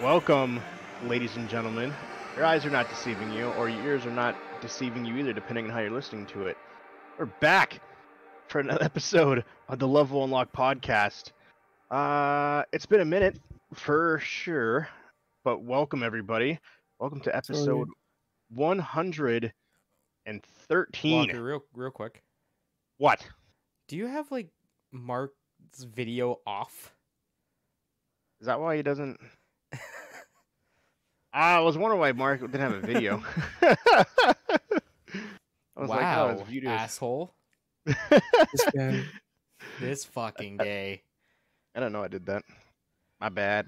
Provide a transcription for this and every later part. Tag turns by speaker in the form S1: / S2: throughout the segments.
S1: Welcome, ladies and gentlemen. Your eyes are not deceiving you, or your ears are not deceiving you either, depending on how you're listening to it. We're back for another episode of the Level Unlock podcast. It's been a minute for sure, but welcome everybody. Welcome to episode 113.
S2: Walker, real quick.
S1: What?
S2: Do you have like Mark's video off?
S1: Is that why he doesn't? I was wondering why Mark didn't have a video. I was like, oh, his video is...
S2: asshole.
S3: This guy.
S2: This fucking gay.
S1: I don't know I did that. My bad.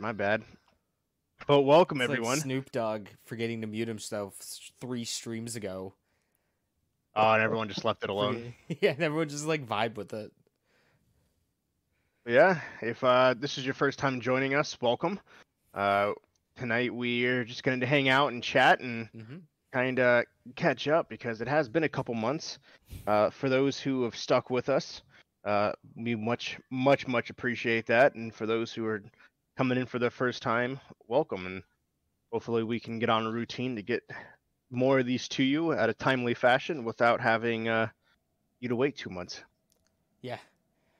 S1: But welcome,
S2: It's
S1: everyone.
S2: like Snoop Dogg forgetting to mute himself 3 streams ago.
S1: Oh, and everyone just left it alone.
S2: Yeah, and everyone just like vibe with it.
S1: But yeah, if this is your first time joining us, welcome. Tonight we're just going to hang out and chat and kind of catch up because it has been a couple months. For those who have stuck with us, we much appreciate that. And for those who are coming in for the first time, welcome. And hopefully we can get on a routine to get more of these to you at a timely fashion without having you to wait 2 months.
S2: Yeah.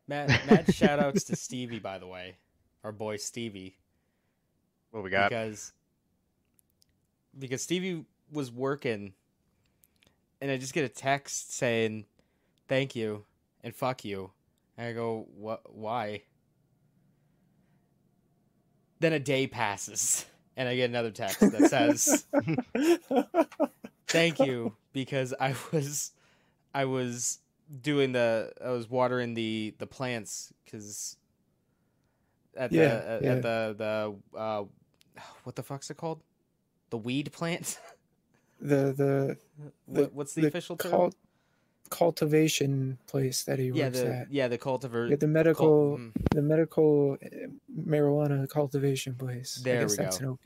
S2: Mad shout outs to Stevie, by the way. Our boy Stevie.
S1: What we got?
S2: Because Stevie was working and I just get a text saying thank you and fuck you. And I go, what? Why? Then a day passes and I get another text that says thank you because I was watering the plants because at the what the fuck's it called? The weed plant? What's the official term?
S3: Cultivation place that he works at.
S2: Yeah, the cultivar.
S3: Yeah, the medical marijuana cultivation place.
S2: There we
S3: that's
S2: go.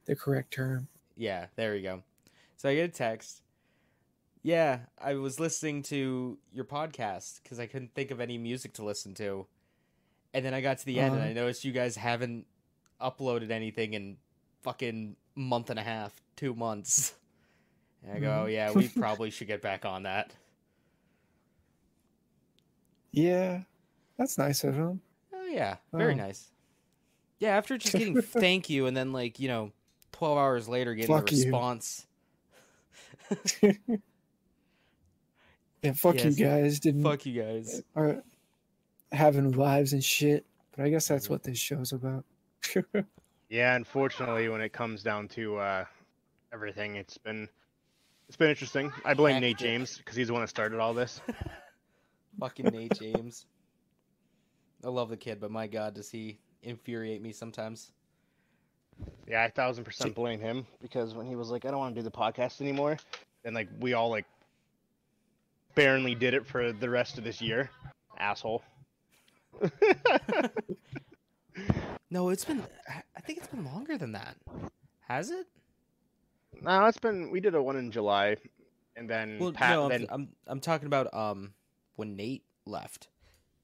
S3: The correct term.
S2: Yeah, there we go. So I get a text. Yeah, I was listening to your podcast because I couldn't think of any music to listen to. And then I got to the end and I noticed you guys haven't uploaded anything in fucking month and a half, 2 months. And I go, oh, yeah, we probably should get back on that.
S3: Yeah, that's nice of him.
S2: Oh, yeah, very nice. Yeah, after just getting thank you and then, 12 hours later getting a response.
S3: Yeah, fuck you guys.
S2: Fuck you guys.
S3: Are having lives and shit. But I guess that's what this show's about.
S1: Yeah, unfortunately, when it comes down to everything, it's been interesting. I blame Nate James because he's the one that started all this.
S2: Fucking Nate James. I love the kid, but my God, does he infuriate me sometimes.
S1: Yeah, I 1000% blame him because when he was like, I don't want to do the podcast anymore, then we all barely did it for the rest of this year. Asshole.
S2: No, I think it's been longer than that. Has it?
S1: No, we did a one in July, and then
S2: I'm talking about when Nate left.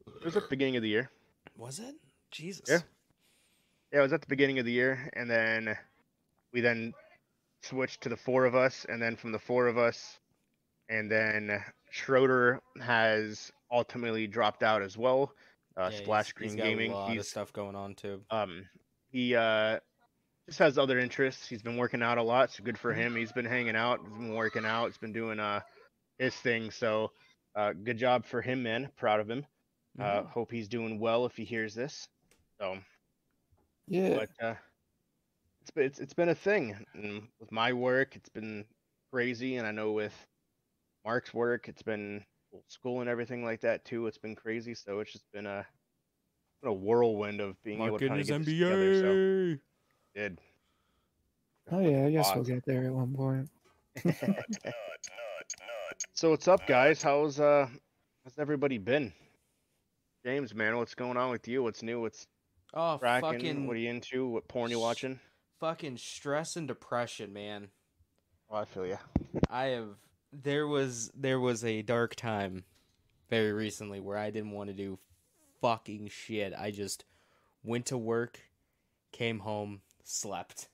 S1: It was at the beginning of the year.
S2: Was it? Jesus.
S1: Yeah, it was at the beginning of the year, and then we switched to the 4 of us, and then from the 4 of us, and then Schroeder has ultimately dropped out as well. Splash Screen Gaming.
S2: He's got a lot of stuff going on too.
S1: He just has other interests. He's been working out a lot, so good for him. He's been hanging out. He's been working out. He's been doing his thing. So good job for him, man. Proud of him. Hope he's doing well if he hears this. So
S3: yeah,
S1: but it's been a thing. And with my work, it's been crazy, and I know with Mark's work, it's been school and everything like that too. It's been crazy, so it's just been a whirlwind of being able to kind of get this together. So did.
S3: Oh yeah, I guess we'll get there at one point.
S1: So what's up, guys? How's everybody been? James, man, what's going on with you? What's new? What's cracking? What are you into? What porn you watching?
S2: Fucking stress and depression, man.
S1: Oh, I feel ya.
S2: There was a dark time very recently where I didn't want to do fucking shit. I just went to work, came home, slept.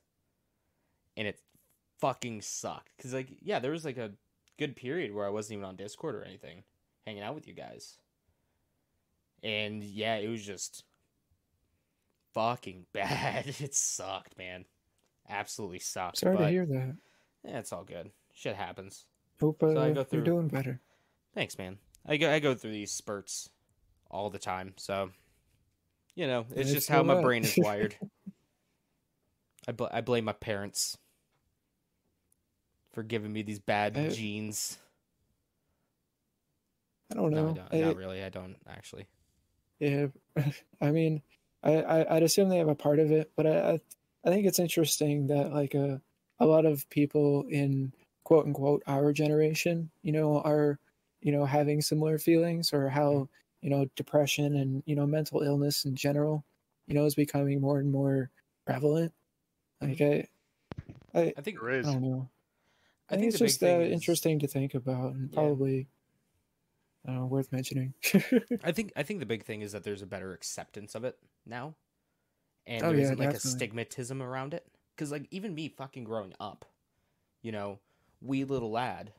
S2: And it fucking sucked. Because, like, yeah, there was, like, a good period where I wasn't even on Discord or anything, hanging out with you guys. And, yeah, it was just fucking bad. It sucked, man. Absolutely sucked.
S3: Sorry to
S2: but
S3: hear that.
S2: yeah, it's all good. Shit happens.
S3: Hope
S2: So I go
S3: you're
S2: through.
S3: doing better.
S2: Thanks, man. I go through these spurts all the time. So, you know, it's
S3: I
S2: just
S3: feel
S2: how my
S3: that.
S2: brain is wired. I blame my parents for giving me these bad genes.
S3: I don't know.
S2: No, not really. I don't actually.
S3: Yeah, I mean, I'd assume they have a part of it, but I think it's interesting that like a lot of people in quote unquote our generation, are having similar feelings, or how depression and mental illness in general, is becoming more and more prevalent. Like
S2: I think
S1: There
S3: I
S1: is.
S3: don't know. I think
S2: think
S3: it's
S2: the big
S3: just
S2: thing is
S3: interesting to think about, and probably worth mentioning.
S2: I think the big thing is that there's a better acceptance of it now, and
S3: Oh
S2: there
S3: yeah,
S2: isn't like a
S3: definitely.
S2: stigmatism around it. Because like even me fucking growing up, wee little lad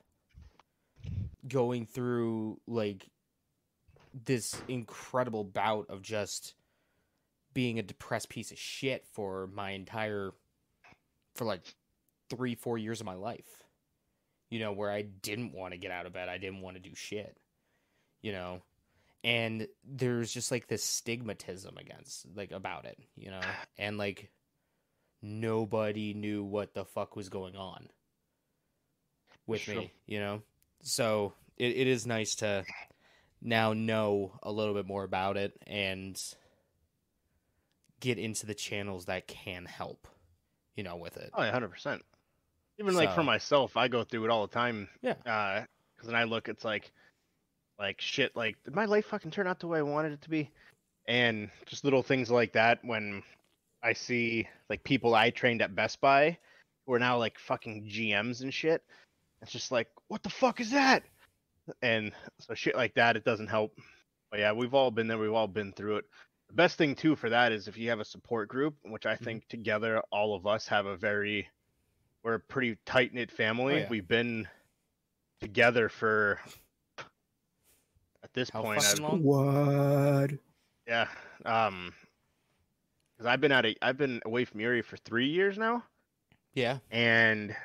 S2: going through like this incredible bout of just being a depressed piece of shit for like 3-4 years of my life. Where I didn't want to get out of bed, I didn't want to do shit. And there's just like this stigmatism about it, and like nobody knew what the fuck was going on with me, so it is nice to now know a little bit more about it and get into the channels that can help, with it.
S1: Oh, yeah, 100%. Even like for myself, I go through it all the time.
S2: Yeah.
S1: Because when I look, it's like shit. Like, did my life fucking turn out the way I wanted it to be? And just little things like that. When I see like people I trained at Best Buy who are now like fucking GMs and shit, it's just like, what the fuck is that? And so shit like that, it doesn't help. But yeah, we've all been there. We've all been through it. The best thing too for that is if you have a support group, which I think together all of us have we're a pretty tight knit family.
S2: Oh, yeah.
S1: We've been together for at this
S2: How
S1: point.
S2: fucking long?
S3: What?
S1: Yeah, because I've been away from Erie for 3 years now.
S2: Yeah.
S1: And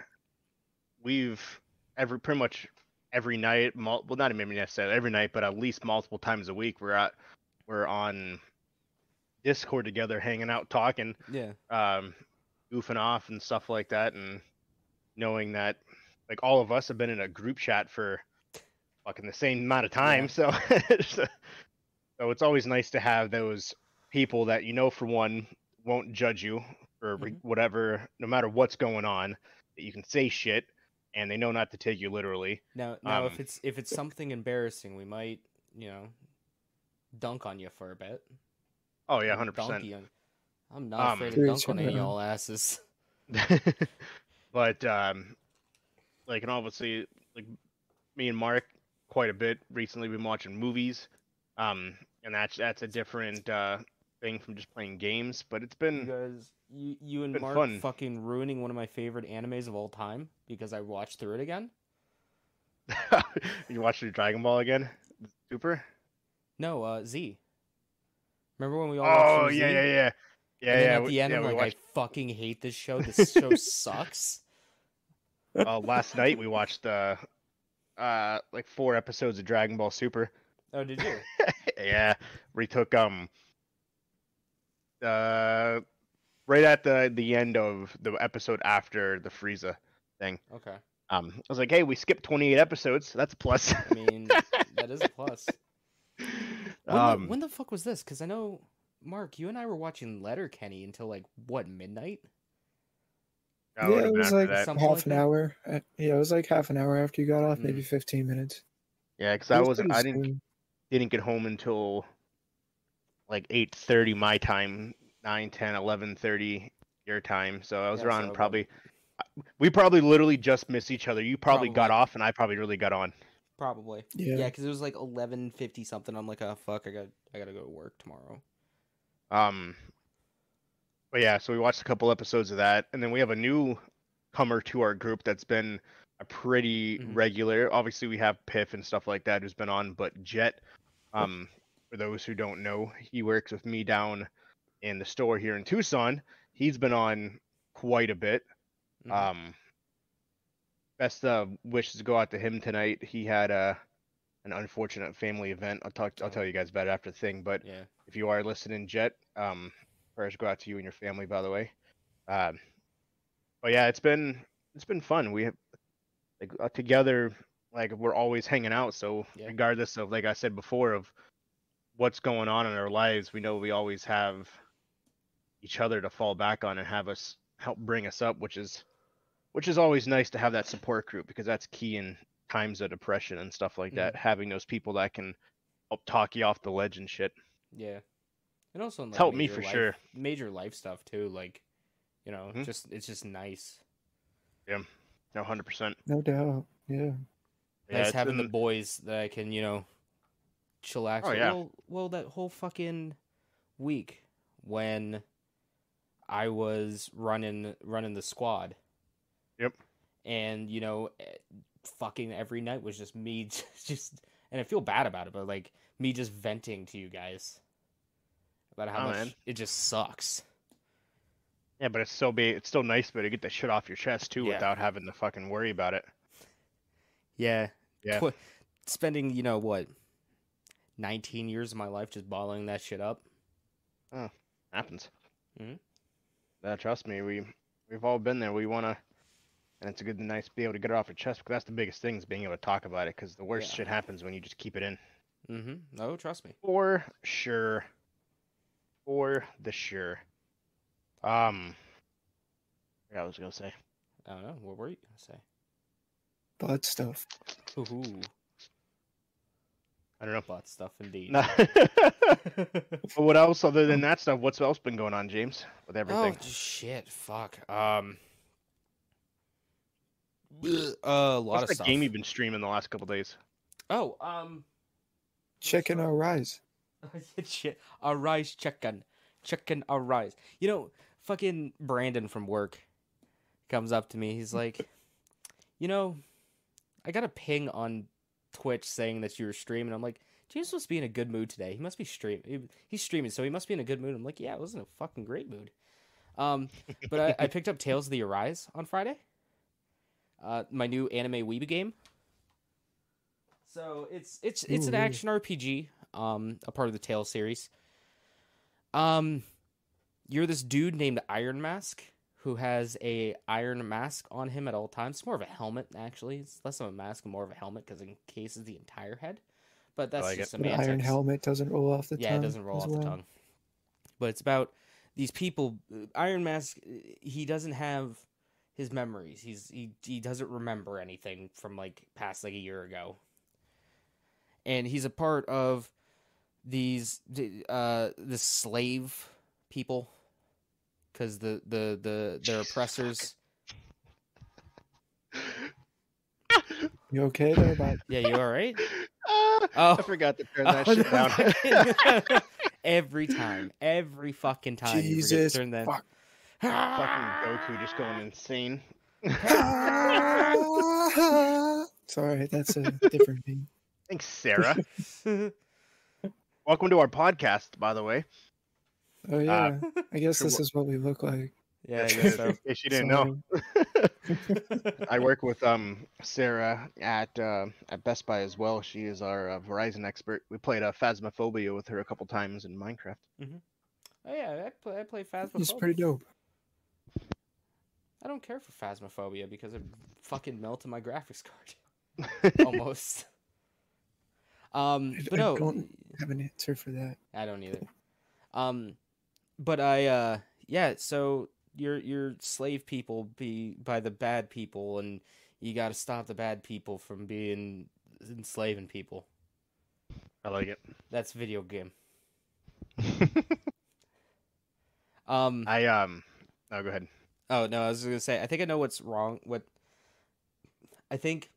S1: we've pretty much every night, well, not even necessarily every night, but at least multiple times a week, we're on Discord together, hanging out, talking,
S2: Yeah.
S1: goofing off and stuff like that, and knowing that like all of us have been in a group chat for fucking the same amount of time.
S2: Yeah.
S1: So it's always nice to have those people that for one won't judge you for whatever, no matter what's going on, that you can say shit and they know not to take you literally.
S2: Now if it's something embarrassing, we might dunk on you for a bit.
S1: Oh yeah, 100%.
S2: I'm not afraid to dunk on any of y'all asses.
S1: But like, and obviously, like me and Mark quite a bit recently been watching movies, and that's a different thing from just playing games. But it's been
S2: you and Mark
S1: fun.
S2: Fucking ruining one of my favorite animes of all time because I watched through it again.
S1: You watched Dragon Ball again, Super?
S2: No, Z. Remember when we all
S1: watched
S2: Z?
S1: Yeah.
S2: And then at the end, I'm like, I fucking hate this show. This show sucks.
S1: Last night we watched like 4 episodes of Dragon Ball Super.
S2: Oh, did you?
S1: Yeah, we took right at the end of the episode after the Frieza thing.
S2: Okay.
S1: I was like, hey, we skipped 28 episodes. That's a plus.
S2: I mean, that is a plus. When the fuck was this? Because I know, Mark, you and I were watching Letterkenny until like what, midnight?
S3: Yeah, it was like half an hour. Yeah, it was like half an hour after you got off, maybe 15 minutes.
S1: Yeah, because I didn't get home until like 8:30 my time, 9, 10, 11:30 your time. So I was around probably. We probably literally just missed each other. You probably got off, and I probably really got on.
S2: Probably. Yeah, because it was like 11:50 something. I'm like, oh fuck, I gotta go to work tomorrow.
S1: But yeah, so we watched a couple episodes of that, and then we have a new comer to our group that's been a pretty regular. Obviously, we have Piff and stuff like that who's been on, but Jet, for those who don't know, he works with me down in the store here in Tucson. He's been on quite a bit. Best wishes go out to him tonight. He had an unfortunate family event. I'll tell you guys about it after the thing. But
S2: Yeah.
S1: if you are listening, Jet, prayers go out to you and your family, by the way. But yeah, it's been fun. We have like together, like we're always hanging out. So regardless of, like I said before, of what's going on in our lives, we know we always have each other to fall back on and have us help bring us up, which is always nice to have that support group, because that's key in times of depression and stuff like that. Having those people that can help talk you off the ledge and shit.
S2: Yeah. And also in, like,
S1: helped me for sure.
S2: Major life stuff too, like, you know, it's just nice.
S1: Yeah, no, 100%.
S3: No doubt. Yeah.
S2: Nice having the boys that I can, you know, chillax.
S1: Oh yeah.
S2: Well, that whole fucking week when I was running the squad.
S1: Yep.
S2: And, you know, fucking every night was just me just, and I feel bad about it, but like me just venting to you guys about how much it just sucks.
S1: Yeah, but it's still nice, but to get the shit off your chest too, without having to fucking worry about it.
S2: Yeah.
S1: Yeah.
S2: Spending, you know what, 19 years of my life just bottling that shit up.
S1: Oh, happens. Trust me, we've all been there. We want to, and it's a good, nice to be able to get it off your chest, because that's the biggest thing, is being able to talk about it, because the worst shit happens when you just keep it in.
S2: Oh, trust me.
S1: For sure. I was gonna say.
S2: I don't know. What were you gonna say?
S3: Butt stuff.
S2: Ooh.
S1: I don't know.
S2: Butt stuff, indeed.
S1: But what else other than that stuff? What's else been going on, James? With everything?
S2: Oh shit! Fuck. A lot of stuff.
S1: Game you've been streaming the last couple days?
S2: Oh,
S3: Chicken or rice.
S2: Shit. A rice chicken or rice. You know, fucking Brandon from work comes up to me. He's like, you know, I got a ping on Twitch saying that you were streaming. I'm like, James must be in a good mood today. He must be streaming. He's streaming, so he must be in a good mood. I'm like, yeah, I was in a fucking great mood. But I picked up Tales of the Arise on Friday. My new anime weeb game. So it's an action RPG, a part of the Tales series. You're this dude named Iron Mask who has a iron mask on him at all times. It's more of a helmet, actually. It's less of a mask and more of a helmet, because it encases the entire head. But that's just semantics.
S3: The iron helmet doesn't roll off the tongue.
S2: Yeah, it doesn't roll off the tongue. But it's about these people. Iron Mask, he doesn't have his memories. He doesn't remember anything from like past like a year ago. And he's a part of these the slave people, because their oppressors.
S3: You okay there, Bob?
S2: Yeah, you all right?
S1: I forgot to turn that shit down.
S2: Every fucking time.
S3: Jesus,
S2: you forget to turn that.
S1: Fucking Goku just going insane.
S3: Sorry, that's a different thing.
S1: Thanks, Sarah. Welcome to our podcast, by the way.
S3: Oh yeah, I guess this is what we look like.
S2: Yeah, I guess so.
S1: In case you didn't know. I work with Sarah at Best Buy as well. She is our Verizon expert. We played Phasmophobia with her a couple times in Minecraft.
S2: Oh yeah, I play Phasmophobia.
S3: It's pretty dope.
S2: I don't care for Phasmophobia because it fucking melted my graphics card. Almost. But no,
S3: I don't have an answer for that.
S2: I don't either. But so your slave people be by the bad people, and you got to stop the bad people from being enslaving people.
S1: I like it.
S2: That's video game.
S1: Oh, go ahead.
S2: Oh no, I was gonna say I think I know what's wrong. I think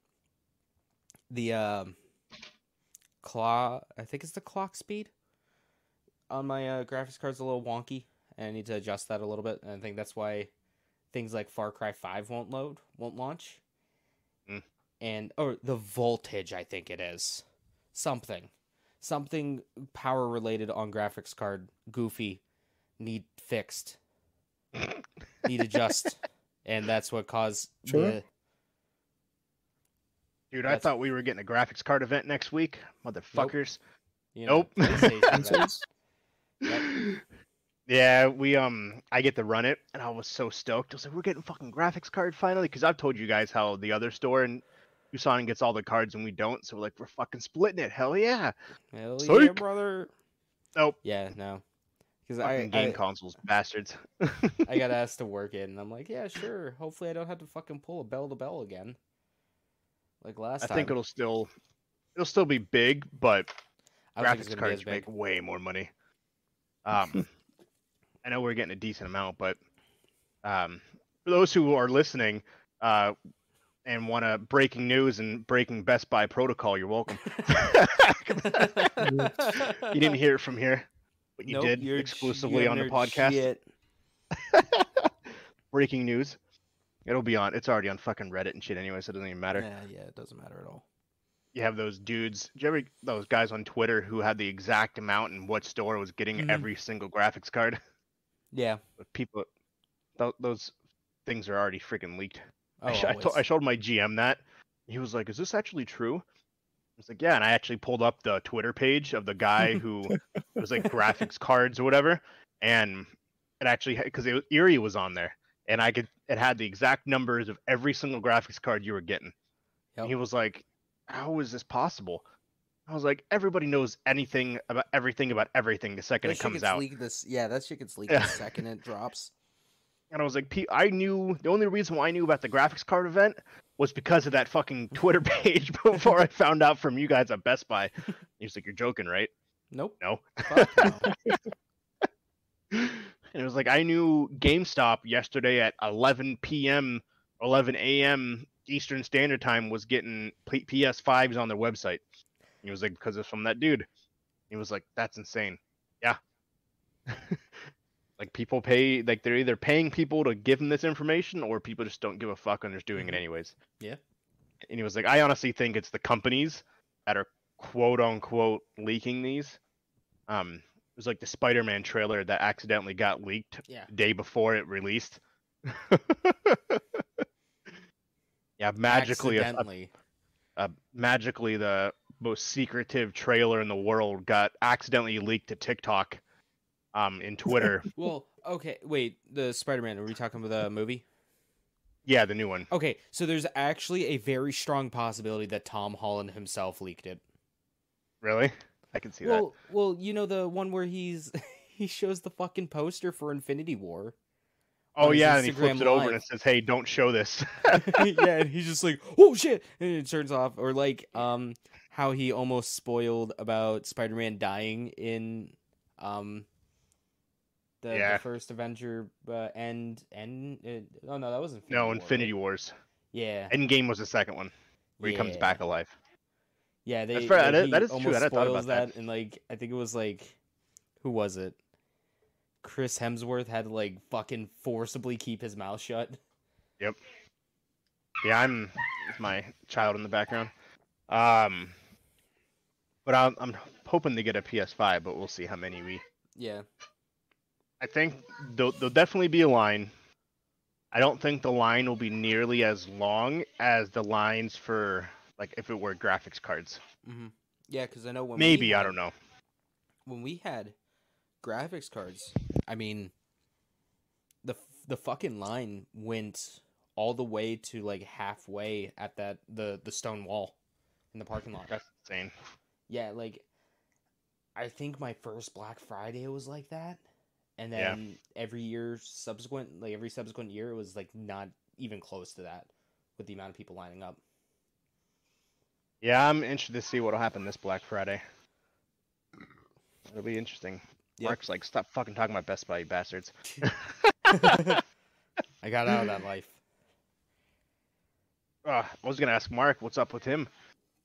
S2: the I think it's the clock speed on my graphics card's a little wonky and I need to adjust that a little bit. And I think that's why things like Far Cry 5 won't launch. And the voltage, I think it is something power related on graphics card. Goofy, need fixed, need adjust, and that's what caused.
S3: Sure.
S1: Dude, I thought we were getting a graphics card event next week, motherfuckers.
S2: Nope.
S1: Yep. Yeah, I get to run it, and I was so stoked. I was like, we're getting fucking graphics card finally, because I've told you guys how the other store in Tucson gets all the cards and we don't, so we're fucking splitting it. Hell yeah.
S2: Hell yeah, brother.
S1: Nope.
S2: Yeah, no. Because
S1: game consoles, bastards.
S2: I got asked to work it, and I'm like, yeah, sure. Hopefully I don't have to fucking pull a bell to bell again. Like last time.
S1: I think it'll still be big, but graphics
S2: cards
S1: cards make way more money. I know we're getting a decent amount, but for those who are listening and want to breaking news and breaking Best Buy protocol, you're welcome. You didn't hear it from here, but you did exclusively on the podcast. Breaking news. It'll be on. It's already on fucking Reddit and shit anyway, so it doesn't even matter.
S2: Yeah, it doesn't matter at all.
S1: You have those dudes. Did you ever those guys on Twitter who had the exact amount and what store was getting every single graphics card?
S2: Yeah.
S1: People, those things are already freaking leaked.
S2: Oh,
S1: I showed my GM that. He was like, "Is this actually true?" I was like, "Yeah," and I actually pulled up the Twitter page of the guy who was like graphics cards or whatever, and it actually because Erie was on there, and it had the exact numbers of every single graphics card you were getting. Yep. And he was like, "How is this possible?" I was like, "Everybody knows anything about everything the second it comes out."
S2: That shit gets leaked the second it drops.
S1: And I was like, I knew the only reason why I knew about the graphics card event was because of that fucking Twitter page before I found out from you guys at Best Buy. He was like, "You're joking, right?"
S2: Nope.
S1: No.
S2: Fuck no.
S1: And it was like, I knew GameStop yesterday at 11 p.m., 11 a.m. Eastern Standard Time was getting PS5s on their website. He was like, because it's from that dude. He was like, "That's insane." Yeah. Like people pay, like they're either paying people to give them this information or people just don't give a fuck and they're just doing it anyways.
S2: Yeah.
S1: And he was like, I honestly think it's the companies that are quote unquote leaking these. It was like the Spider-Man trailer that accidentally got leaked the day before it released. Yeah, magically, magically the most secretive trailer in the world got accidentally leaked to TikTok. In Twitter.
S2: Well, okay, wait, the Spider-Man, are we talking about the movie?
S1: Yeah, the new one.
S2: Okay, so there's actually a very strong possibility that Tom Holland himself leaked it.
S1: Really? I can see that.
S2: Well, you know the one where he shows the fucking poster for Infinity War.
S1: Oh yeah, and he flips it over and it says, "Hey, don't show this."
S2: Yeah, and he's just like, "Oh shit," and it turns off. Or like, how he almost spoiled about Spider-Man dying in, the first Avenger end. Oh no, that wasn't.
S1: Infinity Wars.
S2: Yeah.
S1: Endgame was the second one, where he comes back alive.
S2: Yeah,
S1: that is true. I didn't
S2: thought about that. And like, I think it was like, who was it? Chris Hemsworth had to like fucking forcibly keep his mouth shut.
S1: Yep. Yeah, it's my child in the background. But I'm hoping to get a PS5, but we'll see how many we.
S2: Yeah.
S1: I think there'll definitely be a line. I don't think the line will be nearly as long as the lines for like if it were graphics cards.
S2: Mm-hmm. Yeah, because I know when
S1: I don't know.
S2: When we had graphics cards, I mean, the fucking line went all the way to like halfway at the stone wall in the parking lot.
S1: That's insane.
S2: Yeah, like I think my first Black Friday was like that. And then every subsequent year, it was like not even close to that with the amount of people lining up.
S1: Yeah, I'm interested to see what'll happen this Black Friday. It'll be interesting. Yep. Mark's like, "Stop fucking talking about Best Buy, you bastards."
S2: I got out of that life.
S1: I was gonna ask Mark what's up with him,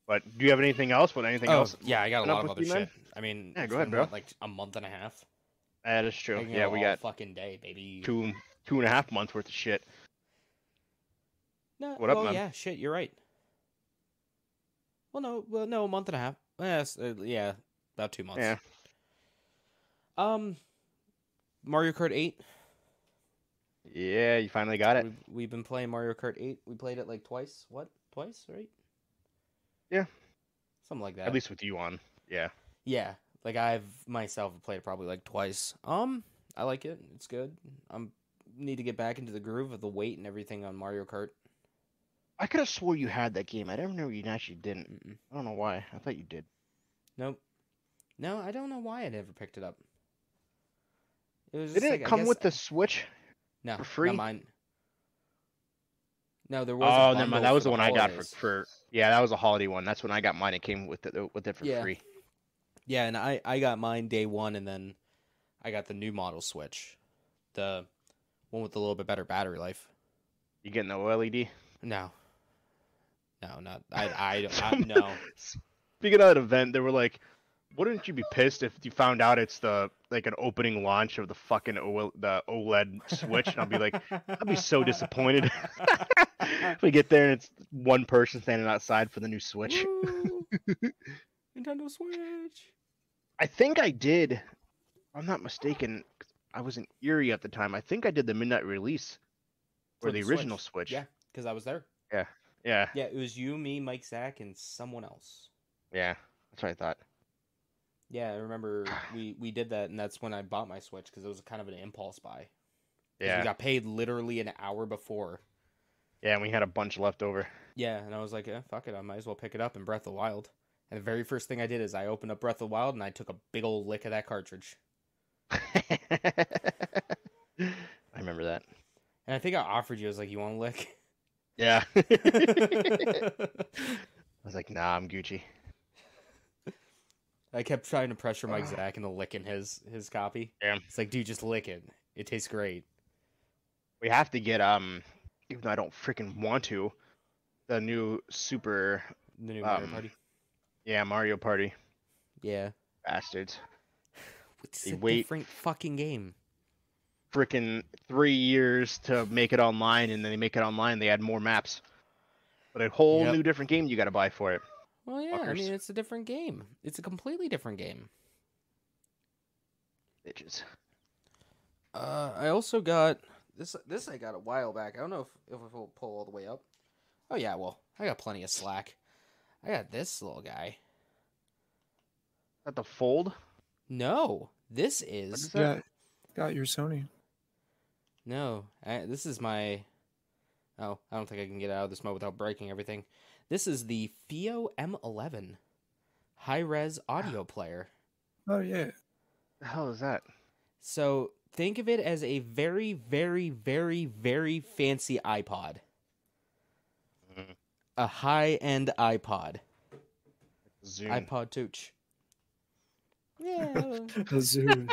S1: but do you have anything else? Anything else?
S2: Yeah, I got a lot of other shit. I mean,
S1: yeah, go ahead, bro.
S2: Like a month and a half.
S1: That is true.
S2: I can
S1: Yeah,
S2: go
S1: we
S2: all
S1: got
S2: fucking day, baby.
S1: 2.5 months worth of shit.
S2: No,
S1: What up,
S2: well,
S1: man?
S2: yeah, shit, you're right. No, a month and a half. Yes, yeah, about 2 months.
S1: Yeah.
S2: Mario Kart 8.
S1: Yeah, you finally got it.
S2: We've been playing Mario Kart 8. We played it like twice. What? Twice, right?
S1: Yeah.
S2: Something like that.
S1: At least with you on. Yeah.
S2: Yeah, like I've myself played it probably like twice. I like it. It's good. Need to get back into the groove of the weight and everything on Mario Kart.
S1: I could have swore you had that game. I never knew you actually didn't.
S2: Mm-mm.
S1: I don't know why. I thought you did.
S2: Nope. No, I don't know why I never picked it up. It was just
S1: Didn't
S2: like,
S1: it
S2: I
S1: come
S2: guess,
S1: with the Switch
S2: no,
S1: for free?
S2: not mine. No, there was a
S1: Oh,
S2: bundle
S1: never mind. That was
S2: for
S1: the one I got
S2: holidays.
S1: for. Yeah, that was a holiday one. That's when I got mine. It came with it for
S2: Yeah.
S1: free.
S2: Yeah, and I got mine day one, and then I got the new model Switch, the one with a little bit better battery life.
S1: You getting the OLED?
S2: No, not no.
S1: Speaking of that event, they were like, "Wouldn't you be pissed if you found out it's the like an opening launch of the fucking the OLED Switch?" And I'll be like, "I'd be so disappointed if we get there and it's one person standing outside for the new Switch."
S2: Woo! Nintendo Switch.
S1: I think I did. If I'm not mistaken. I was in Erie at the time. I think I did the midnight release or
S2: For
S1: the
S2: the
S1: original Switch.
S2: Yeah, because I was there.
S1: Yeah.
S2: Yeah, it was you, me, Mike, Zach, and someone else.
S1: Yeah. That's what I thought.
S2: Yeah, I remember we did that, and that's when I bought my Switch, because it was kind of an impulse buy.
S1: Yeah.
S2: We got paid literally an hour before.
S1: Yeah, and we had a bunch left over.
S2: Yeah, and I was like, fuck it, I might as well pick it up in Breath of the Wild. And the very first thing I did is I opened up Breath of the Wild, and I took a big old lick of that cartridge.
S1: I remember that.
S2: And I think I offered you, I was like, you want a lick?
S1: Yeah. I was like, nah, I'm Gucci.
S2: I kept trying to pressure Mike Zach into licking his copy.
S1: Yeah.
S2: It's like, dude, just lick it. It tastes great.
S1: We have to get even though I don't freaking want to, the new Super
S2: The new Mario Party.
S1: Yeah, Mario Party.
S2: Yeah.
S1: Bastards.
S2: It's a different fucking game.
S1: Freaking 3 years to make it online, and then they make it online, they add more maps. But a whole new different game you gotta buy for it.
S2: Well, yeah,
S1: Fuckers.
S2: I mean, it's a different game. It's a completely different game.
S1: Bitches.
S2: I also got this. This I got a while back. I don't know if it'll pull all the way up. Oh yeah, well, I got plenty of slack. I got this little guy.
S1: Is that the Fold?
S2: No, this is.
S3: Got your Sony.
S2: No, this is my. Oh, I don't think I can get out of this mode without breaking everything. This is the Fio M11 high-res audio player.
S3: Oh yeah.
S1: The hell is that?
S2: So think of it as a very, very, very, very fancy iPod.
S1: Mm.
S2: A high-end iPod.
S1: Zoom.
S2: iPod Touch. Yeah.
S3: A Zoom.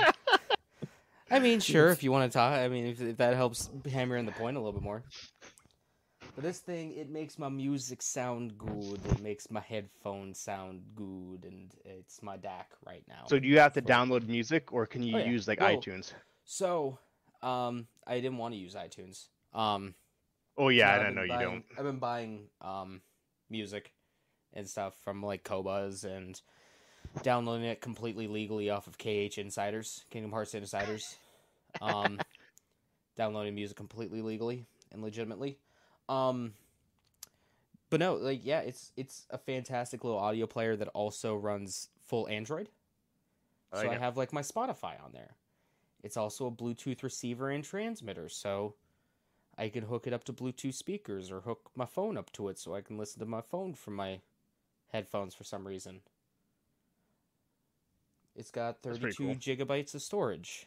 S2: I mean, sure, if you want to talk. I mean, if that helps hammer in the point a little bit more. But this thing, it makes my music sound good. It makes my headphones sound good, and it's my DAC right now.
S1: So do you have to download music, or can you use like iTunes?
S2: So, I didn't want to use iTunes.
S1: Oh yeah, I know you don't.
S2: I've been buying music and stuff from like Kobas and downloading it completely legally off of KH Insiders, Kingdom Hearts Insiders. Downloading music completely legally and legitimately. But no, like, yeah, it's a fantastic little audio player that also runs full Android. So I have like my Spotify on there. It's also a Bluetooth receiver and transmitter, so I can hook it up to Bluetooth speakers or hook my phone up to it so I can listen to my phone from my headphones for some reason. It's got 32 gigabytes of storage.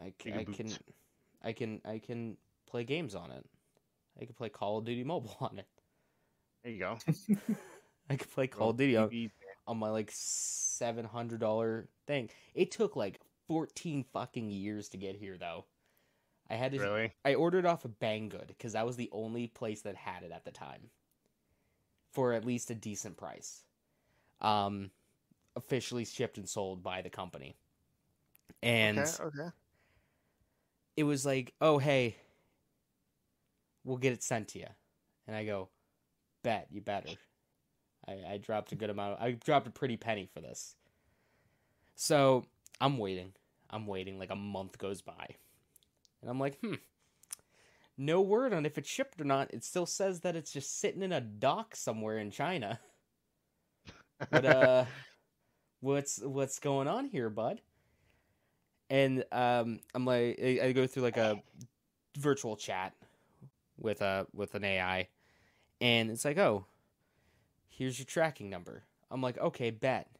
S2: I can play games on it. I can play Call of Duty Mobile on it.
S1: There you go.
S2: I can play Call of Duty on my like $700 thing. It took like 14 fucking years to get here though. I had to.
S1: Really?
S2: I ordered off of Banggood because that was the only place that had it at the time. For at least a decent price. Officially shipped and sold by the company. And
S1: Okay.
S2: it was like, oh, hey, we'll get it sent to you. And I go, bet, you better. I dropped a good amount. I dropped a pretty penny for this. So I'm waiting. Like a month goes by. And I'm like, no word on if it's shipped or not. It still says that it's just sitting in a dock somewhere in China. But what's going on here, bud? And I'm like, I go through like a virtual chat with an AI, and it's like, oh, here's your tracking number. I'm like, okay, bet.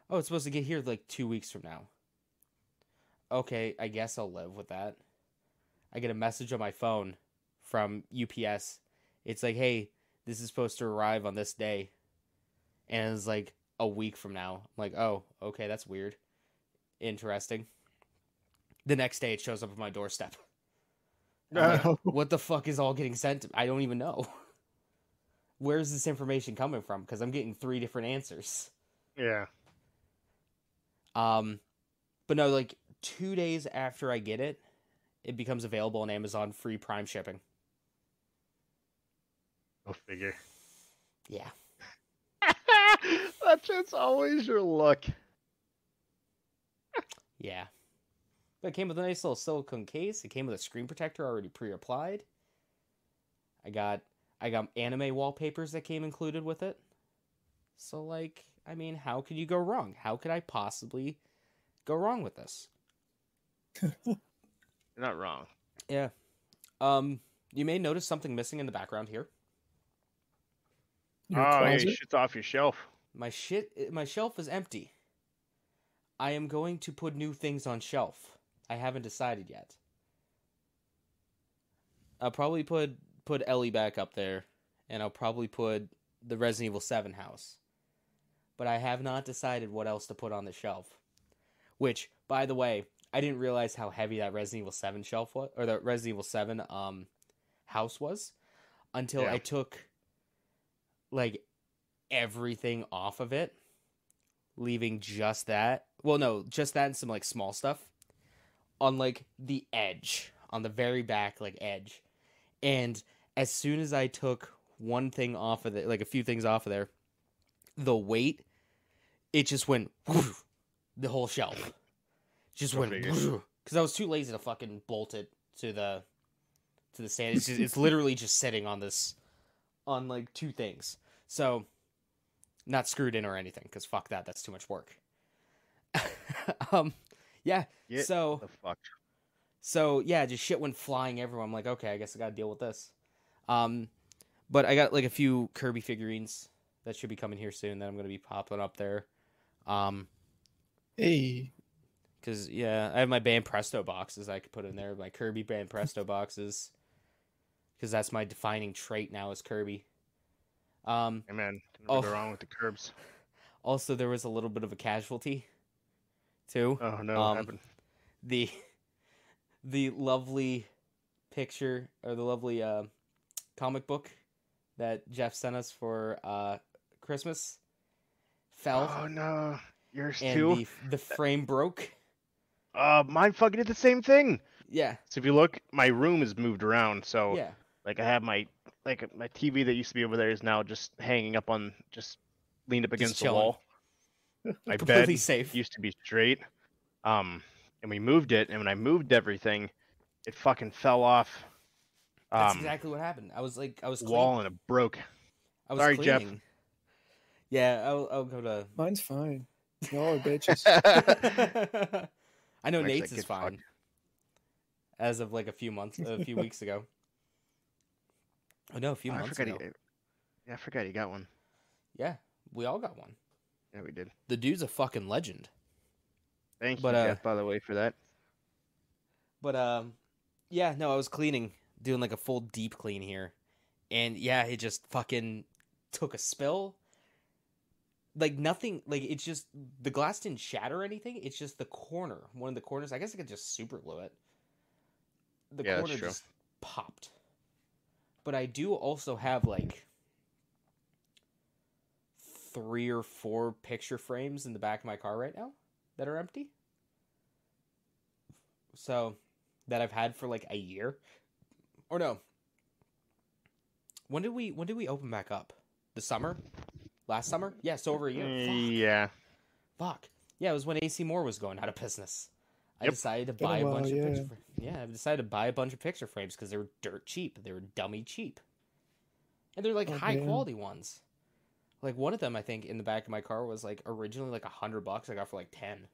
S2: Oh, it's supposed to get here like 2 weeks from now. Okay, I guess I'll live with that. I get a message on my phone from UPS. It's like, hey, this is supposed to arrive on this day. And it's like a week from now. I'm like, oh, okay, that's weird. Interesting. The next day it shows up on my doorstep. I'm like, what the fuck is all getting sent to me? I don't even know. Where's this information coming from? Because I'm getting 3 different answers.
S1: Yeah.
S2: But no, like 2 days after I get it, it becomes available on Amazon, free Prime shipping.
S1: Go figure.
S2: Yeah.
S1: That's always your luck.
S2: Yeah. But it came with a nice little silicone case. It came with a screen protector already pre-applied. I got anime wallpapers that came included with it. So, like, I mean, how could you go wrong? How could I possibly go wrong with this?
S1: You're not wrong.
S2: Yeah. You may notice something missing in the background here.
S3: Your
S1: Yeah,
S3: closet?
S1: shit's off your shelf.
S2: My shelf is empty. I am going to put new things on shelf. I haven't decided yet. I'll probably put Ellie back up there, and I'll probably put the Resident Evil 7 house. But I have not decided what else to put on the shelf. Which, by the way, I didn't realize how heavy that Resident Evil 7 shelf was, or the Resident Evil 7 house was, until I took like everything off of it, leaving just that. Well, no, just that and some like small stuff on like the edge, on the very back like edge. And as soon as I took one thing off of it, like a few things off of there, the weight, it just went whoosh, the whole shelf just went because I was too lazy to fucking bolt it to the stand. It's literally just sitting on this, on like 2 things. So not screwed in or anything, because fuck that, that's too much work. Yeah.
S1: Get
S2: so
S1: the fuck.
S2: So yeah, just shit went flying everywhere. I'm like, okay, I guess I gotta deal with this. But I got like a few Kirby figurines that should be coming here soon that I'm gonna be popping up there.
S3: Hey.
S2: Because yeah, I have my Band Presto boxes I could put in there. My Kirby Band Presto boxes, because that's my defining trait now is Kirby.
S1: Hey man, never go wrong with the curbs.
S2: Also, there was a little bit of a casualty, too.
S1: Oh no, what happened?
S2: The lovely picture, or the lovely comic book that Jeff sent us for Christmas fell.
S1: Oh no, yours
S2: and
S1: too.
S2: The frame broke.
S1: Mine fucking did the same thing.
S2: Yeah.
S1: So if you look, my room is moved around. So
S2: Yeah.
S1: like I have my TV that used to be over there is now just hanging up on, just leaned up against the wall. My
S2: Completely
S1: bed
S2: safe.
S1: used to be straight. And we moved it, and when I moved everything, it fucking fell off.
S2: That's exactly what happened. I was
S1: wall and it broke.
S2: I was
S1: Sorry,
S2: cleaning.
S1: Jeff.
S2: Yeah, I'll go to.
S3: Mine's fine. Y'all are bitches.
S2: I know
S1: Actually,
S2: Nate's is fine.
S1: fucked.
S2: As of like a few weeks ago. Oh no, a few months ago.
S1: I forgot he got one.
S2: Yeah, we all got one.
S1: Yeah, we did.
S2: The dude's a fucking legend.
S1: Thank you, Jeff, by the way, for that.
S2: But yeah, no, I was cleaning, doing like a full deep clean here, and yeah, it just fucking took a spill. Like nothing, like it's just the glass didn't shatter or anything. It's just the corner, one of the corners. I guess I could just super glue it. The corner just popped. But I do also have like 3 or 4 picture frames in the back of my car right now that are empty. So that I've had for like a year, or no. When did we open back up? The summer, last summer? Yeah, so over a year.
S1: Yeah.
S2: Fuck. Yeah, it was when AC Moore was going out of business. I
S1: Yep.
S2: decided to
S3: Been a
S2: buy a
S3: while,
S2: bunch of
S3: yeah.
S2: picture. Yeah, I decided to buy a bunch of picture frames because they were dirt cheap. They were dummy cheap, and they're like
S3: Oh,
S2: high
S3: damn.
S2: quality ones. Like one of them, I think, in the back of my car was like originally like $100. I got for like 10.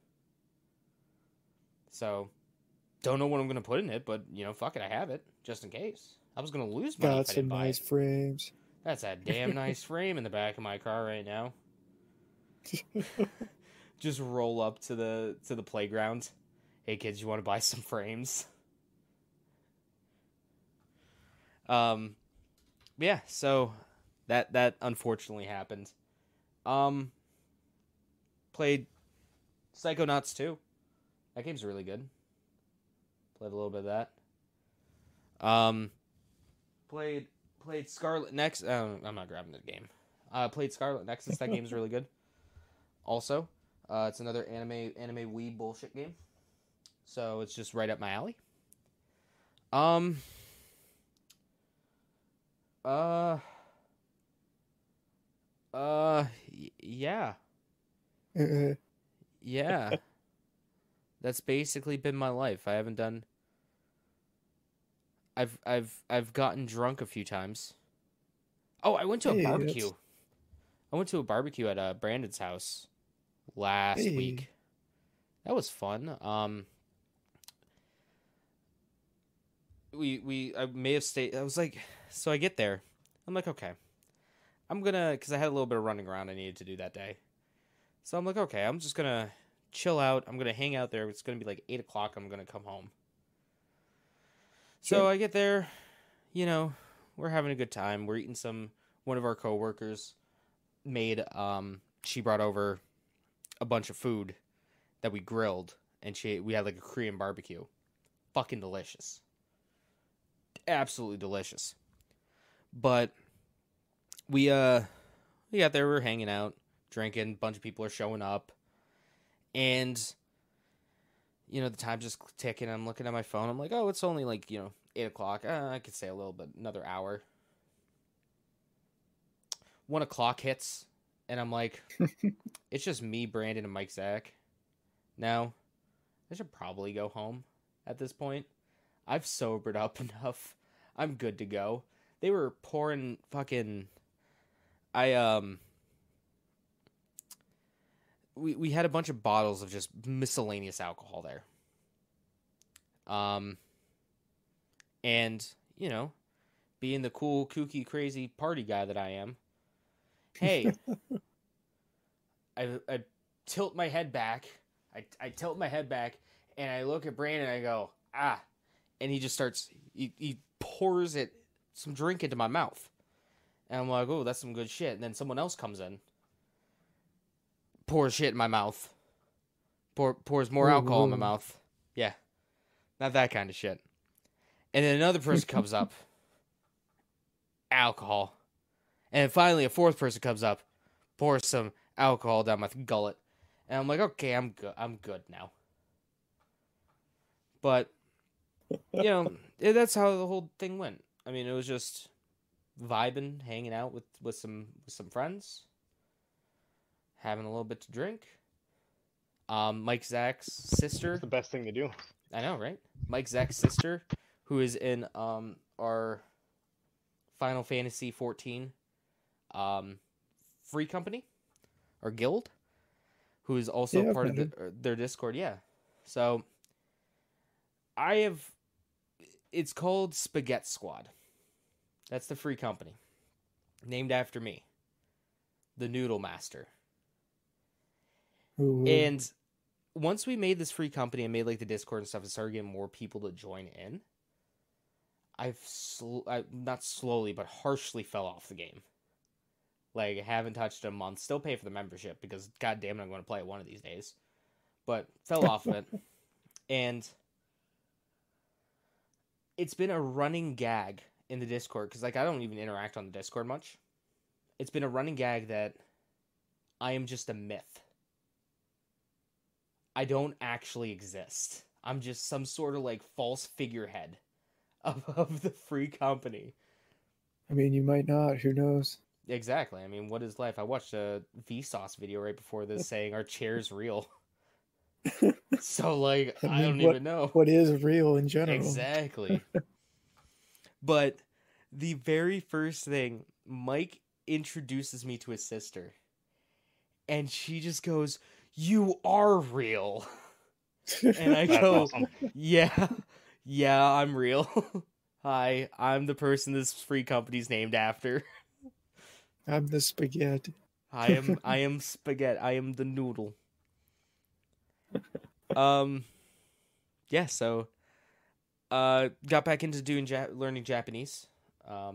S2: So, don't know what I'm gonna put in it, but you know, fuck it, I have it just in case. I was gonna lose money
S3: Got
S2: if I
S3: some
S2: didn't buy
S3: nice
S2: it.
S3: frames.
S2: That's a damn nice frame in the back of my car right now. Just roll up to the playground. Hey kids, you want to buy some frames? Yeah, so that unfortunately happened. Played Psychonauts 2. That game's really good. Played a little bit of that. Played Scarlet Nexus. I'm not grabbing the game. Played Scarlet Nexus. That game's really good. Also, it's another anime Wii bullshit game. So it's just right up my alley. Yeah. Yeah. That's basically been my life. I haven't done. I've gotten drunk a few times. Oh, I went to a
S3: Hey,
S2: barbecue.
S3: that's-
S2: I went to a barbecue at Brandon's house last week. That was fun. I may have stayed. I was like, so I get there. I'm like, okay, I'm gonna, because I had a little bit of running around I needed to do that day. So I'm like, okay, I'm just gonna chill out. I'm gonna hang out there. It's gonna be like 8 o'clock. I'm gonna come home. So
S3: Sure.
S2: I get there, you know, we're having a good time. We're eating one of our coworkers made, she brought over a bunch of food that we grilled, and we had like a Korean barbecue. Fucking delicious. Absolutely delicious. But we got there, we were hanging out, drinking, a bunch of people are showing up, and you know, the time's just ticking. I'm looking at my phone. I'm like, oh, it's only like, 8 o'clock. I could stay a little bit, another hour. 1 o'clock hits, and I'm like, it's just me, Brandon, and Mike Zach. Now, I should probably go home at this point. I've sobered up enough. I'm good to go. They were pouring fucking... We had a bunch of bottles of just miscellaneous alcohol there. And, you know, being the cool, kooky, crazy party guy that I am, hey, I tilt my head back. I tilt my head back, and I look at Brandon, and I go, ah. And he just starts, he pours some drink into my mouth. And I'm like, oh, that's some good shit. And then someone else comes in, pours shit in my mouth, pours more alcohol in my mouth. Yeah, not that kind of shit. And then another person comes up, alcohol. And then finally a fourth person comes up, pours some alcohol down my gullet. And I'm like, okay, I'm good now. But, you know, that's how the whole thing went. I mean, it was just vibing, hanging out with some friends, having a little bit to drink. Mike Zach's sister.
S1: It's the best thing to do.
S2: I know, right? Mike Zach's sister, who is in our Final Fantasy 14 free company or guild, who is also part of their Discord. Yeah. So it's called Spaghetti Squad. That's the free company. Named after me. The Noodle Master.
S3: Ooh.
S2: And once we made this free company and made like the Discord and stuff and started getting more people to join in, I not slowly, but harshly fell off the game. Like, I haven't touched it in a month. Still pay for the membership because, god damn it, I'm going to play it one of these days. But fell off of it. And it's been a running gag in the Discord because, like, I don't even interact on the Discord much. It's been a running gag that I am just a myth. I don't actually exist. I'm just some sort of like false figurehead of the free company.
S3: I mean, you might not. Who knows?
S2: Exactly. I mean, what is life? I watched a Vsauce video right before this saying our chair's real. So, like, I don't even know.
S3: What is real in general.
S2: Exactly. But the very first thing, Mike introduces me to his sister. And she just goes, "You are real." And I go, awesome. Yeah, I'm real. Hi, I'm the person this free company's named after.
S3: I'm the spaghetti.
S2: I am spaghetti. I am the noodle. Yeah, so got back into doing learning Japanese.
S1: Yeah,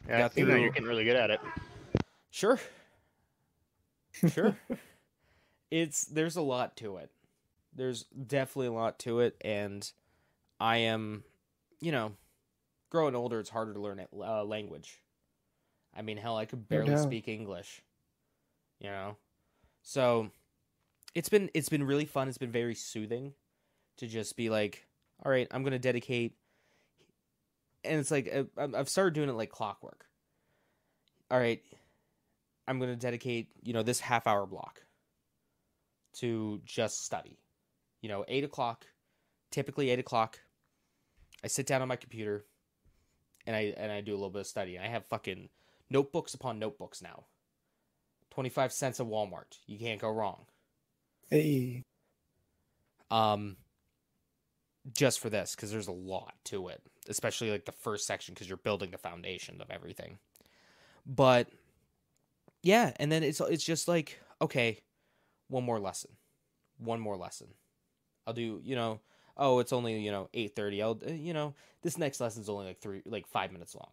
S1: I think that you're getting really good at it.
S2: Sure. There's a lot to it. There's definitely a lot to it, and I am, growing older, it's harder to learn language. I mean, hell, I could barely speak English, So it's been really fun. It's been very soothing to just be like, all right, I'm going to dedicate, and it's like, I've started doing it like clockwork. All right, I'm going to dedicate, this half-hour block to just study. 8 o'clock, typically 8 o'clock, I sit down on my computer, and I do a little bit of study. I have fucking notebooks upon notebooks now. 25 cents at Walmart. You can't go wrong.
S3: Hey.
S2: Just for this, because there's a lot to it. Especially like the first section, because you're building the foundation of everything. But yeah, and then it's just like, okay, one more lesson. I'll do, it's only, 8:30. I'll, this next lesson's only like 5 minutes long.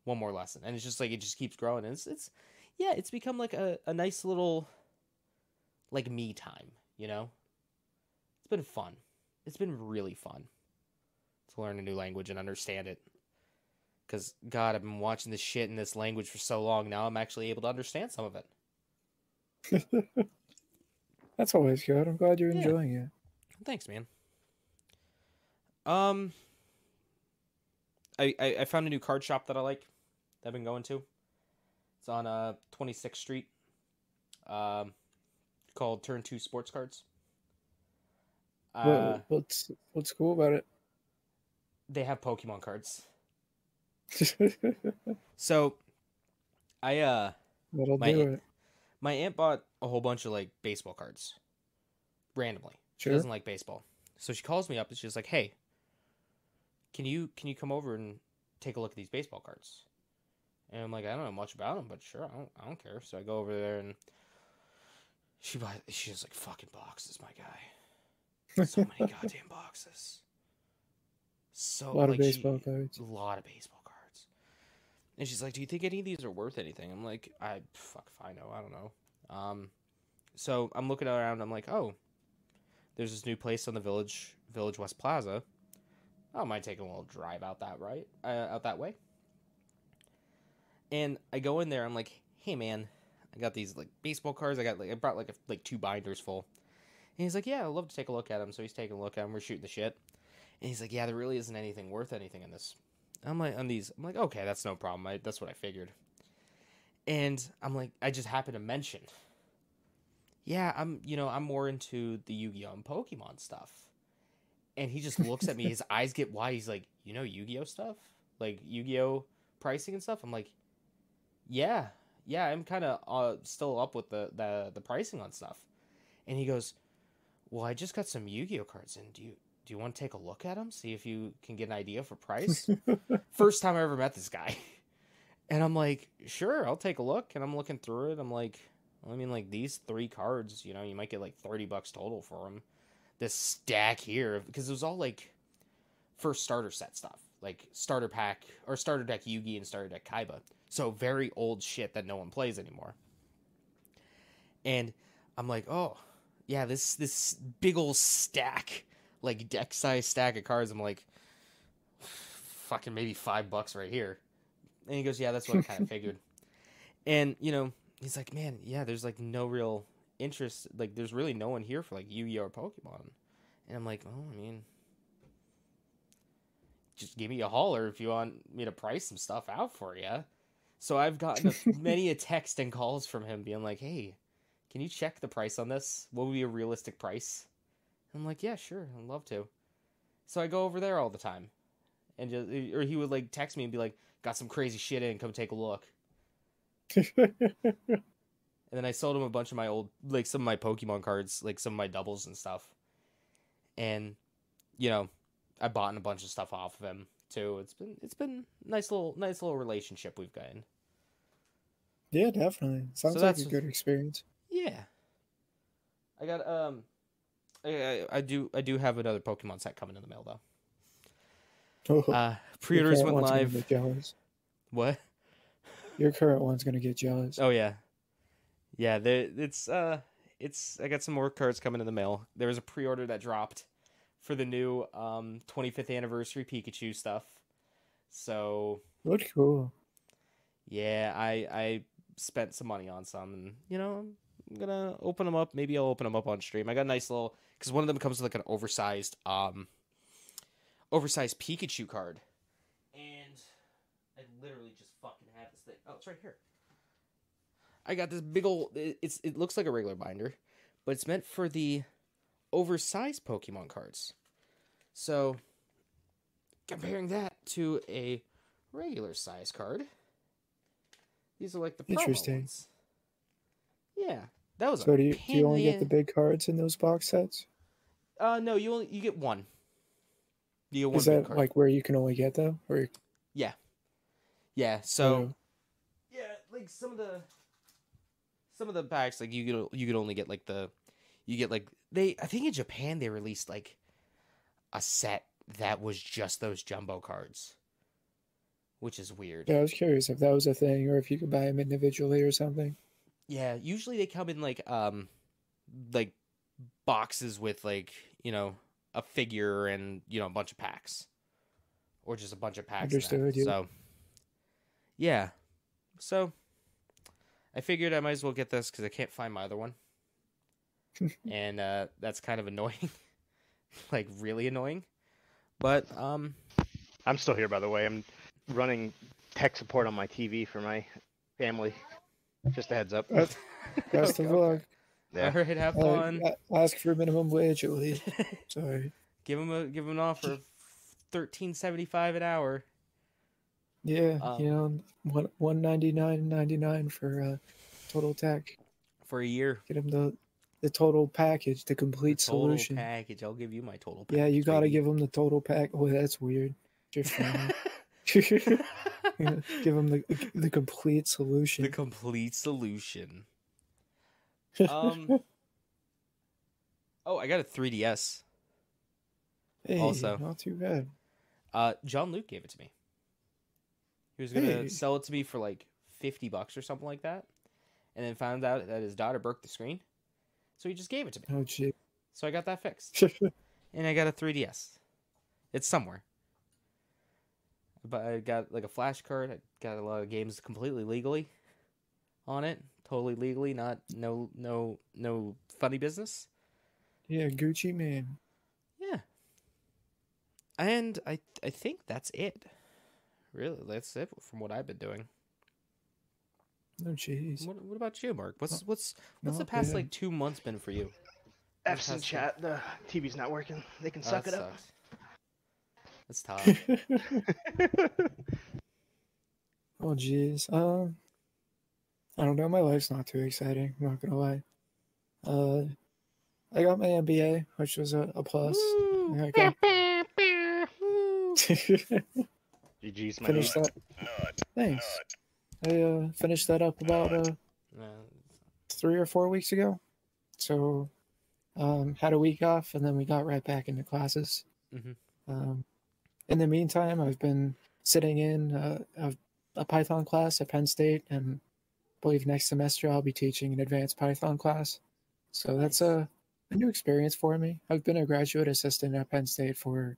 S2: One more lesson. And it's just like, it just keeps growing. And it's become like a nice little, like, me time, It's been fun. It's been really fun to learn a new language and understand it. Because, God, I've been watching this shit in this language for so long now, I'm actually able to understand some of it.
S3: That's always good. I'm glad you're enjoying it.
S2: Thanks, man. I found a new card shop that I like, that I've been going to. It's on 26th Street. Called Turn 2 Sports Cards.
S3: What's cool about it?
S2: They have Pokemon cards. So,
S3: That'll do it.
S2: My aunt bought a whole bunch of like baseball cards, randomly. She doesn't like baseball, so she calls me up and she's like, "Hey, can you come over and take a look at these baseball cards?" And I'm like, "I don't know much about them, but sure, I don't care." So I go over there and she has like fucking boxes, my guy. So many goddamn boxes. So
S3: a lot of baseball cards.
S2: A lot of baseball cards. And she's like, "Do you think any of these are worth anything?" I'm like, fuck if I know. I don't know. So I'm looking around. I'm like, oh, there's this new place on the Village West Plaza. I might take a little drive out that way. And I go in there. I'm like, "Hey man, I got these like baseball cards. I brought like 2 binders full." And he's like, "Yeah, I'd love to take a look at them." So he's taking a look at them. We're shooting the shit. And he's like, "Yeah, there really isn't anything worth anything in this." I'm like, "Okay, that's no problem. That's what I figured." And I'm like, I just happened to mention, "Yeah, I'm more into the Yu-Gi-Oh! And Pokemon stuff." And he just looks at me. His eyes get wide. He's like, "Yu-Gi-Oh! Stuff? Like Yu-Gi-Oh! Pricing and stuff?" I'm like, Yeah, I'm kind of still up with the pricing on stuff." And he goes, "Well, I just got some Yu-Gi-Oh! Cards in. Do you want to take a look at them? See if you can get an idea for price?" First time I ever met this guy. And I'm like, "Sure, I'll take a look." And I'm looking through it. I'm like, like these 3 cards, you might get like $30 total for them. This stack here, because it was all like first starter set stuff, like starter pack or starter deck Yugi and starter deck Kaiba. So very old shit that no one plays anymore. And I'm like, oh yeah, this big old stack, like deck size stack of cards. I'm like, fucking maybe $5 right here. And he goes, "Yeah, that's what I kind of figured." And he's like, "Man, yeah, there's like no real interest. Like, there's really no one here for like Yu-Gi-Oh! Or Pokemon." And I'm like, oh, I mean, just give me a holler if you want me to price some stuff out for you. So I've gotten many a text and calls from him being like, hey, can you check the price on this? What would be a realistic price? I'm like, yeah, sure, I'd love to. So I go over there all the time. And just, or he would like text me and be like, got some crazy shit in, come take a look. And then I sold him a bunch of my old, like some of my Pokemon cards, like some of my doubles and stuff. And, you know, I bought a bunch of stuff off of him too. It's been nice little relationship we've gotten.
S3: Yeah, definitely. Sounds like a good experience.
S2: Yeah. I got I do have another Pokemon set coming in the mail though.
S3: Oh,
S2: pre-orders went live.
S3: Get jealous.
S2: What?
S3: Your current one's gonna get jealous.
S2: Oh yeah. Yeah, it's I got some more cards coming in the mail. There was a pre-order that dropped for the new 25th anniversary Pikachu stuff. So
S3: What cool.
S2: Yeah, I spent some money on some, and you know, I'm gonna open them up. Maybe I'll open them up on stream. I got a nice little, because one of them comes with like an oversized Pikachu card, and I literally just fucking have this thing. Oh, it's right here. I got this big old. It looks like a regular binder, but it's meant for the oversized Pokemon cards. So comparing that to a regular size card, these are like the promo ones. Yeah, that was.
S3: So do you only get the big cards in those box sets?
S2: No, you get one. You get one.
S3: Is that like where you can only get them, or?
S2: Yeah. So, yeah, like some of the packs, like you could only get like I think in Japan they released like a set that was just those jumbo cards, which is weird.
S3: Yeah, I was curious if that was a thing or if you could buy them individually or something.
S2: Yeah, usually they come in like boxes with like, you know, a figure and, you know, a bunch of packs, or just a bunch of packs.
S3: Understood. Yeah.
S2: So yeah, so I figured I might as well get this because I can't find my other one. And that's kind of annoying. Like really annoying. But
S1: I'm still here, by the way. I'm running tech support on my TV for my family. Just a heads up.
S3: Best of luck.
S2: Yeah. All right, have fun.
S3: Ask for minimum wage at least. Sorry.
S2: Give them an offer of $13.75 an hour.
S3: Yeah, you know, $199.99 for total tech
S2: for a year.
S3: Get them the total package, the complete solution.
S2: Package. I'll give you my total package.
S3: Yeah, you got to give them the total pack. Oh, that's weird. Just give them the complete solution.
S2: The complete solution. Oh, I got a 3DS.
S3: Hey,
S2: also,
S3: not too bad.
S2: John Luke gave it to me. He was gonna sell it to me for like $50 or something like that, and then found out that his daughter broke the screen, so he just gave it to me.
S3: Oh, gee.
S2: So I got that fixed, and I got a 3DS. It's somewhere, but I got like a flash card. I got a lot of games completely legally on it, totally legally, no funny business.
S3: Yeah, Gucci man.
S2: Yeah, and I think that's it. Really, that's it from what I've been doing.
S3: Oh, jeez.
S2: What about you, Mark? What's the past like 2 months been for you?
S1: F's in chat. The TV's not working. They can suck it up.
S2: That's tough.
S3: Oh, jeez. I don't know. My life's not too exciting. I'm not gonna lie. I got my MBA, which was a plus.
S1: GG's, my
S3: finished that. Thanks. I finished that up about 3 or 4 weeks ago. So had a week off, and then we got right back into classes.
S2: Mm-hmm.
S3: In the meantime, I've been sitting in a Python class at Penn State, and I believe next semester I'll be teaching an advanced Python class. So that's a new experience for me. I've been a graduate assistant at Penn State for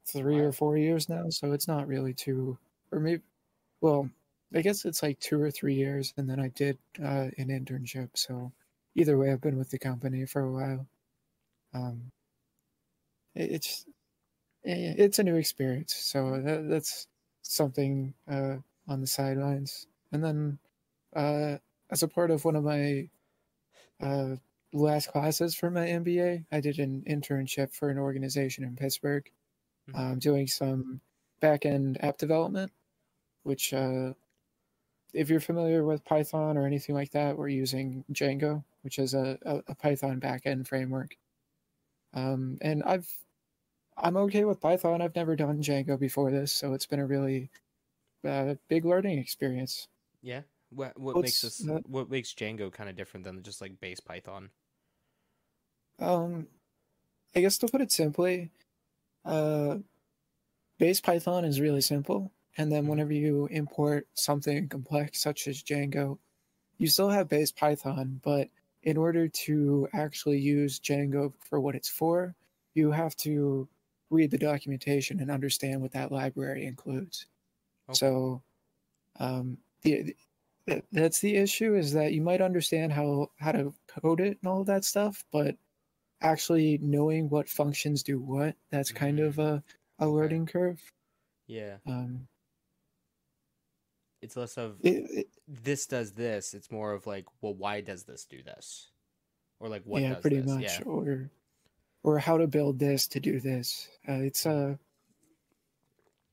S3: 3 or 4 years now, so it's not really too, or maybe, well, I guess it's like 2 or 3 years, and then I did an internship. So either way, I've been with the company for a while. it's a new experience. So that's something on the sidelines. And then as a part of one of my uh, last classes for my MBA, I did an internship for an organization in Pittsburgh, doing some back end app development, which if you're familiar with Python or anything like that, we're using Django, which is a Python backend framework. And I'm okay with Python. I've never done Django before this, so it's been a really big learning experience.
S2: Yeah. What makes
S3: What's
S2: this? What makes Django kind of different than just like base Python?
S3: um, I guess to put it simply, uh, base Python is really simple, and then whenever you import something complex such as Django, you still have base Python, but in order to actually use Django for what it's for, you have to read the documentation and understand what that library includes.
S2: Okay.
S3: So that's the issue, is that you might understand how to code it and all of that stuff, but actually knowing what functions do what, that's kind of a learning curve.
S2: Yeah.
S3: Um,
S2: It's less of
S3: it,
S2: this does this. It's more of like, well, why does this do this? Or like, what
S3: yeah,
S2: does
S3: pretty
S2: this?
S3: much.
S2: Yeah.
S3: Or how to build this to do this. It's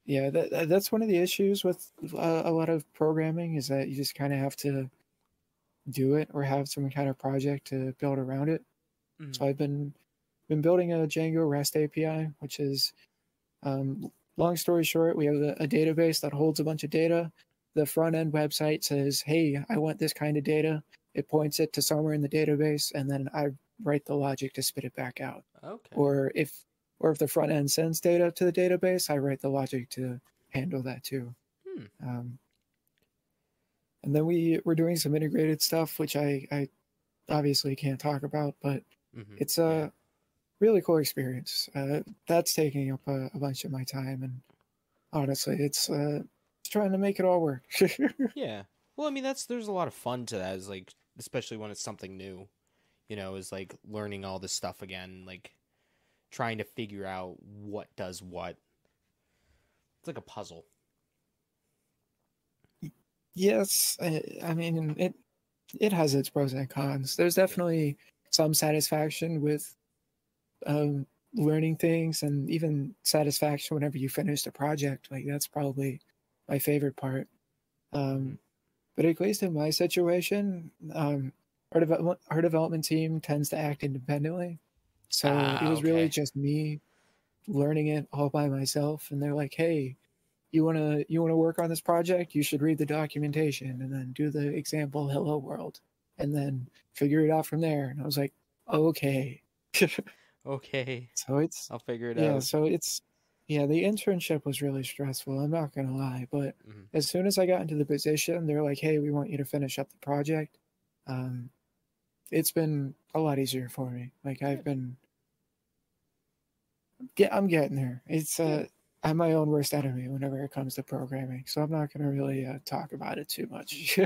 S3: yeah, that's one of the issues with a lot of programming, is that you just kind of have to do it or have some kind of project to build around it. So I've been building a Django REST API, which is long story short, we have a database that holds a bunch of data. The front end website says, "Hey, I want this kind of data." It points it to somewhere in the database, and then I write the logic to spit it back out.
S2: Okay.
S3: Or if the front end sends data to the database, I write the logic to handle that too. And then we're doing some integrated stuff, which I obviously can't talk about, but it's a really cool experience. That's taking up a bunch of my time, and honestly, it's trying to make it all work.
S2: Yeah. Well, I mean, there's a lot of fun to that, is like, especially when it's something new, is like learning all this stuff again, like trying to figure out what does what. It's like a puzzle.
S3: Yes, I mean it has its pros and cons. There's definitely some satisfaction with learning things, and even satisfaction whenever you finish the project. Like, that's probably my favorite part. But at least in my situation, our development team tends to act independently. So it was really just me learning it all by myself. And they're like, "Hey, you wanna work on this project? You should read the documentation and then do the example hello world, and then figure it out from there." And I was like, "Okay."
S2: Okay.
S3: So
S2: I'll figure it
S3: yeah,
S2: out.
S3: so the internship was really stressful, I'm not gonna lie, but as soon as I got into the position, they're like, "Hey, we want you to finish up the project." It's been a lot easier for me. Like, I'm getting there. It's I'm my own worst enemy whenever it comes to programming, so I'm not gonna really talk about it too much.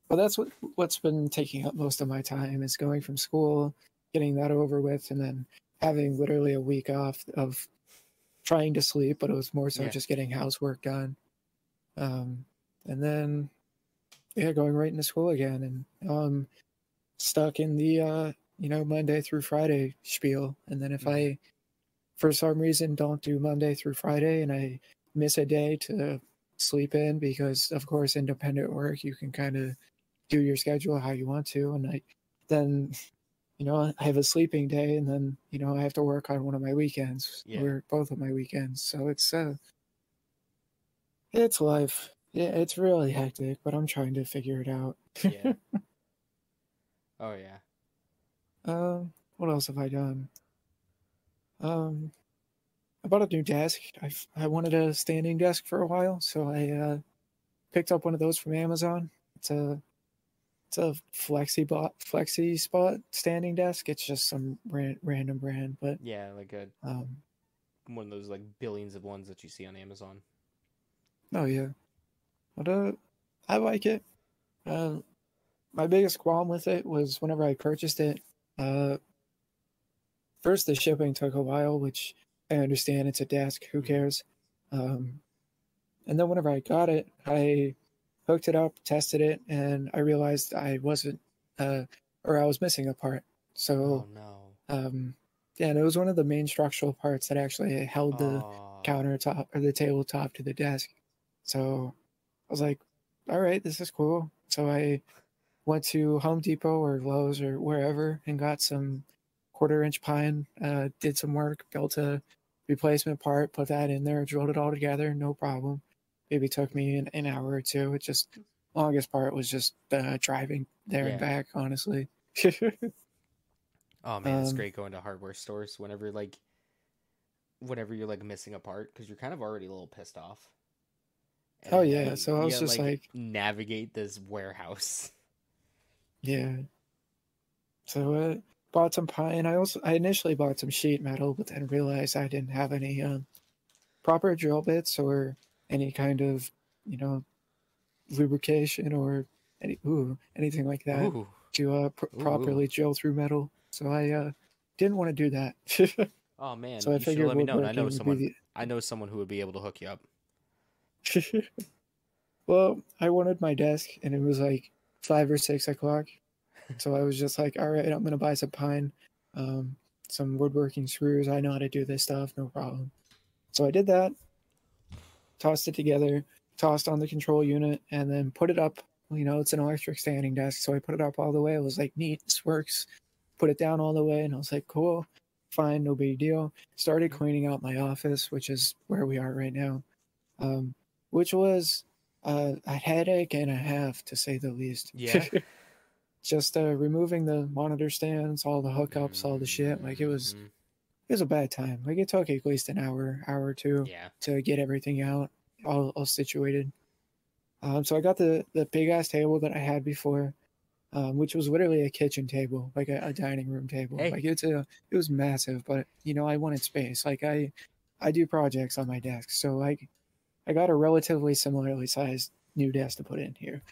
S3: But that's what's been taking up most of my time, is going from school, getting that over with, and then having literally a week off of trying to sleep, but it was more so just getting housework done. And then going right into school again, and stuck in the Monday through Friday spiel. And then if I for some reason don't do Monday through Friday and I miss a day to sleep in, because of course independent work, you can kind of do your schedule how you want to, and then I have a sleeping day, and then I have to work on one of my weekends or both of my weekends. So it's life. Yeah, it's really hectic, but I'm trying to figure it out.
S2: Yeah. Oh yeah.
S3: What else have I done? I bought a new desk. I wanted a standing desk for a while, so I picked up one of those from Amazon. It's a flexi spot standing desk. It's just some random brand, but
S2: yeah, like one of those like billions of ones that you see on Amazon.
S3: Oh yeah, but I like it. My biggest qualm with it was whenever I purchased it. first the shipping took a while, which I understand. It's a desk. Who cares? And then whenever I got it, I hooked it up, tested it, and I realized I wasn't, or I was missing a part. So,
S2: Oh no.
S3: yeah, and it was one of the main structural parts that actually held the
S2: Oh.
S3: countertop or the tabletop to the desk. So I was like, all right, this is cool. So I went to Home Depot or Lowe's or wherever and got some 1/4 inch pine, did some work, built a replacement part, put that in there, drilled it all together, no problem. Maybe took me an hour or two. It just, longest part was just driving there and
S2: Yeah.
S3: back, honestly.
S2: Oh man, it's great going to hardware stores whenever you're like missing a part because you're kind of already a little pissed off. And
S3: Oh
S2: then
S3: yeah, so I
S2: you
S3: was
S2: gotta
S3: just
S2: like navigate this warehouse.
S3: yeah. So bought some pine. I initially bought some sheet metal, but then realized I didn't have any proper drill bits or any kind of, you know, lubrication or anything like that
S2: Ooh.
S3: to
S2: Ooh.
S3: properly drill through metal. So I didn't want to do that.
S2: Oh man,
S3: So I
S2: you should
S3: figured
S2: let me know. And
S3: woodworking would be
S2: I know someone who would be able to hook you up.
S3: the. Well, I wanted my desk, and it was like 5 or 6 o'clock. So I was just like, all right, I'm gonna buy some pine, some woodworking screws. I know how to do this stuff, no problem. So I did that, tossed it together, tossed on the control unit, and then put it up. You know, it's an electric standing desk, so I put it up all the way. I was like, neat, this works. Put it down all the way, and I was like, cool, fine, no big deal. Started cleaning out my office, which is where we are right now, which was a headache and a half, to say the least.
S2: Yeah.
S3: Just removing the monitor stands, all the hookups, all the shit. Like it was a bad time. Like it took at least an hour or two
S2: Yeah.
S3: to get everything out, all situated. So I got the big ass table that I had before, which was literally a kitchen table, like a dining room table.
S2: Hey.
S3: Like it was massive, but you know I wanted space. Like I do projects on my desk, so like I got a relatively similarly sized new desk to put in here,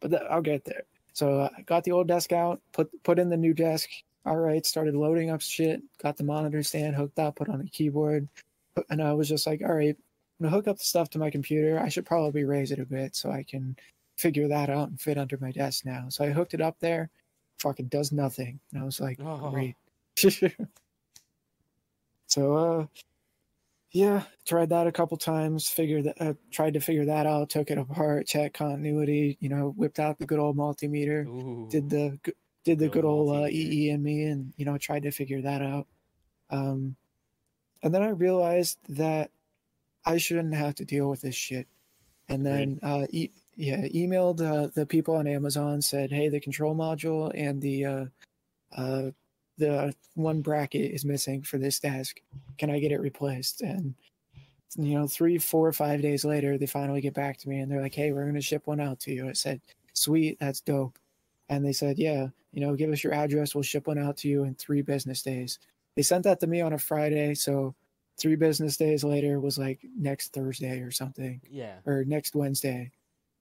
S3: but I'll get there. So I got the old desk out, put in the new desk. All right, started loading up shit. Got the monitor stand hooked up, put on the keyboard, and I was just like, all right, I'm gonna hook up the stuff to my computer. I should probably raise it a bit so I can figure that out and fit under my desk now. So I hooked it up there. Fucking does nothing, and I was like, great. So yeah, tried that a couple times. Tried to figure that out. Took it apart, checked continuity. You know, whipped out the good old multimeter.
S2: Ooh.
S3: Did the good old EE and me, and you know, tried to figure that out. And then I realized that I shouldn't have to deal with this shit. And then emailed the people on Amazon. Said, hey, the control module and the one bracket is missing for this desk. Can I get it replaced? And you know, 3, 4, 5 days later, they finally get back to me and they're like, hey, we're going to ship one out to you. I said, sweet, that's dope. And they said, yeah, you know, give us your address. We'll ship one out to you in 3 business days. They sent that to me on a Friday. So 3 business days later was like next Thursday or something.
S2: Yeah.
S3: Or next Wednesday.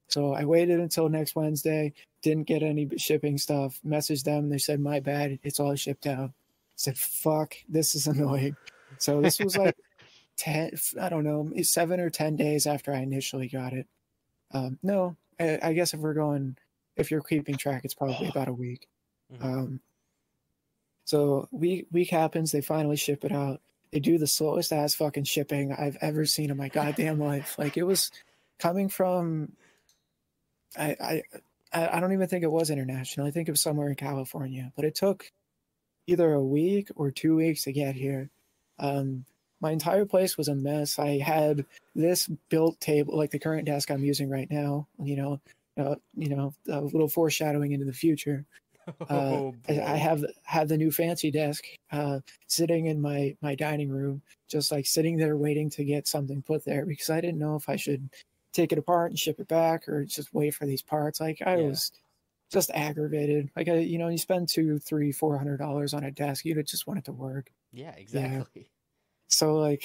S3: So I waited until next Wednesday, didn't get any shipping stuff, messaged them. They said, my bad, it's all shipped out. I said, fuck, this is annoying. So this was like 10, I don't know, 7 or 10 days after I initially got it. No, I guess if you're keeping track, it's probably about a week. So week happens, they finally ship it out. They do the slowest ass fucking shipping I've ever seen in my goddamn life. Like it was coming from, I don't even think it was international. I think it was somewhere in California, but it took either a week or 2 weeks to get here. My entire place was a mess. I had this built table, like the current desk I'm using right now. You know, a little foreshadowing into the future. I have the new fancy desk sitting in my dining room, just like sitting there waiting to get something put there because I didn't know if I should take it apart and ship it back or just wait for these parts. Like I was just aggravated. Like you spend $200, $300, $400 on a desk, you just want it to work.
S2: Yeah, exactly.
S3: Yeah. So like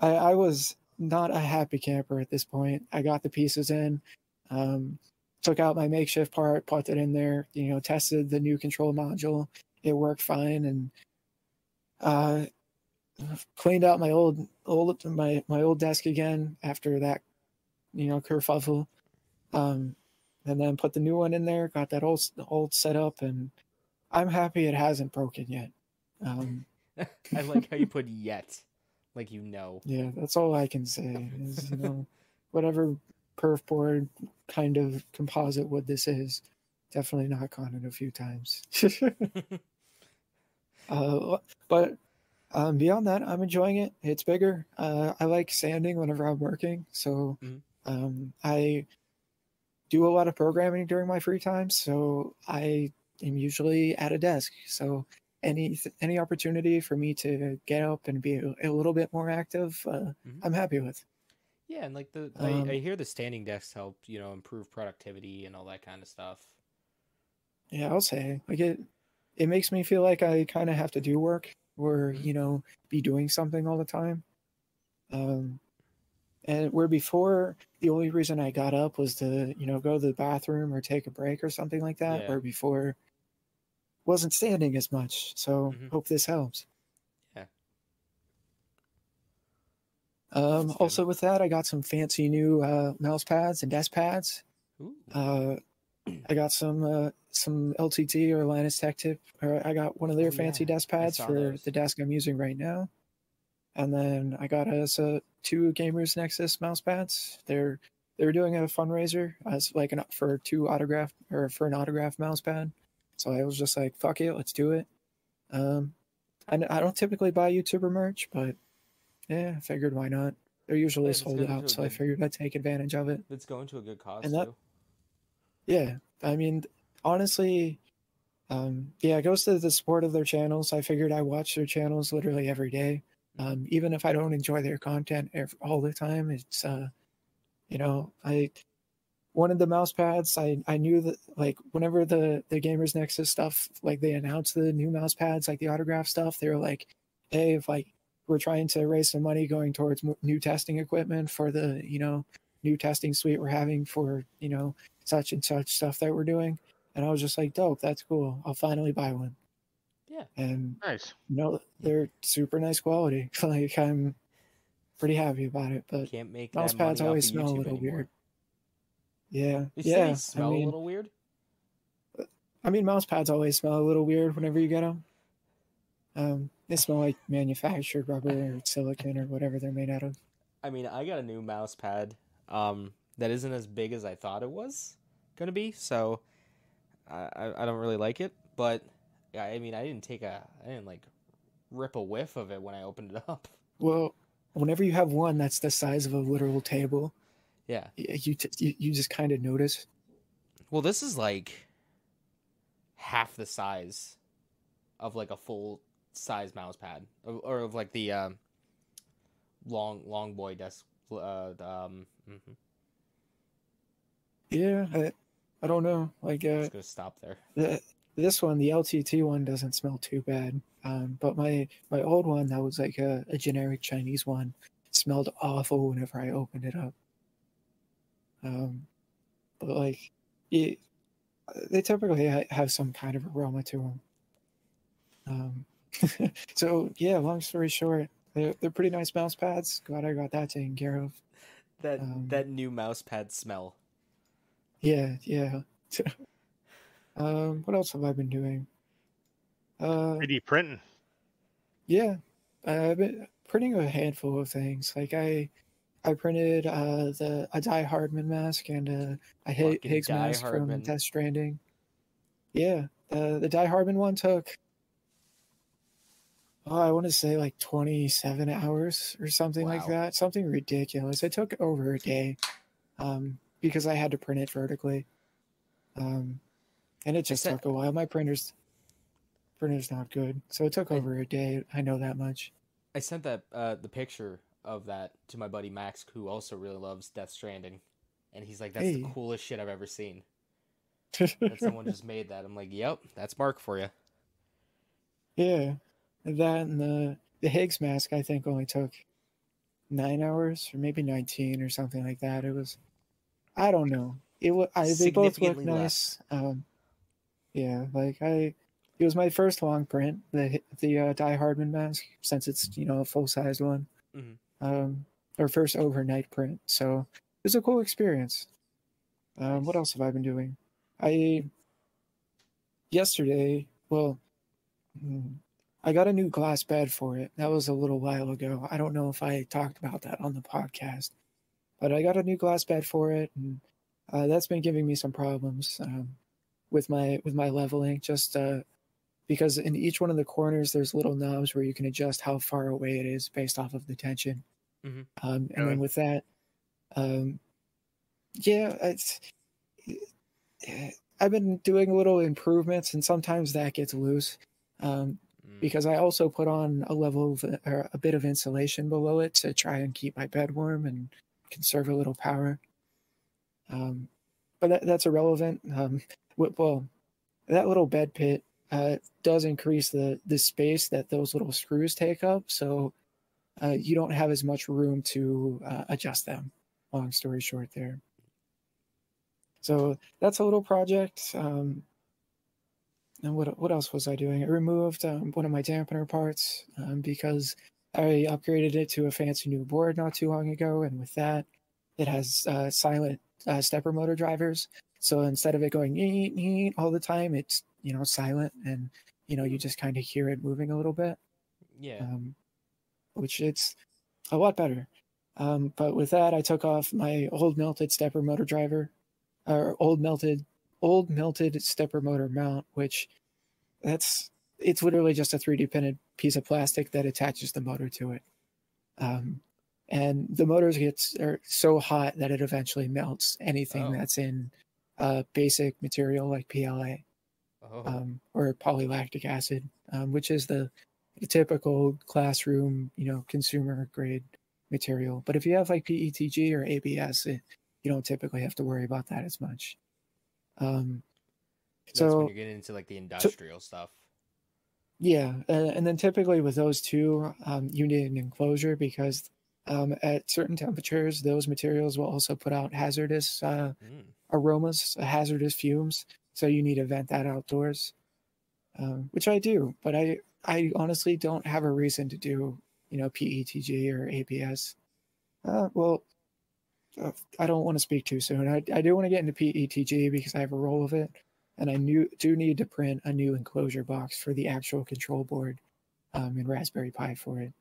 S3: I was not a happy camper at this point. I got the pieces in, took out my makeshift part, put it in there, you know, tested the new control module. It worked fine. And Uh, cleaned out my old desk again after that, kerfuffle. And then put the new one in there. Got that old set up, and I'm happy it hasn't broken yet.
S2: I like how you put yet, like you know.
S3: Yeah, that's all I can say. Is whatever perf board kind of composite wood this is, definitely knock on it a few times. But beyond that, I'm enjoying it. It's bigger. I like sanding whenever I'm working, so I do a lot of programming during my free time. So I am usually at a desk. So any opportunity for me to get up and be a little bit more active, I'm happy with.
S2: Yeah, and like I hear the standing desks help, improve productivity and all that kind of stuff.
S3: Yeah, I'll say like it makes me feel like I kind of have to do work or be doing something all the time. And where before the only reason I got up was to go to the bathroom or take a break or something like that.
S2: Yeah.
S3: Where before wasn't standing as much. So hope this helps.
S2: Yeah.
S3: Also with that, I got some fancy new mouse pads and desk pads.
S2: Ooh.
S3: I got some LTT or Linus Tech Tip, or I got one of their fancy desk pads for
S2: those.
S3: the desk I'm using right now. And then I got us 2 Gamers Nexus mouse pads. They're doing a fundraiser as like for an autograph mouse pad. So I was just like, fuck it, let's do it. I don't typically buy YouTuber merch, but yeah, I figured why not. They're usually sold out, so I figured I'd take advantage of it.
S2: It's going to a good cause
S3: and
S2: too.
S3: Yeah, I mean, honestly, it goes to the support of their channels. I figured I watch their channels literally every day. Even if I don't enjoy their content all the time, it's I wanted the mouse pads. I knew that like whenever the Gamers Nexus stuff, like they announced the new mouse pads, like the autograph stuff, they were like, hey, if like we're trying to raise some money going towards new testing equipment for the new testing suite we're having for such and such stuff that we're doing. And I was just like, dope, that's cool. I'll finally buy one.
S2: Yeah.
S3: And
S1: nice.
S3: They're super nice quality. Like I'm pretty happy about it. But
S2: can't make
S3: mouse
S2: that
S3: pads
S2: money
S3: always
S2: off of
S3: smell
S2: YouTube
S3: a little
S2: anymore.
S3: weird. Yeah.
S2: They smell a little weird.
S3: I mean, mouse pads always smell a little weird whenever you get them. They smell like manufactured rubber or silicone or whatever they're made out of.
S2: I mean, I got a new mouse pad that isn't as big as I thought it was gonna be, so I don't really like it. But I mean, I didn't like rip a whiff of it when I opened it up.
S3: Well, whenever you have one that's the size of a literal table,
S2: yeah,
S3: you just kind of notice.
S2: Well, this is like half the size of like a full size mouse pad, or of like the long boy desk.
S3: Yeah, I don't know. Like,
S2: I'm just gonna stop there.
S3: This one, the LTT one, doesn't smell too bad. But my old one, that was like a generic Chinese one, smelled awful whenever I opened it up. But like, they typically have some kind of aroma to them. So yeah, long story short, they're pretty nice mouse pads. Glad I got that taken care of.
S2: That new mouse pad smell.
S3: Yeah. What else have I been doing?
S1: 3D printing.
S3: Yeah, I've been printing a handful of things. Like I printed a Die Hardman mask and a Higgs mask from Death Stranding. Yeah, the Die Hardman one took, I want to say like 27 hours or something like that. Something ridiculous. It took over a day because I had to print it vertically. And it just took a while. My printer's not good, so it took over a day. I know that much.
S2: I sent that the picture of that to my buddy Max, who also really loves Death Stranding, and he's like, "That's the coolest shit I've ever seen." That someone just made that. I'm like, "Yep, that's Mark for you."
S3: Yeah, that and the Higgs mask I think only took 9 hours or maybe 19 or something like that. It was, I don't know. They both look nice. Yeah, like it was my first long print, the Die Hardman mask, since it's a full sized one. Or first overnight print, so it was a cool experience.
S2: Nice.
S3: What else have I been doing? Yesterday, well, I got a new glass bed for it. That was a little while ago. I don't know if I talked about that on the podcast, but I got a new glass bed for it, and that's been giving me some problems with my leveling. Just because in each one of the corners there's little knobs where you can adjust how far away it is based off of the tension. And then with that, yeah, I've been doing little improvements, and sometimes that gets loose. Because I also put on a bit of insulation below it to try and keep my bed warm and conserve a little power. But that's irrelevant. Well, that little bed pit does increase the space that those little screws take up, so you don't have as much room to adjust them. Long story short there. So that's a little project. And what else was I doing? I removed one of my dampener parts because I upgraded it to a fancy new board not too long ago, and with that, it has silent stepper motor drivers. So instead of it going neat, neat all the time, it's silent, and you just kind of hear it moving a little bit.
S2: Yeah.
S3: Which it's a lot better. But with that, I took off my old melted stepper motor driver, or old melted stepper motor mount, which it's literally just a 3D printed piece of plastic that attaches the motor to it. And the motors are so hot that it eventually melts anything that's in basic material like PLA or polylactic acid, which is the typical classroom, consumer grade material. But if you have like PETG or ABS, you don't typically have to worry about that as much.
S2: That's when you're getting into like the industrial stuff.
S3: Yeah, and then typically with those two, you need an enclosure because at certain temperatures, those materials will also put out hazardous aromas, hazardous fumes. So you need to vent that outdoors, which I do. But I honestly don't have a reason to do, PETG or ABS. I don't want to speak too soon. I do want to get into PETG because I have a roll of it, and I do need to print a new enclosure box for the actual control board and Raspberry Pi for it.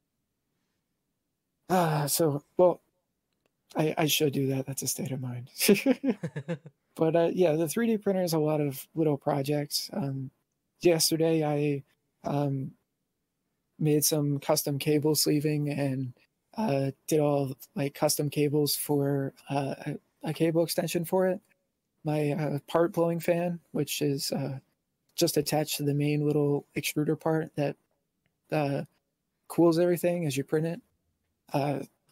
S3: I should do that. That's a state of mind. But yeah, the 3D printer is a lot of little projects. Yesterday, I made some custom cable sleeving and did all like custom cables for a cable extension for it. My part blowing fan, which is just attached to the main little extruder part that cools everything as you print it.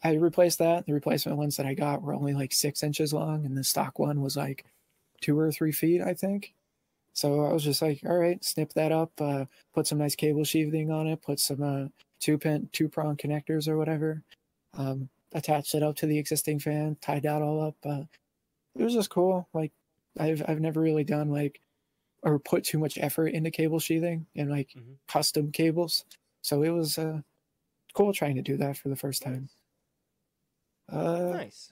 S3: I replaced that. The replacement ones that I got were only like 6 inches long, and the stock one was like 2 or 3 feet, I think. So I was just like, all right, snip that up, put some nice cable sheathing on it, put some 2-prong connectors or whatever, attached it up to the existing fan, tied that all up. It was just cool. Like I've never really done like or put too much effort into cable sheathing and like custom cables. So it was cool trying to do that for the first time.
S2: Nice.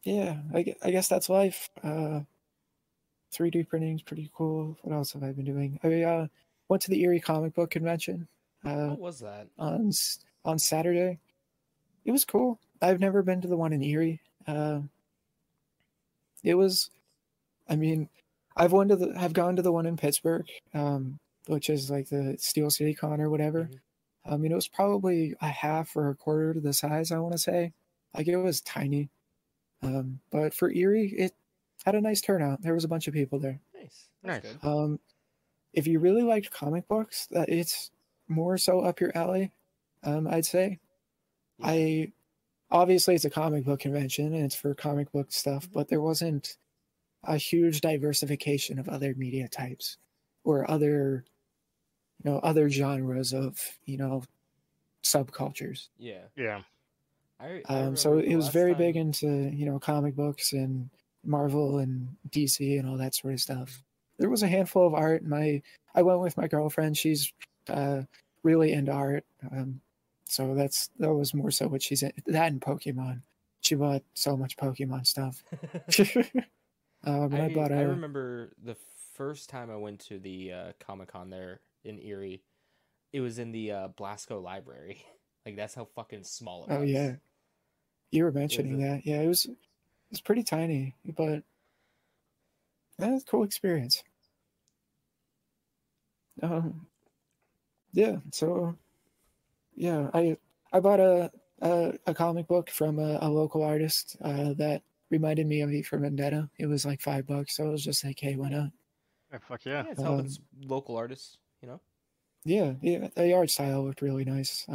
S3: Yeah, I guess that's life. 3D printing is pretty cool. What else have I been doing? I went to the Erie Comic Book Convention.
S2: How was that?
S3: On Saturday. It was cool. I've never been to the one in Erie. It was, I mean, I've gone to the one in Pittsburgh, which is like the Steel City Con or whatever. I mean, it was probably a half or a quarter to the size, I want to say. Like it was tiny. But for Erie, it had a nice turnout. There was a bunch of people there.
S2: Nice. That's
S1: nice.
S2: Good.
S3: If you really liked comic books, it's more so up your alley, I'd say. Yeah. Obviously it's a comic book convention and it's for comic book stuff, but there wasn't a huge diversification of other media types or other genres of, subcultures.
S2: Yeah.
S1: Yeah.
S3: So it was very big into, comic books and Marvel and DC and all that sort of stuff. There was a handful of art. I I went with my girlfriend. She's really into art. So that was more so what she's in. That and Pokemon. She bought so much Pokemon stuff. I bought
S2: I remember the first time I went to the Comic-Con there in Erie. It was in the Blasco Library. Like, that's how fucking small it was.
S3: Oh yeah, you were mentioning that. Yeah, it's pretty tiny, but that's a cool experience. Yeah. So yeah, I bought a comic book from a local artist that reminded me of E for Vendetta. It was like $5, so I was just like, hey, why not?
S1: Oh, fuck yeah.
S2: Yeah, it's helping local artists, you know?
S3: Yeah, the art style looked really nice.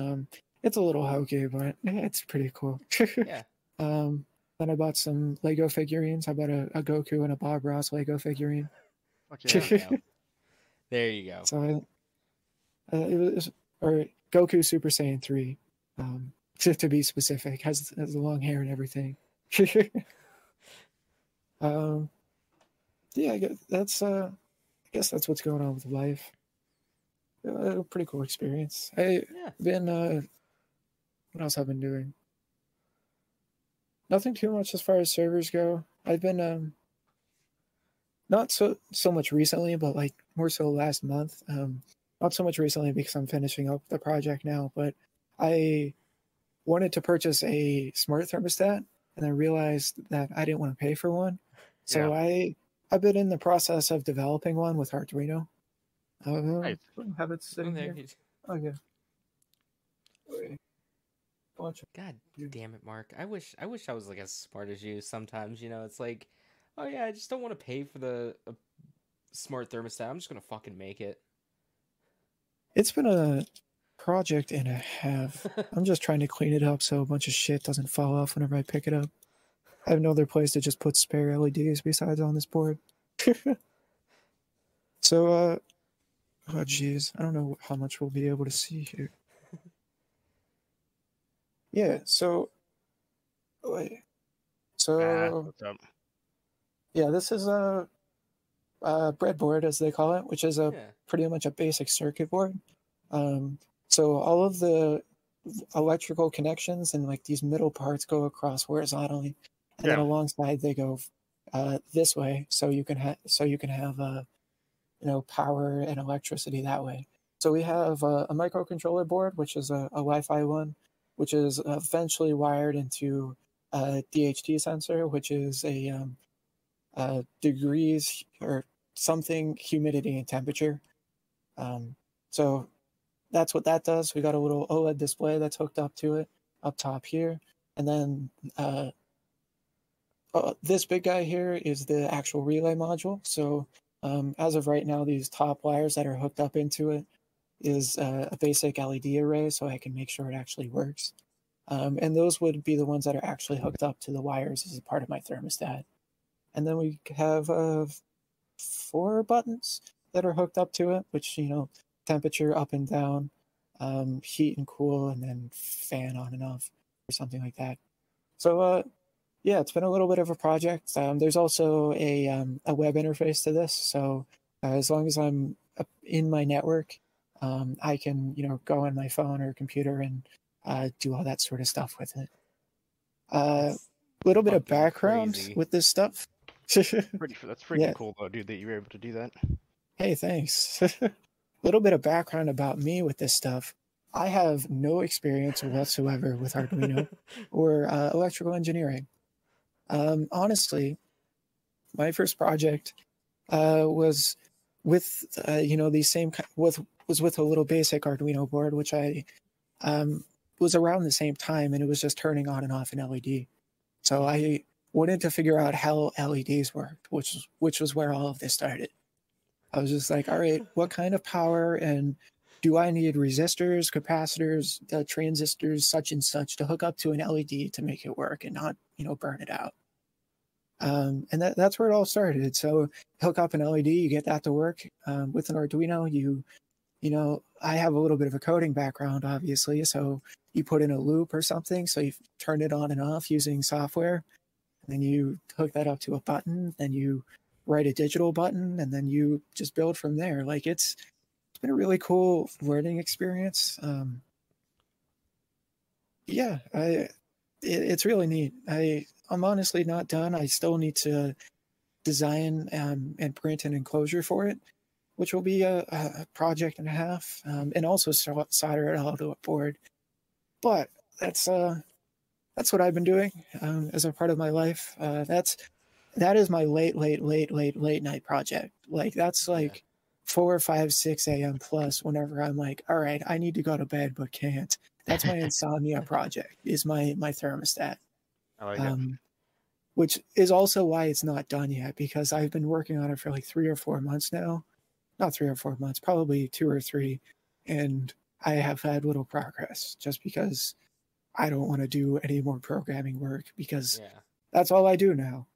S3: It's a little hokey, but it's pretty cool.
S2: Yeah.
S3: Then I bought some Lego figurines. I bought a Goku and a Bob Ross Lego figurine.
S1: Fuck yeah.
S2: There you go.
S3: So it was, or Goku Super Saiyan 3, to be specific, has the long hair and everything. Yeah, I guess that's what's going on with life. A pretty cool experience. What else have I been doing? Nothing too much as far as servers go. I've been not so much recently, but like more so last month. Not so much recently because I'm finishing up the project now, but I wanted to purchase a smart thermostat and I realized that I didn't want to pay for one. So I've been in the process of developing one with Arduino.
S1: Nice.
S3: Have it sitting here. Okay.
S2: God damn it, Mark. I wish I was like as smart as you sometimes, you know. It's like, oh yeah, I just don't want to pay for the smart thermostat. I'm just going to fucking make it.
S3: It's been a project and a half. I'm just trying to clean it up so a bunch of shit doesn't fall off whenever I pick it up. I have no other place to just put spare LEDs besides on this board. So, oh geez, I don't know how much we'll be able to see here. Yeah, so, what's up? Yeah, this is a breadboard, as they call it, which is pretty much a basic circuit board. So all of the electrical connections and like these middle parts go across horizontally, and then alongside they go this way, so you can have power and electricity that way. So we have a microcontroller board, which is a Wi-Fi one, which is eventually wired into a DHT sensor, which is a degrees or something humidity and temperature. So that's what that does. We got a little OLED display that's hooked up to it up top here. And then this big guy here is the actual relay module. So as of right now, these top wires that are hooked up into it is a basic LED array, so I can make sure it actually works. And those would be the ones that are actually hooked up to the wires as a part of my thermostat. And then we have 4 buttons that are hooked up to it, which, temperature up and down, heat and cool, and then fan on and off or something like that. So, yeah, it's been a little bit of a project. There's also a web interface to this. So as long as I'm in my network, I can, go on my phone or computer and do all that sort of stuff with it. A little bit of background with this stuff.
S1: That's freaking cool, though, dude, that you were able to do that.
S3: Hey, thanks. A little bit of background about me with this stuff. I have no experience whatsoever with Arduino or electrical engineering. Honestly, my first project was with was with a little basic Arduino board, which I was around the same time, and it was just turning on and off an LED. So I wanted to figure out how LEDs worked, which was where all of this started. I was just like, all right, what kind of power and do I need resistors, capacitors, transistors, such and such to hook up to an LED to make it work and not, burn it out? And that's where it all started. So hook up an LED, you get that to work. With an Arduino, I have a little bit of a coding background, obviously. So you put in a loop or something. So you turn it on and off using software. And then you hook that up to a button. Then you write a digital button. And then you just build from there. Like it's been a really cool learning experience. Yeah, it's really neat. I'm honestly not done. I still need to design and print an enclosure for it, which will be a project and a half, and also solder it all to a board. But that's what I've been doing as a part of my life. That is my late night project. Like that's like 4 or 5, 6 a.m. plus whenever I'm like, all right, I need to go to bed but can't. That's my insomnia project. Is my thermostat.
S1: I like it.
S3: Which is also why it's not done yet, because I've been working on it for like 3 or 4 months now. Not 3 or 4 months, probably 2 or 3, and I have had little progress just because I don't want to do any more programming work because that's all I do now.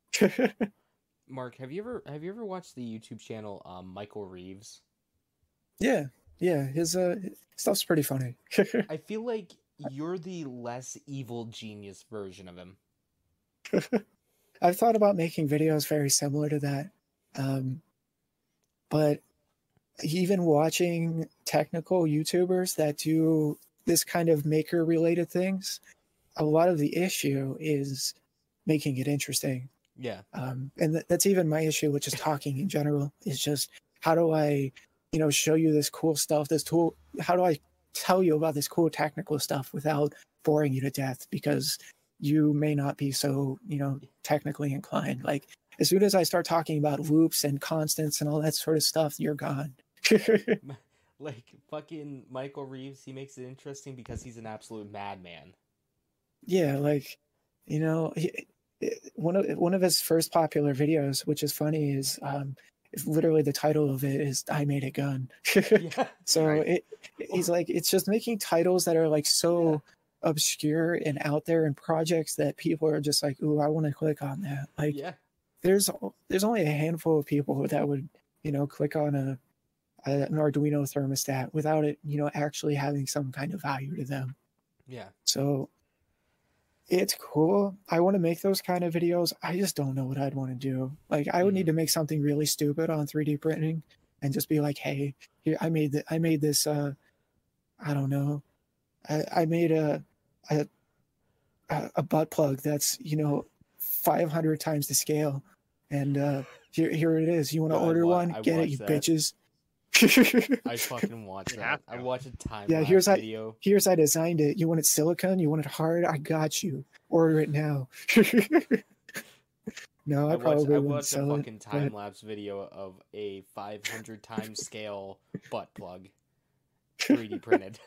S2: Mark, have you ever watched the YouTube channel Michael Reeves?
S3: Yeah, his stuff's pretty funny.
S2: I feel like you're the less evil genius version of him.
S3: I've thought about making videos very similar to that, but even watching technical YouTubers that do this kind of maker-related things, a lot of the issue is making it interesting.
S2: Yeah.
S3: And that's even my issue with just talking in general. Is just, how do I, show you this cool stuff, how do I tell you about this cool technical stuff without boring you to death, because you may not be so, technically inclined. Like, as soon as I start talking about loops and constants and all that sort of stuff, you're gone.
S2: Like fucking Michael Reeves, he makes it interesting because he's an absolute madman.
S3: Yeah, like, one of his first popular videos, which is funny, is literally the title of it is "I Made a Gun." So he's like, it's just making titles that are like so obscure and out there, and projects that people are just like, "Ooh, I want to click on that." Like, there's only a handful of people that would click on an Arduino thermostat without it actually having some kind of value to them. So it's cool. I want to make those kind of videos. I just don't know what I'd want to do. Like, I would need to make something really stupid on 3D printing and just be like, hey, here, I made this I don't know. I made a butt plug that's 500 times the scale, and here it is. You want to order one? Get it, you bitches.
S2: I fucking watched that. I watched a time
S3: video. Here's I designed it. You want it silicone? You want it hard? I got you. Order it now. No, I probably wouldn't sell it.
S2: I watched a fucking time-lapse video of a 500 times scale butt plug 3D printed.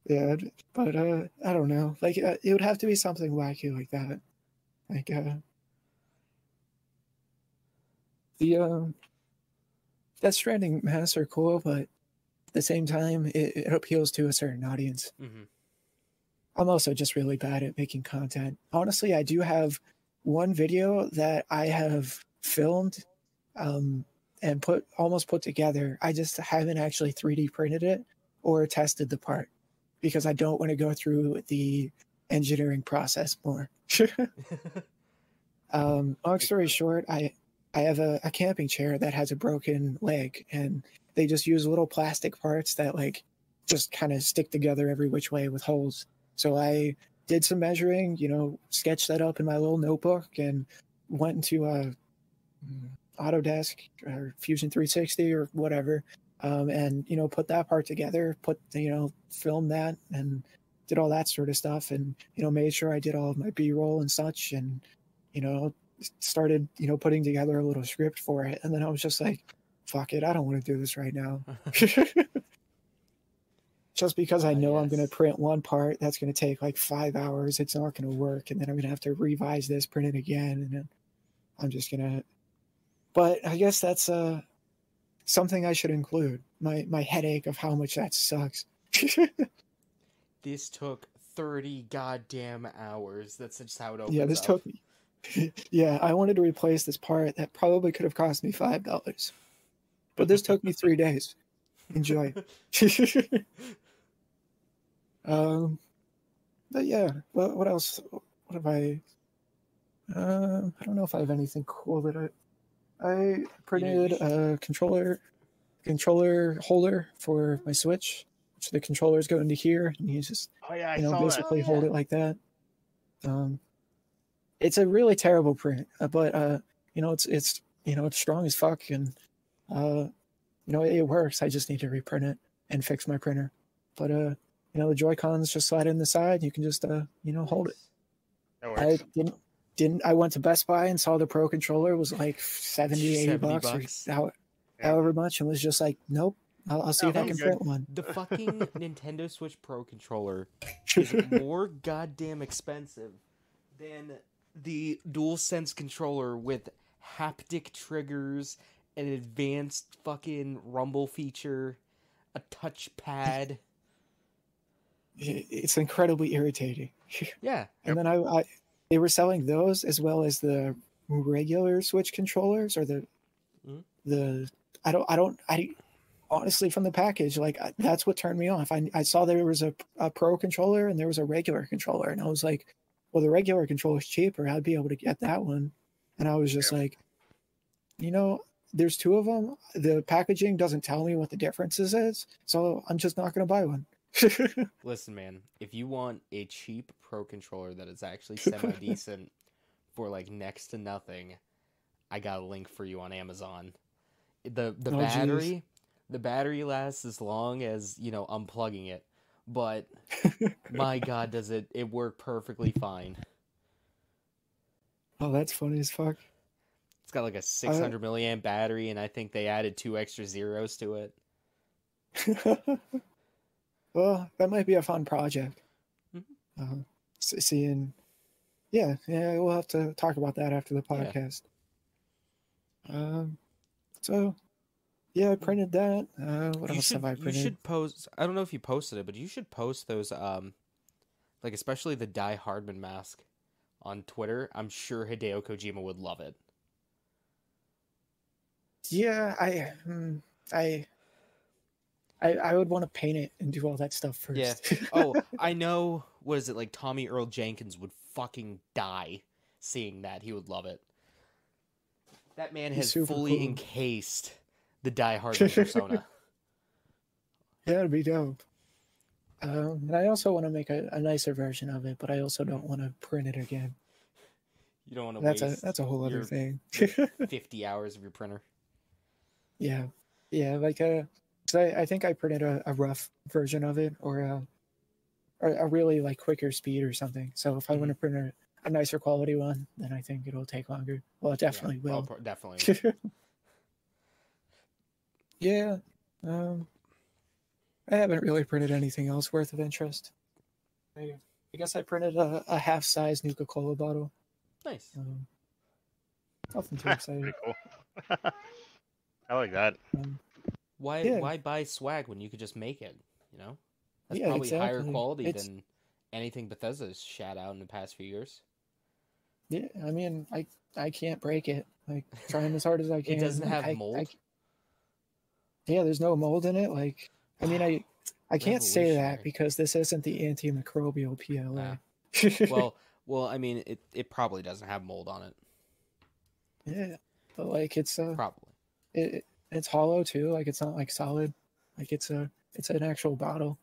S3: Yeah, but I don't know. Like, it would have to be something wacky like that. Like, the Death Stranding masks are cool, but at the same time, it appeals to a certain audience. I'm also just really bad at making content. Honestly, I do have one video that I have filmed and almost put together. I just haven't actually 3D printed it or tested the part because I don't want to go through the engineering process more. Long story short, I have a camping chair that has a broken leg, and they just use little plastic parts that like just kind of stick together every which way with holes. So I did some measuring, sketched that up in my little notebook, and went into Autodesk or Fusion 360 or whatever, and put that part together, filmed that, and did all that sort of stuff, and made sure I did all of my B-roll and such, and started putting together a little script for it. And then I was just like, fuck it, I don't want to do this right now. Just because I know I'm going to print one part that's going to take like 5 hours, it's not going to work, and then I'm going to have to revise this, print it again, and then I'm just going to. But I guess that's something I should include, my headache of how much that sucks.
S2: This took 30 goddamn hours. That's just how it opens.
S3: Yeah, this took me. Yeah, I wanted to replace this part that probably could have cost me $5, but this took me 3 days. Enjoy. But yeah, what else? What have I? I don't know if I have anything cool that I printed a controller controller holder for my Switch. So the controllers go into here, and you just
S1: Oh yeah, I saw that.
S3: basically hold it like that. It's a really terrible print, but it's strong as fuck, and it works. I just need to reprint it and fix my printer. But the Joy-Cons just slide in the side. You can just hold it.
S1: That works.
S3: I didn't. I went to Best Buy and saw the Pro controller was like 70 bucks. Or however much, and was just like, nope. I'll see if I can print one.
S2: The fucking Nintendo Switch Pro controller is more goddamn expensive than the DualSense controller with haptic triggers, an advanced fucking rumble feature, a touchpad.
S3: It's incredibly irritating.
S2: Yeah.
S3: And then they were selling those as well as the regular Switch controllers, or I honestly, from the package, like that's what turned me off. I saw there was a Pro controller and there was a regular controller, and I was like, well, the regular controller is cheaper. I'd be able to get that one. And I was just like, there's two of them. The packaging doesn't tell me what the differences is, so I'm just not going to buy one.
S2: Listen, man, if you want a cheap Pro controller that is actually semi-decent for like next to nothing, I got a link for you on Amazon. The battery... Geez. The battery lasts as long as, unplugging it. But, my God, does it work perfectly fine.
S3: Oh, that's funny as fuck.
S2: It's got like a 600 milliamp battery, and I think they added 2 extra zeros to it.
S3: Well, that might be a fun project.
S2: Mm-hmm.
S3: Seeing... Yeah, we'll have to talk about that after the podcast. Yeah. So... Yeah, I printed that. What else have I printed?
S2: You should post... I don't know if you posted it, but you should post those, like especially the Die Hardman mask on Twitter. I'm sure Hideo Kojima would love it.
S3: Yeah, I would want to paint it and do all that stuff first.
S2: Yeah. Oh, I know. What is it, like Tommy Earl Jenkins would fucking die seeing that. He would love it. That man has fully encased the Die Hardman persona.
S3: Yeah, it'd be dope. And I also want to make a nicer version of it, but I also don't want to print it again.
S2: You don't want to waste...
S3: That's a whole other thing.
S2: 50 hours of your printer.
S3: Yeah. Like I think I printed a rough version of it, or a really like quicker speed or something. So if I want to print a nicer quality one, then I think it'll take longer. Well, it definitely will.
S2: Definitely.
S3: Yeah. I haven't really printed anything else worth of interest. I guess I printed a half-size Nuka-Cola bottle.
S2: Nice.
S3: Nothing too exciting.
S1: Pretty cool. I like that.
S2: Why buy swag when you could just make it? That's probably
S3: exactly.
S2: Higher quality than anything Bethesda's shat out in the past few years.
S3: Yeah, I mean, I can't break it. Like, trying as hard as I can.
S2: It doesn't have mold?
S3: Yeah, there's no mold in it. Like, I mean, I can't say that because this isn't the antimicrobial PLA.
S2: Well, I mean, it probably doesn't have mold on it.
S3: Yeah, but like it's
S2: probably
S3: it's hollow too. Like it's not like solid. Like it's an actual bottle.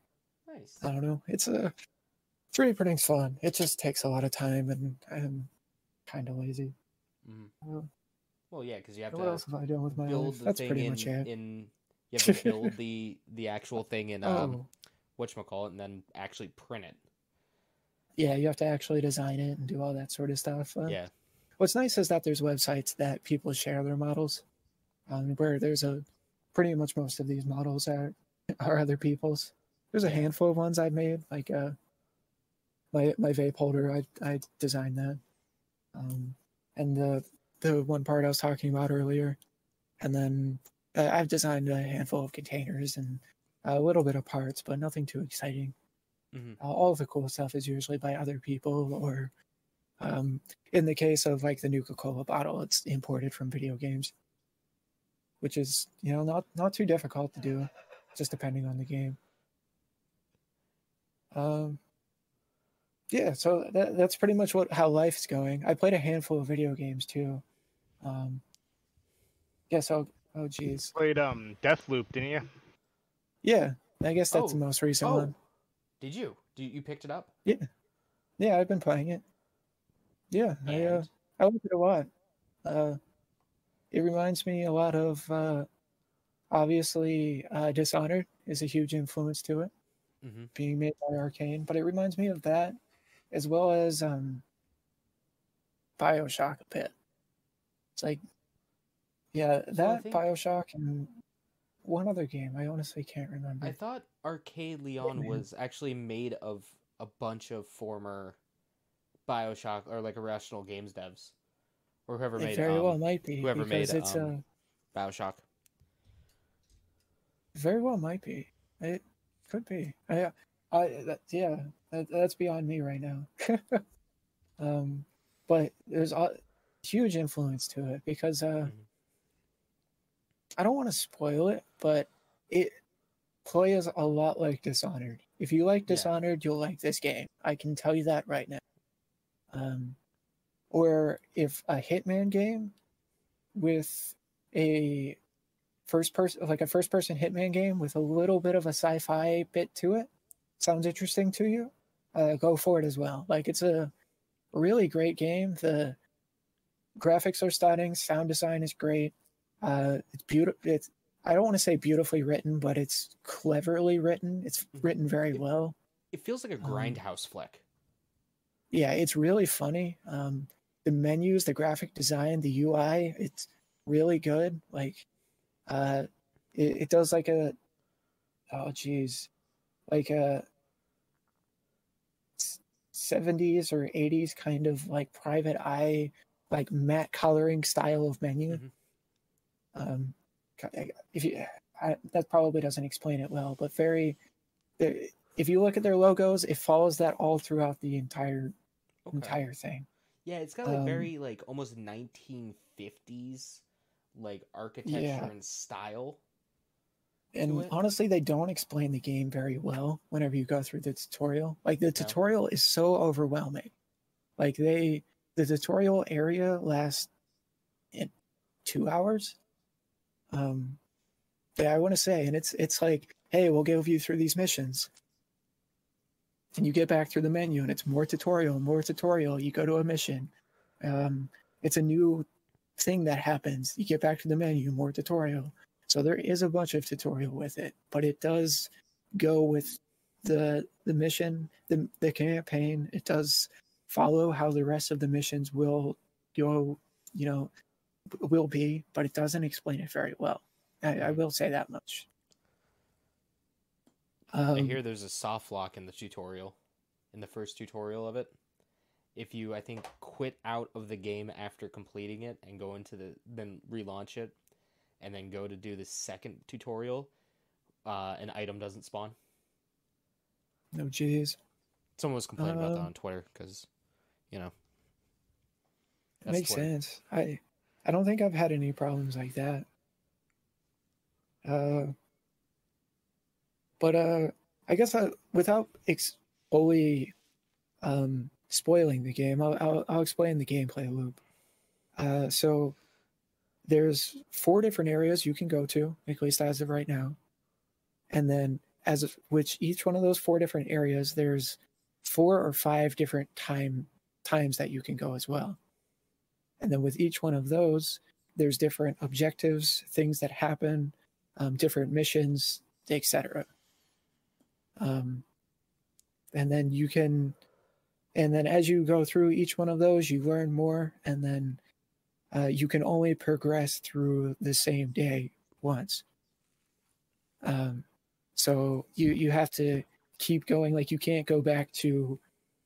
S2: Nice.
S3: I don't know. It's 3D printing's fun. It just takes a lot of time, and I'm kind of lazy.
S2: Well, yeah, because you have
S3: what
S2: to.
S3: Else have I done with my
S2: build
S3: life?
S2: the
S3: That's
S2: thing
S3: pretty much it.
S2: You have to build the actual thing in whatchamacallit, and then actually print it.
S3: Yeah, you have to actually design it and do all that sort of stuff.
S2: Yeah.
S3: What's nice is that there's websites that people share their models, where there's pretty much most of these models are other people's. There's a handful of ones I've made, like my vape holder. I designed that, and the one part I was talking about earlier, and then I've designed a handful of containers and a little bit of parts, but nothing too exciting. All of the cool stuff is usually by other people, or in the case of like the Nuka-Cola bottle, it's imported from video games, which is not too difficult to do, just depending on the game. Yeah, so that's pretty much how life's going. I played a handful of video games too. Yeah, so Oh, geez.
S1: Played Deathloop, didn't you?
S3: Yeah, I guess that's the
S2: Oh,
S3: most recent
S2: oh,
S3: one.
S2: did you? You picked it up?
S3: Yeah, yeah, I've been playing it. Yeah,
S2: And
S3: I like it a lot. It reminds me a lot of obviously Dishonored is a huge influence to it,
S2: mm-hmm.
S3: being made by Arcane, but it reminds me of that as well as BioShock a bit. It's like, yeah,
S2: So I
S3: that
S2: think
S3: BioShock and one other game. I honestly can't
S2: I
S3: remember.
S2: thought Arcade Leon
S3: Man,
S2: was actually made of a bunch of former BioShock or like Irrational Games devs or
S3: it very well might be
S2: whoever made
S3: because it's
S2: BioShock.
S3: very well might be. It could be. Yeah, that's beyond me right now. um, but there's a huge influence to it because
S2: Mm-hmm.
S3: I don't want to spoil it, but it plays a lot like Dishonored. If you like
S2: Yeah.
S3: Dishonored, you'll like this game. I can tell you that right now. Or if a Hitman game with a first person Hitman game with a little bit of a sci-fi bit to it sounds interesting to you, go for it as well. Like it's a really great game. The graphics are stunning, sound design is great. It's beautiful. It's I don't want to say beautifully written, but it's cleverly written. It's written very well.
S2: It feels like a grindhouse flick.
S3: Yeah, it's really funny. The menus, the graphic design, the UI, it's really good. Like, it does like a, oh geez, like a 70s or 80s kind of like private eye, like matte coloring style of menu.
S2: Mm-hmm.
S3: If you, that probably doesn't explain it well, but if you look at their logos, it follows that all throughout the entire thing.
S2: Yeah, it's got like very like almost 1950s like architecture
S3: Yeah.
S2: and style.
S3: And honestly, they don't explain the game very well whenever you go through the tutorial. Like the tutorial is so overwhelming. Like the tutorial area lasts in 2 hours. Yeah, I want to say, and it's like, hey, we'll give you through these missions. And you get back through the menu and it's more tutorial, more tutorial. You go to a mission. It's a new thing that happens. You get back to the menu, more tutorial. So there is a bunch of tutorial with it, but it does go with the mission, the campaign. It does follow how the rest of the missions will go, will be, but it doesn't explain it very well. I will say that much.
S2: I hear there's a soft lock in the tutorial, in the first tutorial of it. If you, I think, quit out of the game after completing it and go into then relaunch it, and then go to do the second tutorial, an item doesn't spawn.
S3: No, geez.
S2: Someone was complaining about that on Twitter because,
S3: makes sense. I don't think I've had any problems like that. But I guess without fully spoiling the game, I'll explain the gameplay loop. So there's 4 different areas you can go to, at least as of right now, and then which each one of those 4 different areas, there's 4 or 5 different times that you can go as well. And then with each one of those, there's different objectives, things that happen, different missions, etc. And then as you go through each one of those, you learn more, and then you can only progress through the same day once. So you have to keep going. Like you can't go back to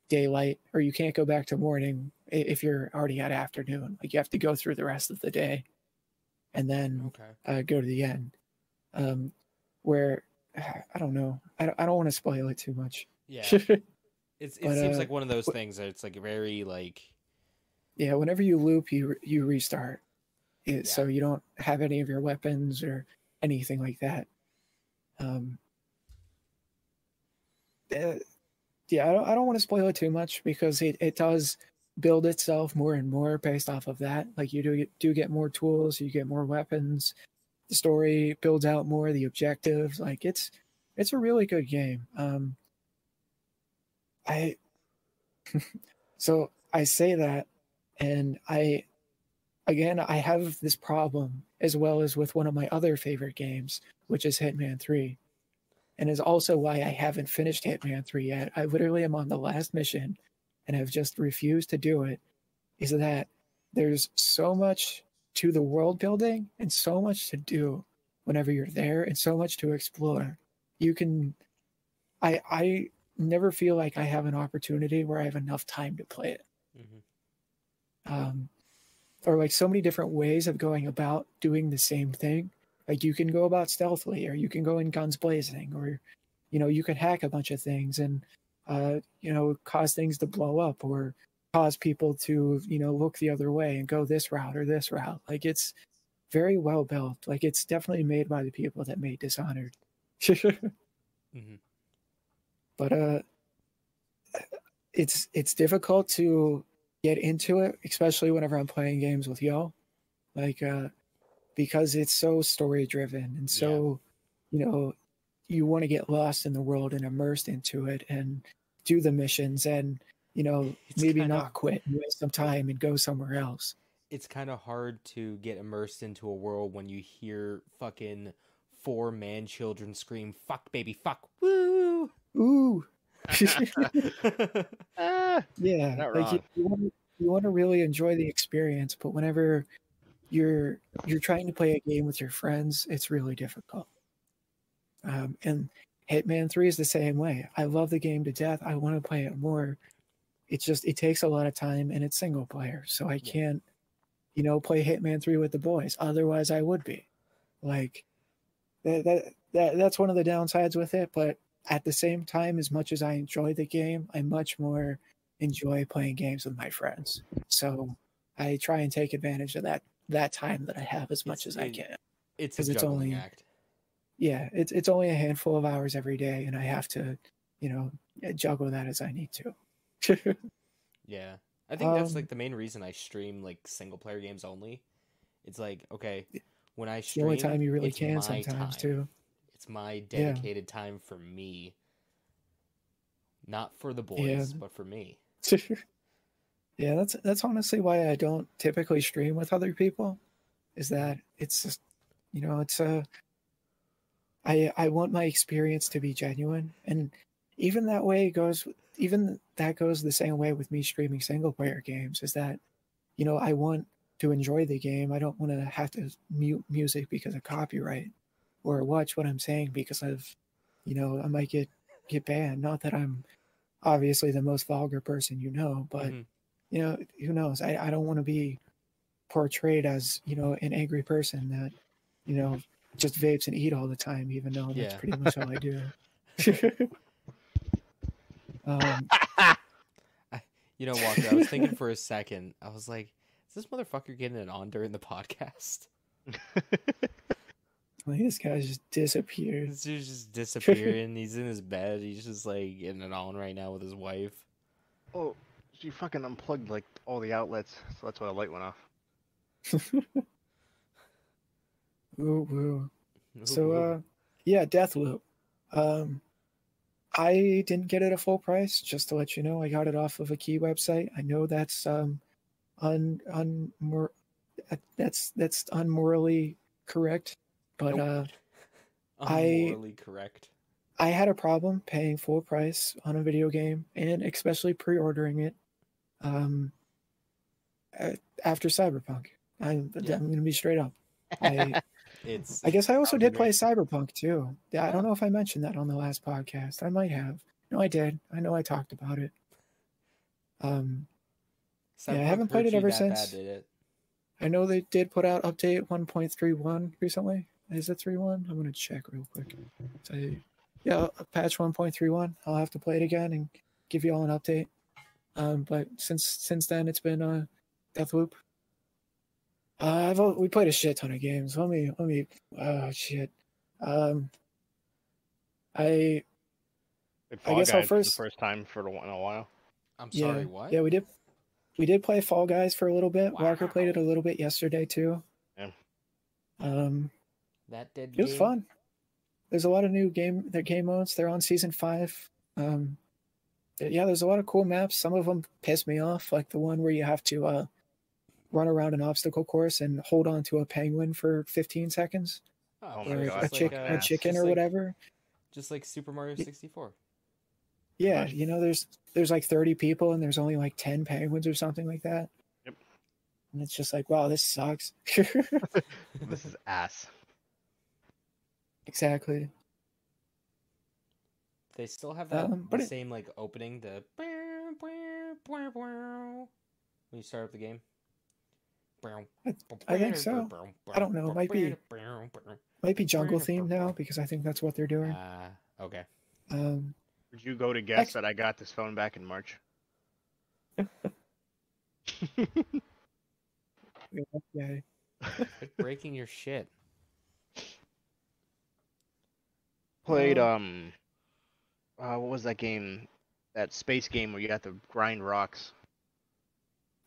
S3: daylight, or you can't go back to morning if you're already at afternoon. Like you have to go through the rest of the day, and then go to the end. Where I don't know. I don't want to spoil it too much.
S2: Yeah. It seems like one of those things that it's like very like.
S3: Yeah, whenever you loop, you restart. So you don't have any of your weapons or anything like that. Yeah, I don't want to spoil it too much because it does build itself more and more based off of that. Like you do get more tools, you get more weapons, the story builds out more, the objectives. Like it's a really good game. I so I say that, and I have this problem as well as with one of my other favorite games, which is Hitman 3. And is also why I haven't finished Hitman 3 yet. I literally am on the last mission and have just refused to do it. Is that there's so much to the world building and so much to do whenever you're there and so much to explore. You can I never feel like I have an opportunity where I have enough time to play it. Or like so many different ways of going about doing the same thing. Like you can go about stealthily, or you can go in guns blazing, or you can hack a bunch of things and cause things to blow up, or cause people to look the other way and go this route or this route. Like it's very well built. Like it's definitely made by the people that made Dishonored. But it's difficult to get into it, especially whenever I'm playing games with y'all, like because it's so story driven and so you want to get lost in the world and immersed into it and do the missions and maybe not quit and waste some time and go somewhere else.
S2: It's kind of hard to get immersed into a world when you hear fucking 4 man children scream "fuck baby fuck woo."
S3: Ooh.
S1: Yeah,
S3: like you want to really enjoy the experience, but whenever you're trying to play a game with your friends, it's really difficult. And Hitman 3 is the same way. I love the game to death. I want to play it more. It takes a lot of time and it's single player, so I can't play Hitman 3 with the boys. Otherwise I would be. Like that's one of the downsides with it, but at the same time, as much as I enjoy the game, I much more enjoy playing games with my friends. So I try and take advantage of that time that I have as much as I can.
S2: It's a juggling act.
S3: Yeah, it's only a handful of hours every day, and I have to, juggle that as I need to.
S2: Yeah, I think that's like the main reason I stream like single player games only. It's like, okay, when I stream,
S3: the only time you really can sometimes too.
S2: It's my dedicated time for me. Not for the boys, but for me.
S3: Yeah, that's honestly why I don't typically stream with other people. Is that it's just, it's I want my experience to be genuine, and even that goes the same way with me streaming single player games. Is that I want to enjoy the game. I don't want to have to mute music because of copyright, or watch what I'm saying because of, I might get banned. Not that I'm obviously the most vulgar person but who knows? I don't want to be portrayed as an angry person that just vapes and eat all the time, even though that's pretty much all I do.
S2: Walker, I was thinking for a second. I was like, is this motherfucker getting it on during the podcast?
S3: Like, this guy just disappeared.
S2: This dude's just disappearing. He's in his bed. He's just like getting it on right now with his wife.
S1: Oh, she fucking unplugged like all the outlets, so that's why the light went off.
S3: Woo. So yeah, Deathloop. I didn't get it at full price, just to let you know. I got it off of a key website. I know that's that's unmorally correct, but
S2: unmorally correct.
S3: I had a problem paying full price on a video game, and especially pre-ordering it after Cyberpunk. I'm going to be straight up. I guess I also did play Cyberpunk too. Yeah, I don't know if I mentioned that on the last podcast. I might have. No, I did. I know I talked about it. I haven't played it ever since.
S2: Bad, did it?
S3: I know they did put out update 1.31 recently. Is it 3.1? I'm going to check real quick. So, yeah, patch 1.31. I'll have to play it again and give you all an update. But since then, it's been Deathloop. We played a shit ton of games. Let me. Oh shit. I guess I'll first.
S1: The first time in a while.
S2: I'm sorry. What?
S3: Yeah, we did. We did play Fall Guys for a little bit. Wow. Walker played it a little bit yesterday too.
S1: Yeah.
S2: That dead
S3: It was
S2: game.
S3: fun. There's a lot of new game modes. They're on season 5. Yeah, there's a lot of cool maps. Some of them piss me off, like the one where you have to run around an obstacle course and hold on to a penguin for 15 seconds,
S2: Oh,
S1: my
S3: or
S1: God,
S3: a
S1: fucking
S3: a
S1: ass.
S3: chicken
S2: just
S3: or
S2: like,
S3: whatever.
S2: Just like Super Mario 64.
S3: Yeah,
S1: much.
S3: you know, there's like 30 people and there's only like 10 penguins or something like that.
S1: Yep.
S3: And it's just like, wow, this sucks.
S1: This is ass.
S3: Exactly.
S2: They still have that
S3: But
S2: the same like opening, the when you start up the game.
S3: I think so. I don't know. It might be jungle themed now because I think that's what they're doing.
S2: Okay.
S1: Would you go to guess that I got this phone back in March?
S3: Okay.
S2: Quit breaking your shit.
S1: Played what was that game? That space game where you have to grind rocks.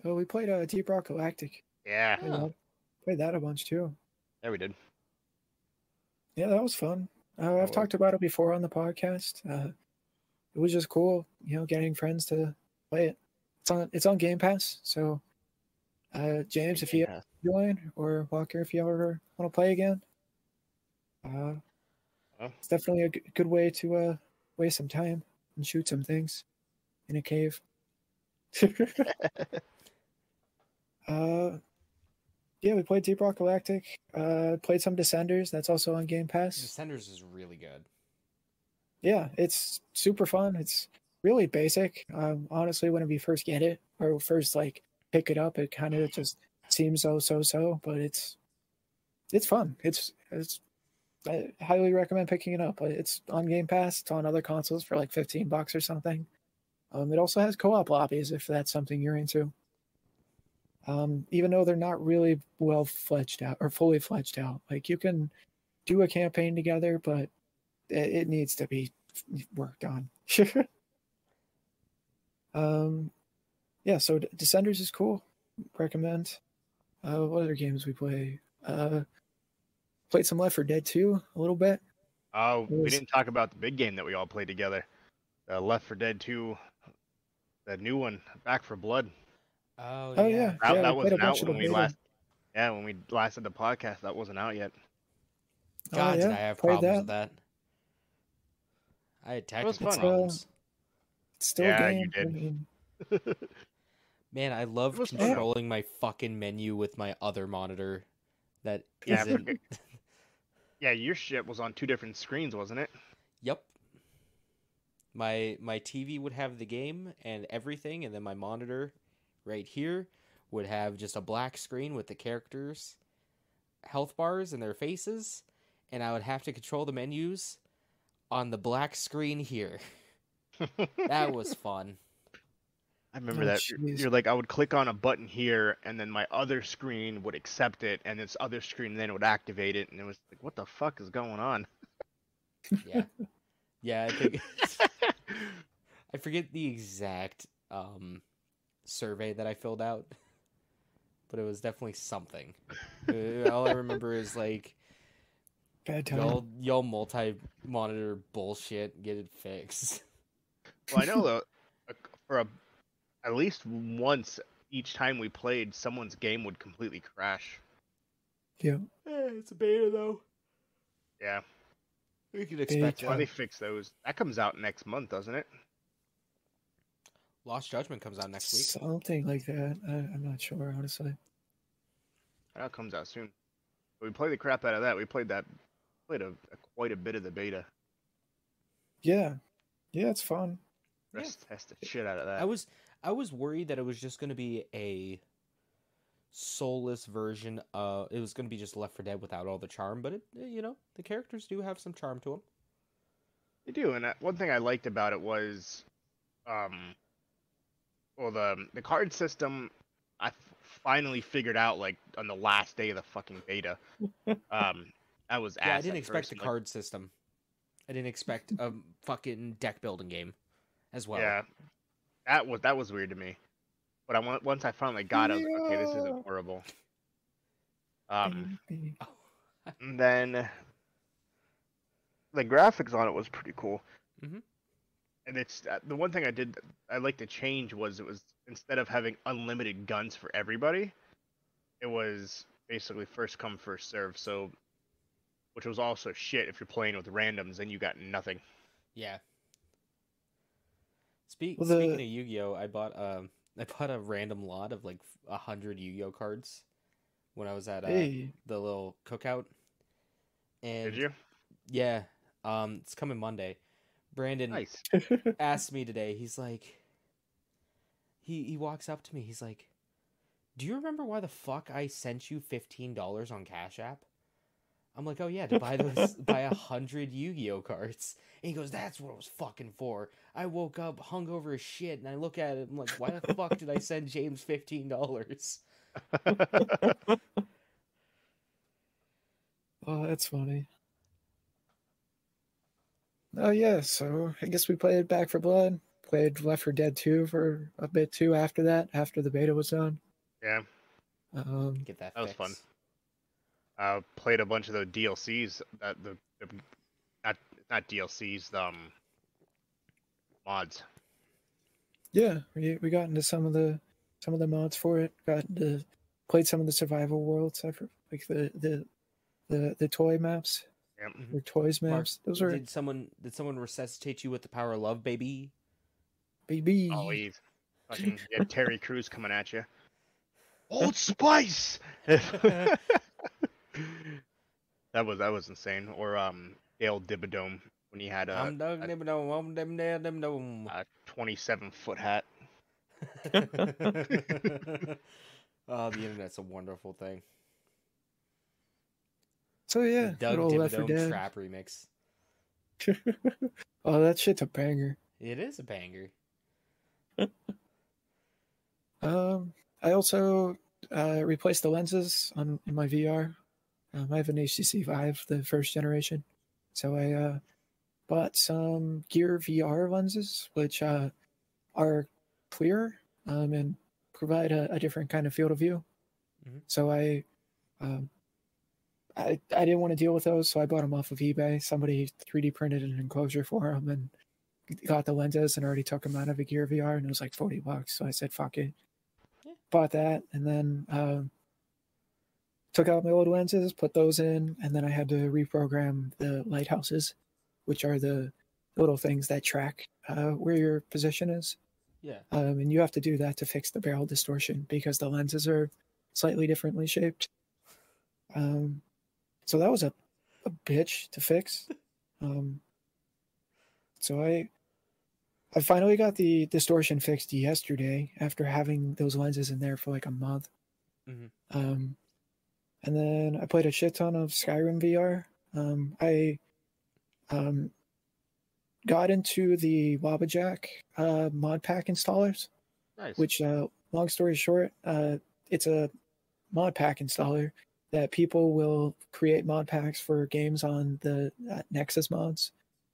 S3: Oh, we played Deep Rock Galactic.
S1: Yeah.
S3: Played that a bunch too.
S1: Yeah, we did.
S3: Yeah, that was fun. I've talked about it before on the podcast. It was just cool, you know, getting friends to play it. It's on Game Pass, so James, if you join, or Walker, if you ever want to play again, it's definitely a good way to waste some time and shoot some things in a cave. Yeah, we played Deep Rock Galactic. Played some Descenders. That's also on Game Pass.
S2: Descenders is really good.
S3: Yeah, it's super fun. It's really basic. Honestly, when we first get it or first like pick it up, it kind of just seems so, but it's fun. I highly recommend picking it up. It's on Game Pass. It's on other consoles for like $15 or something. It also has co-op lobbies if that's something you're into. Even though they're not really well fledged out or fully fledged out, like you can do a campaign together, but it needs to be worked on. Yeah, so Descenders is cool. Recommend. What other games we play? Played some Left 4 Dead 2 a little bit.
S1: Oh, we didn't talk about the big game that we all played together. Left 4 Dead 2, the new one, Back 4 Blood.
S2: Oh
S3: yeah.
S1: That wasn't out when we last. Yeah, when we last did the podcast, that wasn't out yet.
S2: God, did I have problems with that? I had technical problems.
S3: It's still a game.
S1: You did.
S2: Man, I love controlling my fucking menu with my other monitor. That isn't.
S1: Yeah, your shit was on 2 different screens, wasn't it?
S2: Yep. My TV would have the game and everything, and then my monitor right here would have just a black screen with the characters' health bars and their faces, and I would have to control the menus on the black screen here. That was fun.
S1: I remember that. You're like, I would click on a button here, and then my other screen would accept it, and this other screen then would activate it, and it was like, what the fuck is going on?
S2: Yeah. Yeah, I think I forget the exact survey that I filled out, but it was definitely something. All I remember is like, y'all multi-monitor bullshit, get it fixed.
S1: Well, I know though, for at least once each time we played, someone's game would completely crash.
S3: Yeah.
S2: It's a beta though.
S1: Yeah.
S2: We could expect
S1: why they fix those. That comes out next month, doesn't it?
S2: Lost Judgment comes out next week.
S3: Something like that. I'm not sure, honestly.
S1: That comes out soon. But we played the crap out of that. We played quite a bit of the beta.
S3: Yeah. Yeah, it's fun.
S1: Test the shit out of that.
S2: I was worried that it was just going to be a soulless version of it was going to be just Left 4 Dead without all the charm, but the characters do have some charm to them.
S1: They do, and one thing I liked about it was, the card system. I finally figured out like on the last day of the fucking beta. I was
S2: I didn't expect the card system. I didn't expect a fucking deck building game as well.
S1: Yeah, that was weird to me. But once I finally got it, I was like, okay, this isn't horrible. And then the graphics on it was pretty cool.
S2: Mm-hmm.
S1: And it's the one thing I like to change was it was instead of having unlimited guns for everybody, it was basically first come first serve. So, which was also shit if you're playing with randoms and you got nothing.
S2: Yeah.
S3: Well,
S2: Speaking of Yu-Gi-Oh, I bought a random lot of like 100 Yu-Gi-Oh cards when I was at
S3: Hey.
S2: the little cookout. And
S1: Did you?
S2: yeah, it's coming Monday. Brandon
S1: Nice.
S2: asked me today. He's like, he walks up to me. He's like, "Do you remember why the fuck I sent you $15 on Cash App?" I'm like, "Oh yeah, to buy 100 Yu-Gi-Oh cards." And he goes, "That's what it was fucking for." I woke up hungover as shit, and I look at it. I'm like, "Why the fuck did I send James $15?"
S3: Oh, that's funny. Oh yeah, so I guess we played Back for Blood, played Left 4 Dead 2 for a bit too after that, after the beta was done.
S1: Yeah,
S2: Get that
S1: was
S2: fix.
S1: fun. Played a bunch of the DLCs. The not DLCs. Mods.
S3: Yeah, we got into some of the mods for it. Played some of the survival worlds, like the toy maps.
S1: Yep.
S3: Or toys maps.
S2: Mark,
S3: Those were
S2: did someone resuscitate you with the power of love, baby?
S3: baby.
S1: Oh, he's fucking Terry Crews coming at you. Old Spice. That was insane. Or Dale Dibadome when he had a 27-foot hat.
S2: Oh, the internet's a wonderful thing.
S3: So yeah,
S2: The Doug
S3: good old Left 4
S2: Dibadome
S3: Dead.
S2: trap remix.
S3: Oh, that shit's a banger.
S2: It is a banger.
S3: I also replaced the lenses in my VR. I have an HTC Vive, the first generation, so I bought some Gear VR lenses, which are clear and provide a different kind of field of view.
S2: Mm-hmm.
S3: So I didn't want to deal with those, so I bought them off of eBay. Somebody 3D printed an enclosure for them and got the lenses and already took them out of a Gear VR, and it was like $40. So I said, "Fuck it."
S2: Yeah.
S3: Bought that, and then took out my old lenses, put those in, and then I had to reprogram the lighthouses, which are the little things that track where your position is.
S2: Yeah.
S3: And you have to do that to fix the barrel distortion because the lenses are slightly differently shaped. So that was a bitch to fix. So I finally got the distortion fixed yesterday after having those lenses in there for like a month.
S2: Mm-hmm.
S3: And then I played a shit ton of Skyrim VR. I got into the Wabajack mod pack installers.
S1: Nice.
S3: Which, long story short, it's a mod pack installer that people will create mod packs for games on the Nexus Mods,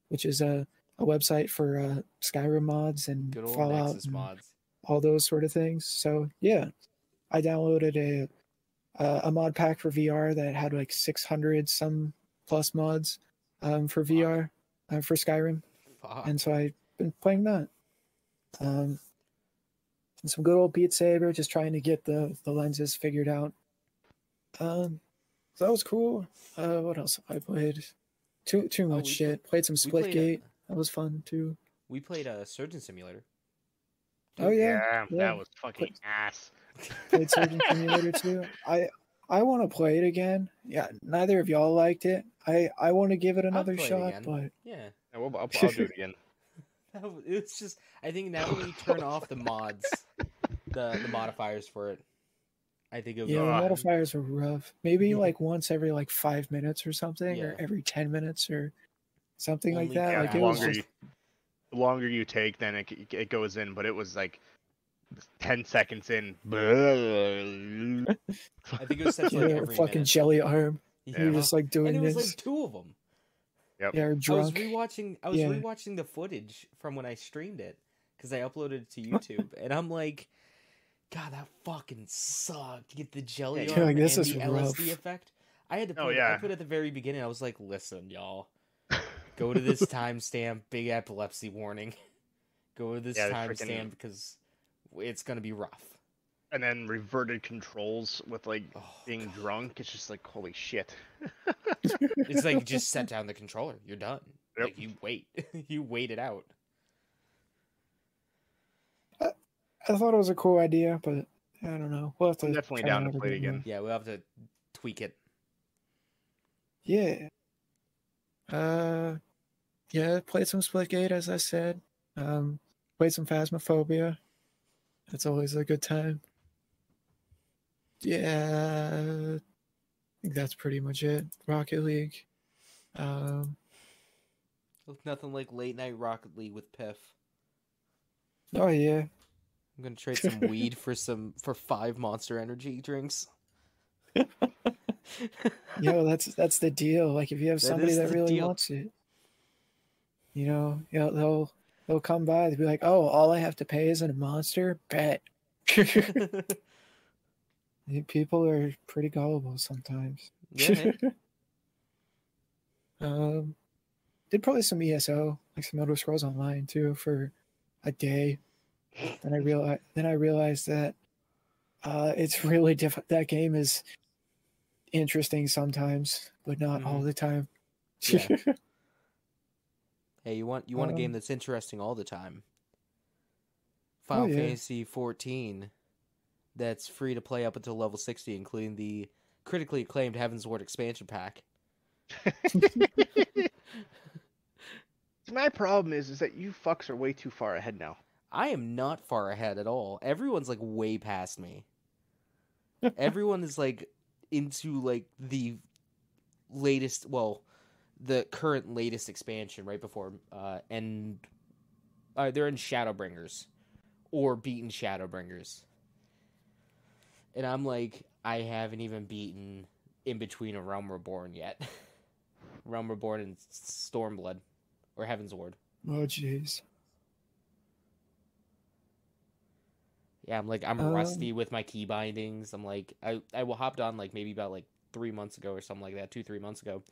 S3: which is a website for Skyrim mods and
S2: Good old
S3: Fallout
S2: Nexus
S3: and
S2: mods.
S3: all those sort of things. So yeah, I downloaded a mod pack for VR that had like 600 some plus mods for VR for Skyrim.
S2: Fuck.
S3: And so I've been playing that. And some good old Beat Saber, just trying to get the lenses figured out. So that was cool. What else have I played? Too much shit. Played some Splitgate. That was fun too.
S2: We played a Surgeon Simulator.
S3: Oh yeah,
S1: that was fucking ass.
S3: Played Surgeon Simulator too. I want to play it again. Yeah, neither of y'all liked it. I want to give it another shot, but
S2: yeah,
S1: I'll do it again.
S2: It's just, I think now when you turn off the mods, the modifiers for it, I think it'll
S3: yeah, the modifiers are rough. Maybe like once every like 5 minutes or something, or every 10 minutes or something like that.
S1: Yeah,
S3: like it was just...
S1: the longer you take, then it goes in. But it was like 10 seconds in.
S2: I think it was such like every
S3: fucking
S2: minute.
S3: jelly arm.
S1: Yeah.
S3: You're just like doing
S2: and it was
S3: this.
S2: like 2 of them.
S1: Yep.
S3: Yeah, drunk.
S2: I was rewatching the footage from when I streamed it because I uploaded it to YouTube, and I'm like, God, that fucking sucked. Get the jelly arm
S3: like, this
S2: and
S3: is
S2: the
S3: rough.
S2: LSD effect. I had to
S1: Oh
S2: put I
S1: yeah.
S2: put at the very beginning. I was like, listen, y'all, go to this timestamp. Big epilepsy warning. Go to this
S1: Yeah,
S2: timestamp
S1: freaking.
S2: because it's gonna be rough.
S1: And then reverted controls with like
S2: Oh,
S1: being
S2: God.
S1: drunk. It's just like holy shit.
S2: It's like just set down the controller. You're done.
S1: Yep.
S2: Like you wait. You wait it out.
S3: I thought it was a cool idea, but I don't know. We'll have
S1: I'm
S3: to
S1: definitely
S3: try
S1: down
S3: it
S1: to
S3: out
S1: play it
S3: a bit more.
S1: again.
S2: Yeah, we'll have to tweak it.
S3: Yeah. Yeah, played some Splitgate, as I said. Played some Phasmophobia. That's always a good time. Yeah, I think that's pretty much it. Rocket League. Um,
S2: Nothing like late night Rocket League with Piff.
S3: oh yeah.
S2: I'm gonna trade some weed for 5 Monster Energy drinks.
S3: Yo, that's the deal. Like if you have somebody that really
S2: deal.
S3: wants it, they'll come by. They'll be like, "Oh, all I have to pay is a Monster." Bet. People are pretty gullible sometimes.
S2: Yeah.
S3: Did probably some ESO, like some Elder Scrolls Online too, for a day. Then I realized that it's really different. That game is interesting sometimes, but not all the time.
S2: Yeah. Hey, you want a game that's interesting all the time? Final Fantasy 14, that's free to play up until level 60, including the critically acclaimed Heaven's Ward expansion pack.
S1: My problem is that you fucks are way too far ahead now.
S2: I am not far ahead at all. Everyone's like way past me. Everyone is like into like the latest, well, the current latest expansion right before and they're in Shadowbringers or beaten Shadowbringers. And I'm like, I haven't even beaten In Between a Realm Reborn yet. Realm Reborn and Stormblood or Heaven's Ward.
S3: Oh jeez.
S2: Yeah, I'm rusty with my key bindings. I'm like, I hopped on like maybe about like 3 months ago or something like that, 2-3 months ago,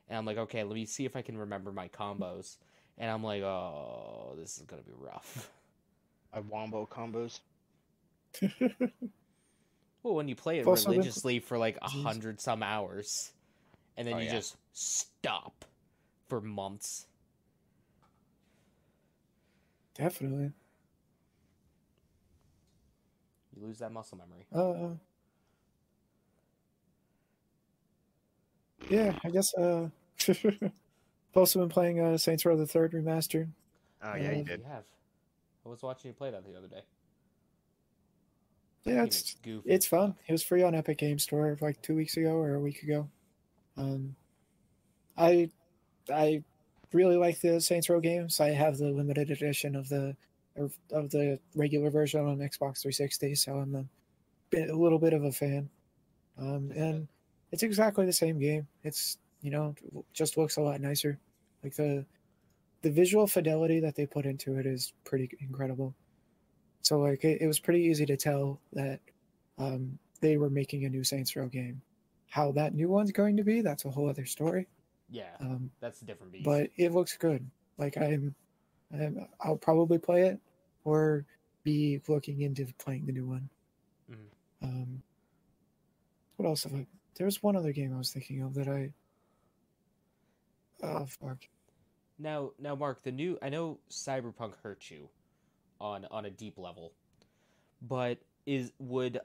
S2: and I'm like, okay, let me see if I can remember my combos, and I'm like, oh, this is gonna be rough.
S1: Wombo combos.
S2: Well, when you play it
S3: Also
S2: religiously for like 100 some hours, and then you just stop for months.
S3: Definitely.
S2: You lose that muscle memory.
S3: Yeah, I guess I've also been playing Saints Row the Third Remastered.
S1: Oh yeah, you did.
S2: You have. I was watching you play that the other day.
S3: Yeah,
S2: Goofy.
S3: it's fun. It was free on Epic Games Store like 2 weeks ago or a week ago. I really like the Saints Row games. I have the limited edition of the regular version on Xbox 360, so I'm a little bit of a fan. And it's exactly the same game. It's just looks a lot nicer. Like the visual fidelity that they put into it is pretty incredible. So like it was pretty easy to tell that they were making a new Saints Row game. How that new one's going to be, that's a whole other story.
S2: Yeah, that's a different beast.
S3: But it looks good. Like I'll probably play it or be looking into playing the new one.
S2: Mm-hmm.
S3: What else have I? There was one other game I was thinking of that I. Oh fuck.
S2: Now, Mark, I know Cyberpunk hurt you on a deep level, but would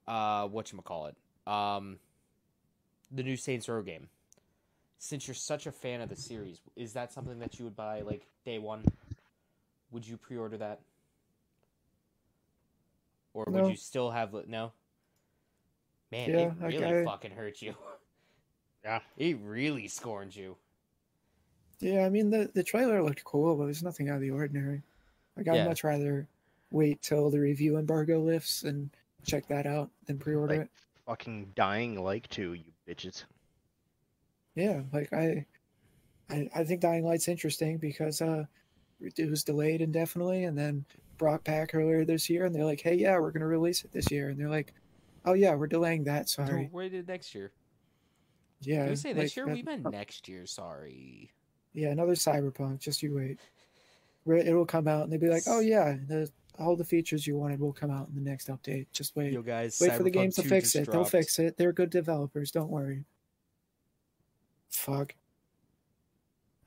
S2: whatchamacallit, the new Saints Row game, since you're such a fan of the series, is that something that you would buy like day one? Would you pre-order that? Or would you still have no? Man, it really fucking hurt you.
S1: Yeah.
S2: It really scorned you.
S3: Yeah, I mean the trailer looked cool, but there's nothing out of the ordinary. Like I'd much rather wait till the review embargo lifts and check that out than pre-order it.
S1: Fucking Dying Light 2, you bitches.
S3: Yeah, like I think Dying Light's interesting because it was delayed indefinitely and then brought back earlier this year, and they're like, hey, yeah, we're gonna release it this year, and they're like, Oh yeah, we're delaying that.
S2: No,
S3: Sorry.
S2: wait till next year.
S3: Yeah,
S2: Did we say this
S3: like
S2: year? We meant next year. Sorry.
S3: yeah, another Cyberpunk. Just you wait. It'll come out, and they'll be like, "Oh yeah, all the features you wanted will come out in the next update. Just wait.
S2: Yo, guys,
S3: Wait for the game
S2: Cyberpunk
S3: to
S2: 2
S3: fix
S2: just
S3: it. They'll
S2: dropped.
S3: fix it. They're good developers. Don't worry." Fuck.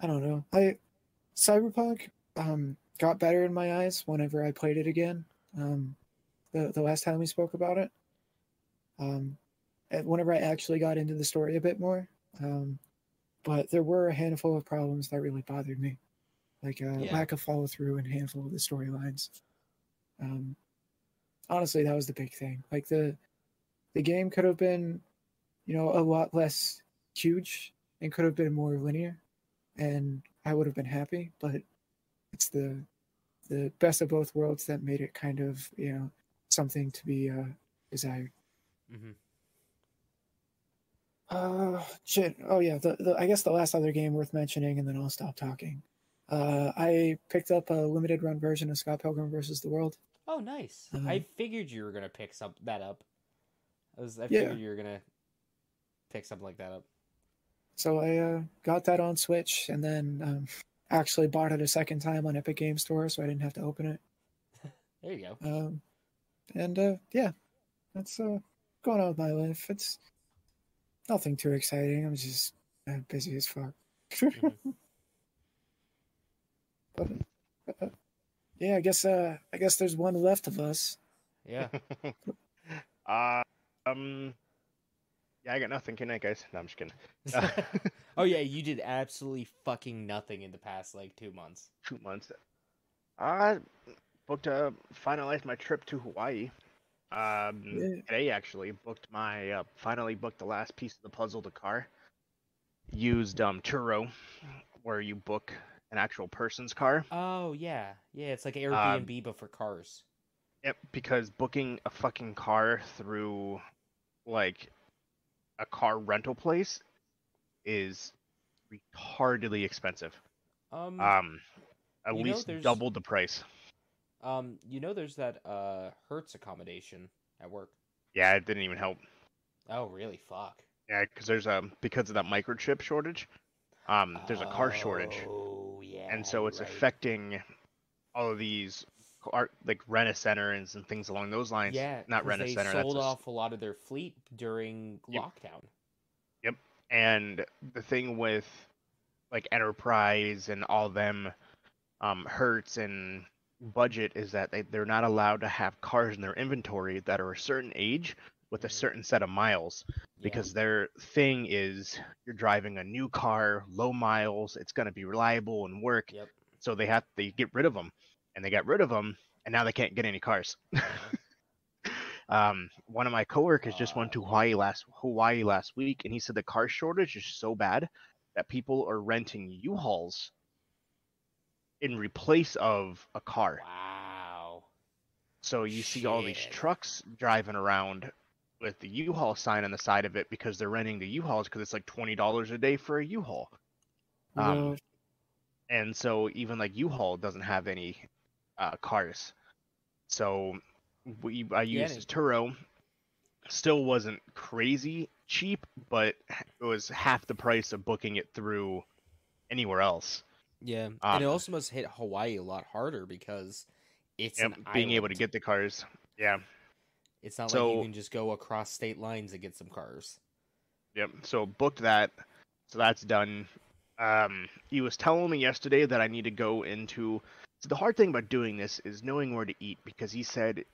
S3: I don't know. Cyberpunk got better in my eyes whenever I played it again. The last time we spoke about it. Whenever I actually got into the story a bit more. But there were a handful of problems that really bothered me, like lack of follow through and handful of the storylines. Honestly, that was the big thing. Like the game could have been, a lot less huge and could have been more linear, and I would have been happy. But it's the best of both worlds that made it kind of something to be desired.
S2: Mm-hmm.
S3: Shit. Oh yeah. I guess the last other game worth mentioning, and then I'll stop talking. I picked up a limited run version of Scott Pilgrim versus the World.
S2: Oh, nice. I figured you were gonna pick that up. I
S3: Yeah.
S2: figured you were gonna pick something like that up.
S3: So I got that on Switch, and then actually bought it a second time on Epic Game Store, so I didn't have to open it.
S2: There you go.
S3: And yeah, that's going on with my life. It's nothing too exciting. I'm just busy as fuck.
S2: Mm-hmm.
S3: But yeah, I guess there's one left of us.
S2: Yeah.
S1: Yeah, I got nothing. Good night, guys. No, I'm just kidding.
S2: Oh yeah, you did absolutely fucking nothing in the past 2 months.
S1: 2 months. I finalized my trip to Hawaii. Today actually finally booked the last piece of the puzzle, the car. Used Turo, where you book an actual person's car.
S2: Oh yeah, it's like Airbnb but for cars.
S1: Yep, because booking a fucking car through a car rental place is retardedly expensive. At least double the price.
S2: There's that Hertz accommodation at work.
S1: Yeah, it didn't even help.
S2: Oh really? Fuck.
S1: Yeah, because of that microchip shortage. There's a car shortage.
S2: Oh yeah.
S1: And so it's affecting all of these Rent-A-Centers and things along those lines.
S2: Yeah,
S1: not Rent-A-Center.
S2: They sold off a lot of their fleet during lockdown.
S1: Yep. And the thing with Enterprise and all them, Hertz and Budget is that they're not allowed to have cars in their inventory that are a certain age with a certain set of miles, because their thing is you're driving a new car, low miles, it's going to be reliable and work.
S2: Yep.
S1: So they get rid of them, and they got rid of them, and now they can't get any cars. One of my coworkers just went to Hawaii last week, and he said the car shortage is so bad that people are renting U-Hauls in replace of a car.
S2: Wow.
S1: So you see all these trucks driving around with the U-Haul sign on the side of it because they're renting the U-Hauls because it's $20 a day for a U-Haul. And so even U-Haul doesn't have any cars. So I used his Turo. Still wasn't crazy cheap, but it was half the price of booking it through anywhere else.
S2: Yeah, and it also must hit Hawaii a lot harder because it's an
S1: being
S2: island.
S1: Able to get the cars. Yeah.
S2: It's not like you can just go across state lines and get some cars.
S1: Yep. So booked that. So that's done. He was telling me yesterday that I need to go into. So the hard thing about doing this is knowing where to eat, because he said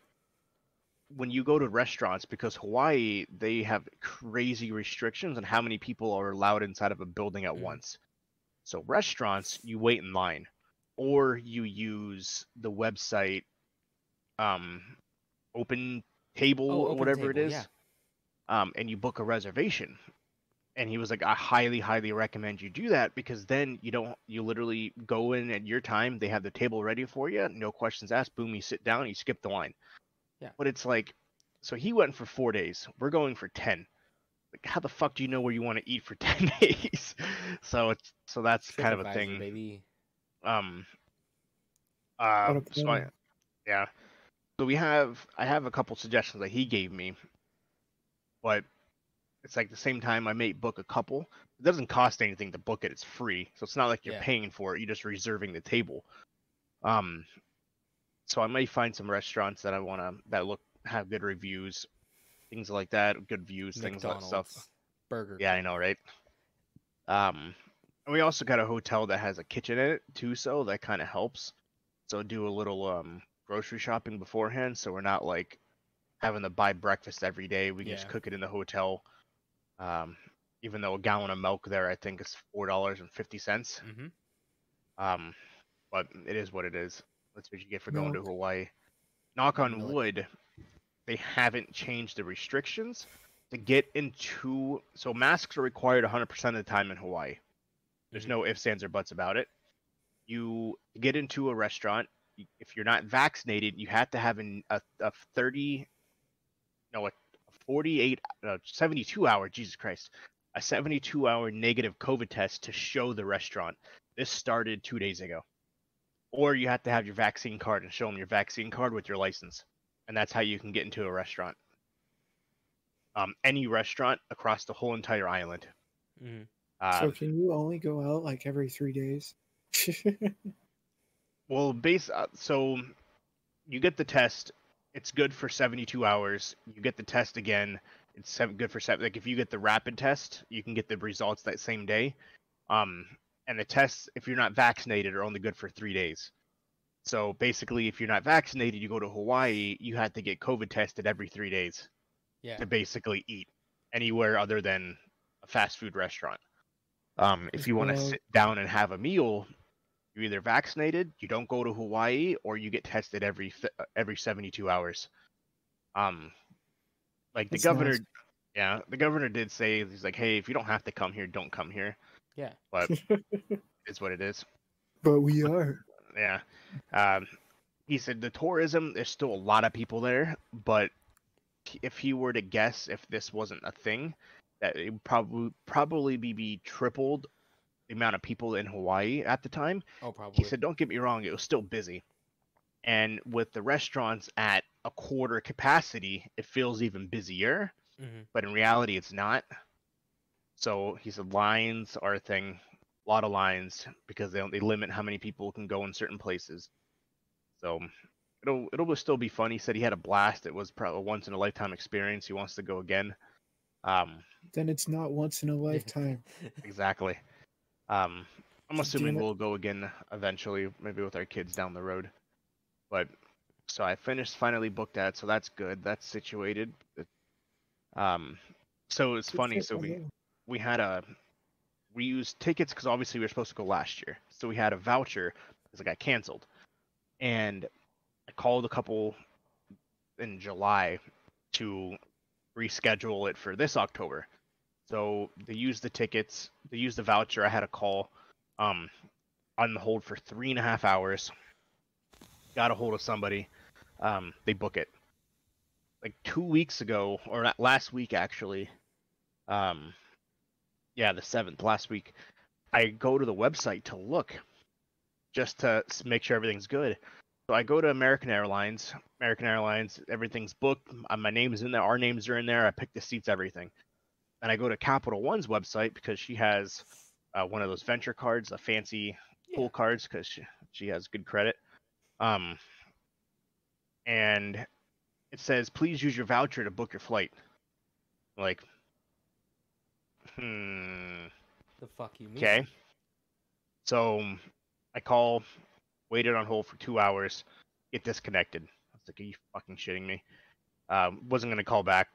S1: when you go to restaurants, because Hawaii, they have crazy restrictions on how many people are allowed inside of a building at once. So restaurants, you wait in line, or you use the website, Open Table or whatever it is, and you book a reservation. And he was like, I highly, highly recommend you do that, because then you literally go in at your time. They have the table ready for you. No questions asked. Boom, you sit down, you skip the line.
S2: Yeah.
S1: But it's so he went for 4 days. We're going for 10. How the fuck do you know where you want to eat for 10 days? So that's kind of a thing.
S2: Baby.
S1: So I have a couple suggestions that he gave me. but it's like the same time I may book a couple. It doesn't cost anything to book it. It's free. So it's not like you're paying for it. You're just reserving the table. So I might find some restaurants that I want to have good reviews, things like that, good views, things like stuff.
S2: Burger
S1: Yeah,
S2: King.
S1: I know, right? And we also got a hotel that has a kitchen in it too, so that kind of helps. So do a little grocery shopping beforehand, so we're not like having to buy breakfast every day. We can just cook it in the hotel. Even though a gallon of milk there, I think, is $4.50. But it is what it is. That's what you get for going to Hawaii. Knock on wood, they haven't changed the restrictions to get into. So masks are required 100% of the time in Hawaii. There's no ifs, ands, or buts about it. You get into a restaurant. If you're not vaccinated, you have to have a 72-hour, Jesus Christ, a 72-hour negative COVID test to show the restaurant. This started 2 days ago. Or you have to have your vaccine card and show them your vaccine card with your license. And that's how you can get into a restaurant. Any restaurant across the whole entire island.
S3: So can you only go out like every 3 days?
S1: Well, so you get the test. It's good for 72 hours. You get the test again. It's good for 7. Like if you get the rapid test, you can get the results that same day. And the tests, if you're not vaccinated, are only good for 3 days. So basically, if you're not vaccinated, you go to Hawaii, you have to get COVID tested every 3 days to basically eat anywhere other than a fast food restaurant. If you want to sit down and have a meal, you're either vaccinated, you don't go to Hawaii, or you get tested every 72 hours. Like the governor, the governor did say, he's like, hey, if you don't have to come here, don't come here.
S2: Yeah.
S1: But it's what it is.
S3: But we are.
S1: Yeah. He said the tourism, there's still a lot of people there, but if he were to guess if this wasn't a thing, that it would probably be tripled the amount of people in Hawaii at the time.
S2: Oh, probably.
S1: He said, don't get me wrong, it was still busy. And with the restaurants at a quarter capacity, it feels even busier, but in reality, it's not. So he said lines are a thing, a lot of lines, because they limit how many people can go in certain places. So it'll still be fun. He said he had a blast. It was probably a once in a lifetime experience. He wants to go again.
S3: Then it's not once in a lifetime.
S1: Exactly. I'm assuming we'll go again eventually, maybe with our kids down the road. But so I finally booked that, so that's good. That's situated. So it's funny. So we used tickets because obviously we were supposed to go last year. So we had a voucher because it got canceled. And I called a couple in July to reschedule it for this October. So they used the tickets, they used the voucher. I had a call on the hold for 3.5 hours. Got a hold of somebody. They book it. Like 2 weeks ago, or not, last week actually. The 7th, last week. I go to the website to look just to make sure everything's good. So I go to American Airlines, everything's booked. My name's in there. Our names are in there. I pick the seats, everything. And I go to Capital One's website because she has one of those venture cards, a fancy pool cards, because she has good credit. And it says, please use your voucher to book your flight. I'm like,
S2: the fuck you mean?
S1: Okay. So I call, waited on hold for 2 hours, get disconnected. I was like, are you fucking shitting me? Wasn't going to call back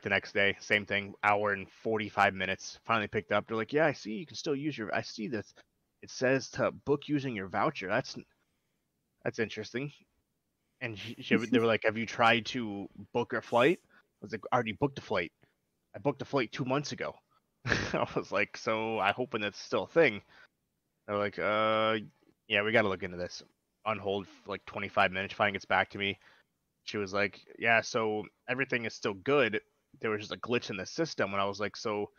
S1: the next day. Same thing, hour and 45 minutes. Finally picked up. They're like, yeah, I see you can still use I see this. It says to book using your voucher. That's interesting. And they were like, have you tried to book a flight? I was like, I already booked a flight. I booked a flight 2 months ago. I was like, so I hoping that's still a thing. They're like, yeah, we got to look into this. On hold for like 25 minutes. Finally gets back to me. She was like, yeah, so everything is still good. There was just a glitch in the system. And I was like, so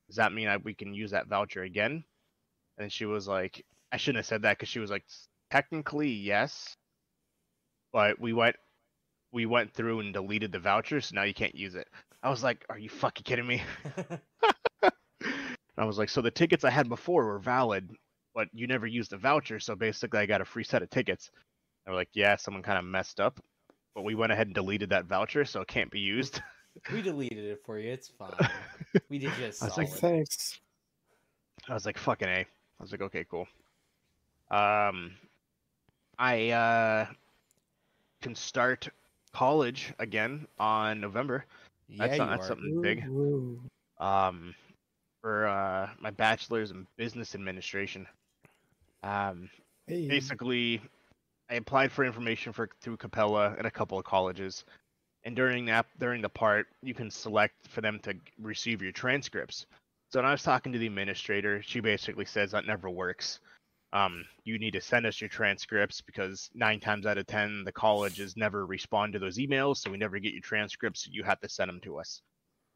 S1: does that mean we can use that voucher again? And she was like, I shouldn't have said that, because she was like, technically, yes. But we went through and deleted the voucher, so now you can't use it. I was like, are you fucking kidding me? I was like, so the tickets I had before were valid, but you never used a voucher, so basically I got a free set of tickets. They were like, yeah, someone kind of messed up, but we went ahead and deleted that voucher, so it can't be used.
S2: We deleted it for you. It's fine. We did just
S1: I was
S2: solid.
S1: like,
S3: thanks.
S1: I was like, fucking A. I was like, okay, cool. I can start college again on November.
S2: Yeah,
S1: That's something big.
S3: Ooh.
S1: For my bachelor's in business administration.
S3: Hey.
S1: Basically, I applied for information through Capella and a couple of colleges, and during the part, you can select for them to receive your transcripts. So when I was talking to the administrator, she basically says that never works. You need to send us your transcripts because 9 times out of 10, the colleges never respond to those emails, so we never get your transcripts. So you have to send them to us.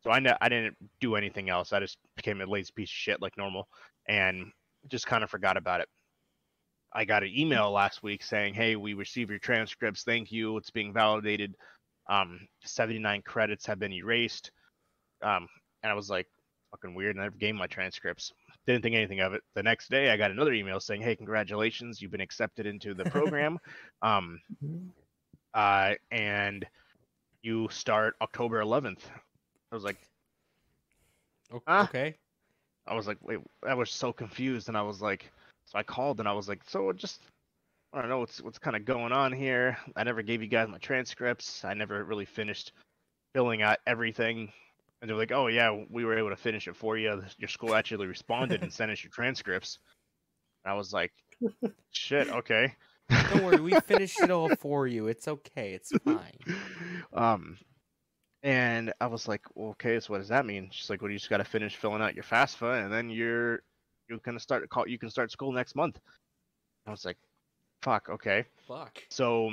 S1: So I didn't do anything else. I just became a lazy piece of shit like normal, and just kind of forgot about it. I got an email last week saying, "Hey, we received your transcripts. Thank you. It's being validated. 79 credits have been erased." And I was like, "Fucking weird." And I never gave my transcripts. Didn't think anything of it. The next day, I got another email saying, "Hey, congratulations. You've been accepted into the program. And you start October 11th." I was like,
S2: okay.
S1: I was like, wait, I was so confused, and I was like, so I called and I was like, so just, I don't know what's kind of going on here. I never gave you guys my transcripts. I never really finished filling out everything. And they're like, oh yeah, we were able to finish it for you. Your school actually responded and sent us your transcripts. And I was like, shit, okay.
S2: Don't worry, we finished it all for you. It's okay. It's fine.
S1: And I was like, well, okay, so what does that mean? She's like, well, you just got to finish filling out your FAFSA, and then you can start school next month. I was like, fuck, okay.
S2: Fuck.
S1: So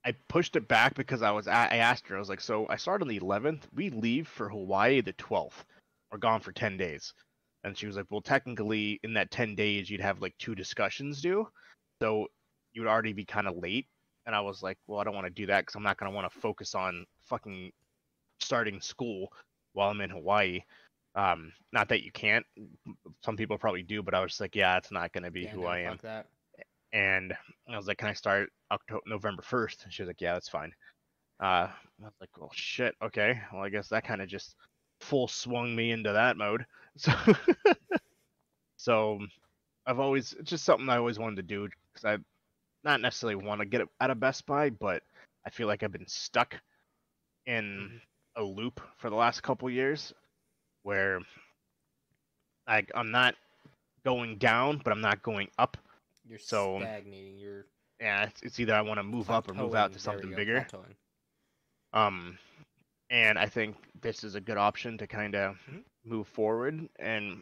S1: I pushed it back because I asked her, I was like, so I start on the 11th. We leave for Hawaii the 12th. We're gone for 10 days. And she was like, well, technically in that 10 days, you'd have like 2 discussions due. So you would already be kind of late. And I was like, well, I don't want to do that because I'm not going to want to focus on fucking starting school while I'm in Hawaii. Not that you can't. Some people probably do, but I was just like, yeah, it's not going to be who I am.
S2: That.
S1: And I was like, can I start November 1st? And she was like, yeah, that's fine. I was like, well, shit, okay. Well, I guess that kind of just full swung me into that mode. So it's just something I always wanted to do because I not necessarily want to get out of Best Buy, but I feel like I've been stuck in a loop for the last couple years where I'm not going down, but I'm not going up.
S2: You're
S1: so
S2: stagnating.
S1: It's either I want to move up or move out to something bigger. And I think this is a good option to kind of move forward. And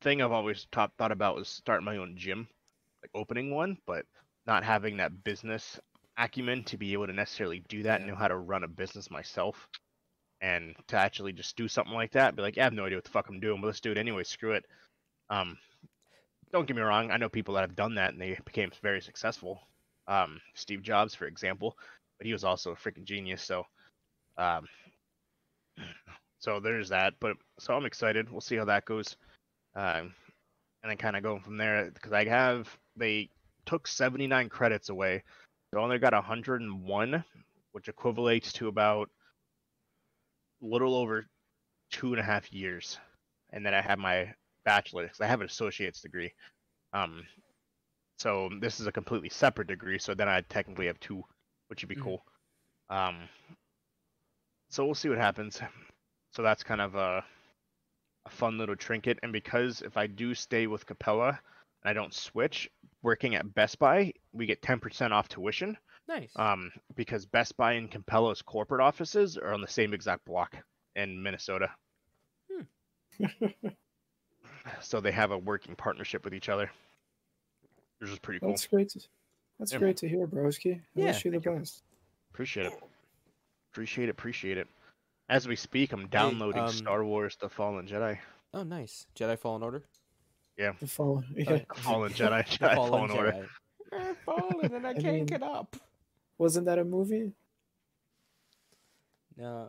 S1: thing I've always thought about was starting my own gym, like opening one, but not having that business acumen to be able to necessarily do that and know how to run a business myself. And to actually just do something like that, be like, I have no idea what the fuck I'm doing, but let's do it anyway. Screw it. Don't get me wrong. I know people that have done that and they became very successful. Steve Jobs, for example, but he was also a freaking genius. So, so there's that. But so I'm excited. We'll see how that goes. And then kind of going from there because they took 79 credits away. So I only got 101, which equivalates to about a little over 2.5 years. And then I have my bachelor's. I have an associate's degree. So this is a completely separate degree. So then I technically have 2, which would be cool. So we'll see what happens. So that's kind of a fun little trinket. And because if I do stay with Capella and I don't switch, working at Best Buy, we get 10% off tuition.
S2: Nice.
S1: Because Best Buy and Capella's corporate offices are on the same exact block in Minnesota. So they have a working partnership with each other, which is pretty cool.
S3: That's great. That's great to hear, broski. I wish you the best.
S1: Appreciate it. Appreciate it. As we speak, I'm downloading Star Wars: The Fallen Jedi.
S2: Oh, nice. Jedi Fallen Order?
S1: Yeah.
S3: The Fallen.
S1: Fallen Jedi. Jedi Fallen Order.
S2: Fallen and I can't get up.
S3: Wasn't that a movie?
S2: No.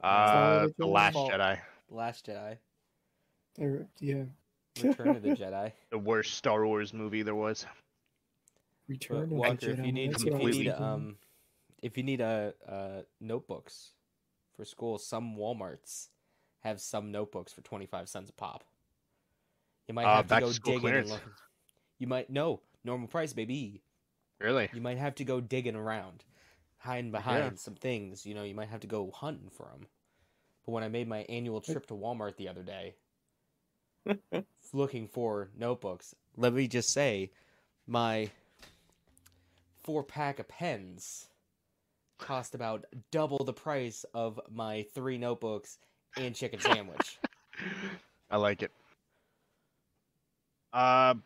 S1: The Last
S2: Fall-
S1: Jedi.
S2: The Last Jedi.
S3: Yeah.
S2: Return of the Jedi.
S1: The worst Star Wars movie there was.
S3: Return
S2: But
S3: of
S2: Walker,
S3: the
S2: if you
S3: Jedi.
S2: need
S3: That's
S2: if
S3: what I
S2: you
S3: was
S2: need
S3: thinking.
S2: if you need notebooks for school, some Walmarts have some notebooks for 25 cents a pop. You might have to
S1: back
S2: go
S1: to school
S2: digging
S1: clearance.
S2: and look. You might no normal price, baby.
S1: Really?
S2: You might have to go digging around, hiding behind some things. You know, you might have to go hunting for them. But when I made my annual trip to Walmart the other day, looking for notebooks, let me just say, my 4-pack of pens cost about double the price of my 3 notebooks and chicken sandwich.
S1: I like it.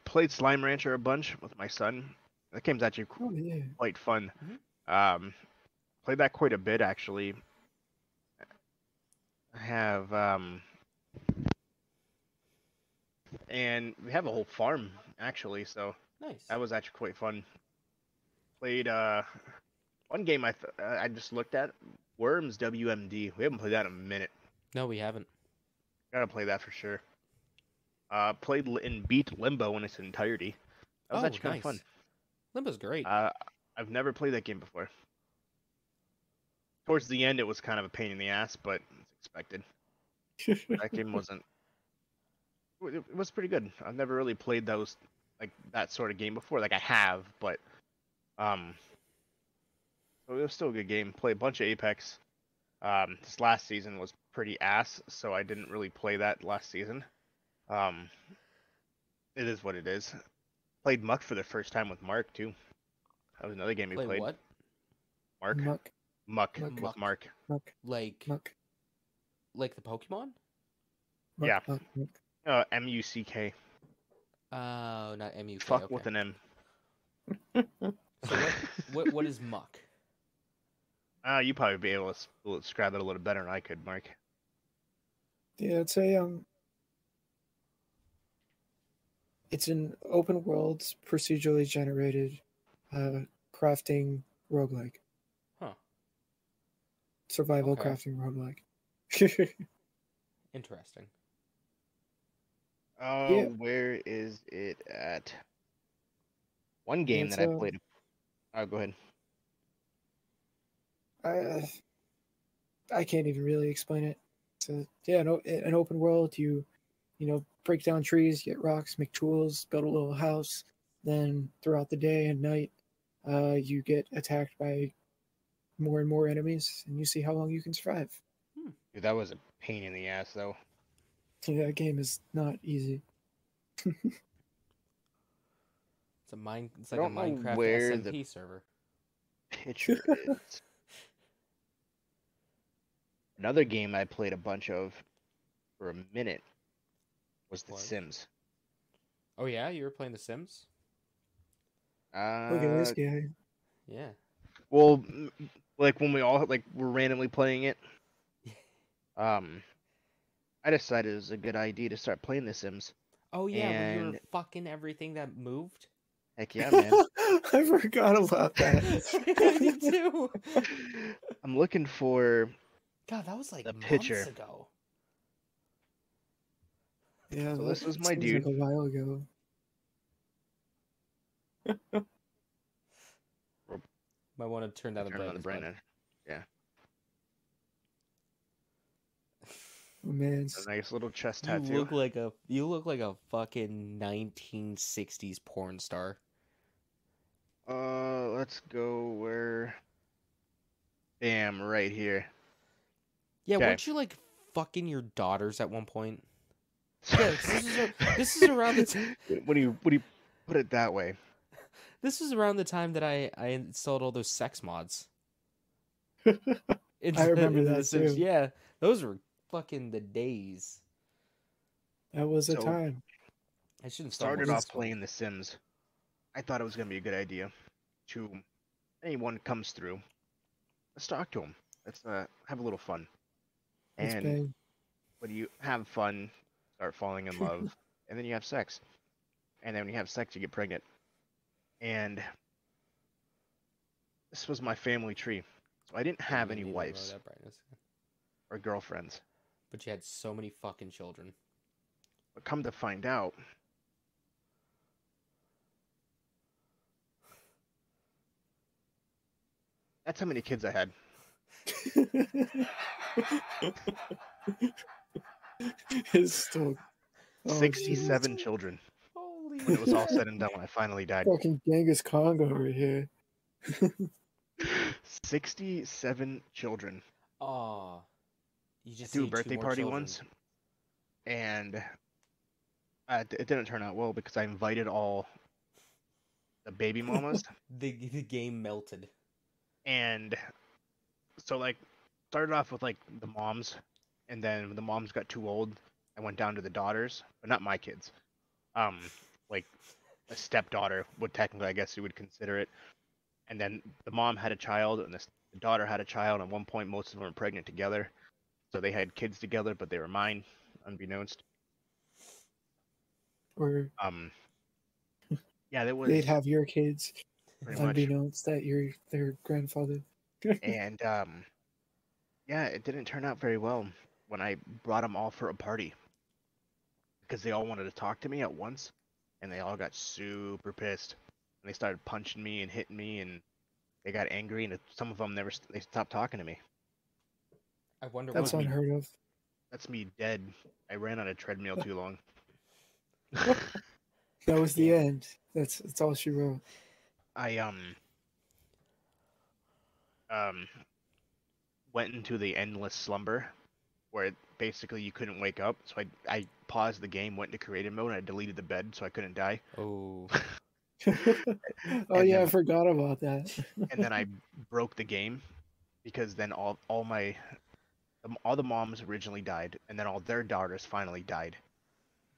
S1: Played Slime Rancher a bunch with my son. That game's actually quite fun.
S2: Mm-hmm.
S1: Played that quite a bit actually. I have and we have a whole farm actually, so
S2: Nice.
S1: that was actually quite fun. Played one game I just looked at, Worms WMD. We haven't played that in a minute.
S2: No, we haven't.
S1: Gotta play that for sure. Played and beat Limbo in its entirety. That was actually kind of fun.
S2: Limbo's great.
S1: I've never played that game before. Towards the end, it was kind of a pain in the ass, but it's expected. That game wasn't. It was pretty good. I've never really played those like that sort of game before. Like I have, but so it was still a good game. Played a bunch of Apex. This last season was pretty ass, so I didn't really play that last season. It is what it is. Played Muck for the first time with Mark too. That was another game we played.
S2: What?
S1: Mark. Muck with Mark.
S2: Like the Pokemon?
S1: Yeah. MUCK.
S2: Oh, not MUK.
S1: Fuck
S2: okay.
S1: with an M.
S2: So what is Muck?
S1: You probably be able to describe it a little better than I could, Mark.
S3: Yeah, it's an open world, procedurally generated crafting roguelike.
S2: Huh.
S3: Survival
S2: Okay.
S3: crafting roguelike.
S2: Interesting.
S1: Oh,
S3: Yeah.
S1: Where is it at? One game that I played. Oh, go ahead.
S3: I can't even really explain it. So yeah, an open world. You break down trees, get rocks, make tools, build a little house. Then throughout the day and night, you get attacked by more and more enemies, and you see how long you can survive.
S1: Dude, that was a pain in the ass, though.
S3: Yeah, that game is not easy.
S2: It's like a Minecraft SMP server.
S1: Picture is. Another game I played a bunch of for a minute was The Sims.
S2: Oh yeah, you were playing The Sims?
S3: Look at this guy.
S2: Yeah.
S1: Well, like when we all were randomly playing it, I decided it was a good idea to start playing The Sims.
S2: Oh yeah, when you were fucking everything that moved.
S1: Heck yeah, man!
S3: I forgot about that.
S2: I did too.
S1: I'm looking for.
S2: God, that was like
S1: a
S2: months
S1: picture.
S2: ago.
S3: Yeah,
S1: so this was my dude.
S3: Like a while ago.
S2: Might want to turn down the brightness.
S1: Yeah.
S3: Oh, man,
S1: a nice little chest tattoo.
S2: You look like a fucking 1960s porn star.
S1: Let's go where. Bam, right here.
S2: Yeah, weren't you like fucking your daughters at one point? Yeah, this is around the time.
S1: When you put it that way.
S2: This was around the time that I installed all those sex mods.
S3: I remember that too.
S2: Yeah, those were fucking the days.
S3: That was a time.
S2: I shouldn't
S1: started off playing The Sims. I thought it was gonna be a good idea to anyone comes through. Let's talk to them. Let's have a little fun. And when you have fun, start falling in love, and then you have sex. And then when you have sex, you get pregnant. And this was my family tree. So I didn't have any wives. or girlfriends.
S2: But you had so many fucking children.
S1: But come to find out, that's how many kids I had.
S3: It's still
S1: 67 children.
S2: Holy
S1: When it was all said and done, when I finally died.
S3: fucking Genghis Khan over here.
S1: 67 children.
S2: Aw. You just
S1: Threw a
S2: need 2
S1: birthday
S2: more
S1: party
S2: children.
S1: once, and it didn't turn out well because I invited all the baby mamas,
S2: The game melted.
S1: and so like started off with like the moms, and then when the moms got too old, I went down to the daughters, but not my kids. Like a stepdaughter would technically, I guess you would consider it. And then the mom had a child, and the daughter had a child. At one point, most of them were pregnant together, so they had kids together, but they were mine, unbeknownst.
S3: Or
S1: yeah, there was
S3: they'd have your kids,
S1: pretty much.
S3: unbeknownst that you're their grandfather.
S1: And yeah, it didn't turn out very well when I brought them all for a party because they all wanted to talk to me at once, and they all got super pissed, and they started punching me and hitting me, and they got angry, and some of them they stopped talking to me.
S2: I wonder
S3: That's
S2: what
S3: unheard of.
S1: That's me dead. I ran on a treadmill too long.
S3: That was the end. That's all she wrote.
S1: I went into the endless slumber where basically you couldn't wake up. So I paused the game, went into creative mode, and I deleted the bed so I couldn't die.
S2: Oh.
S3: Oh
S1: And
S3: yeah,
S1: then-
S3: I forgot about that.
S1: And then I broke the game because then all the moms originally died, and then all their daughters finally died,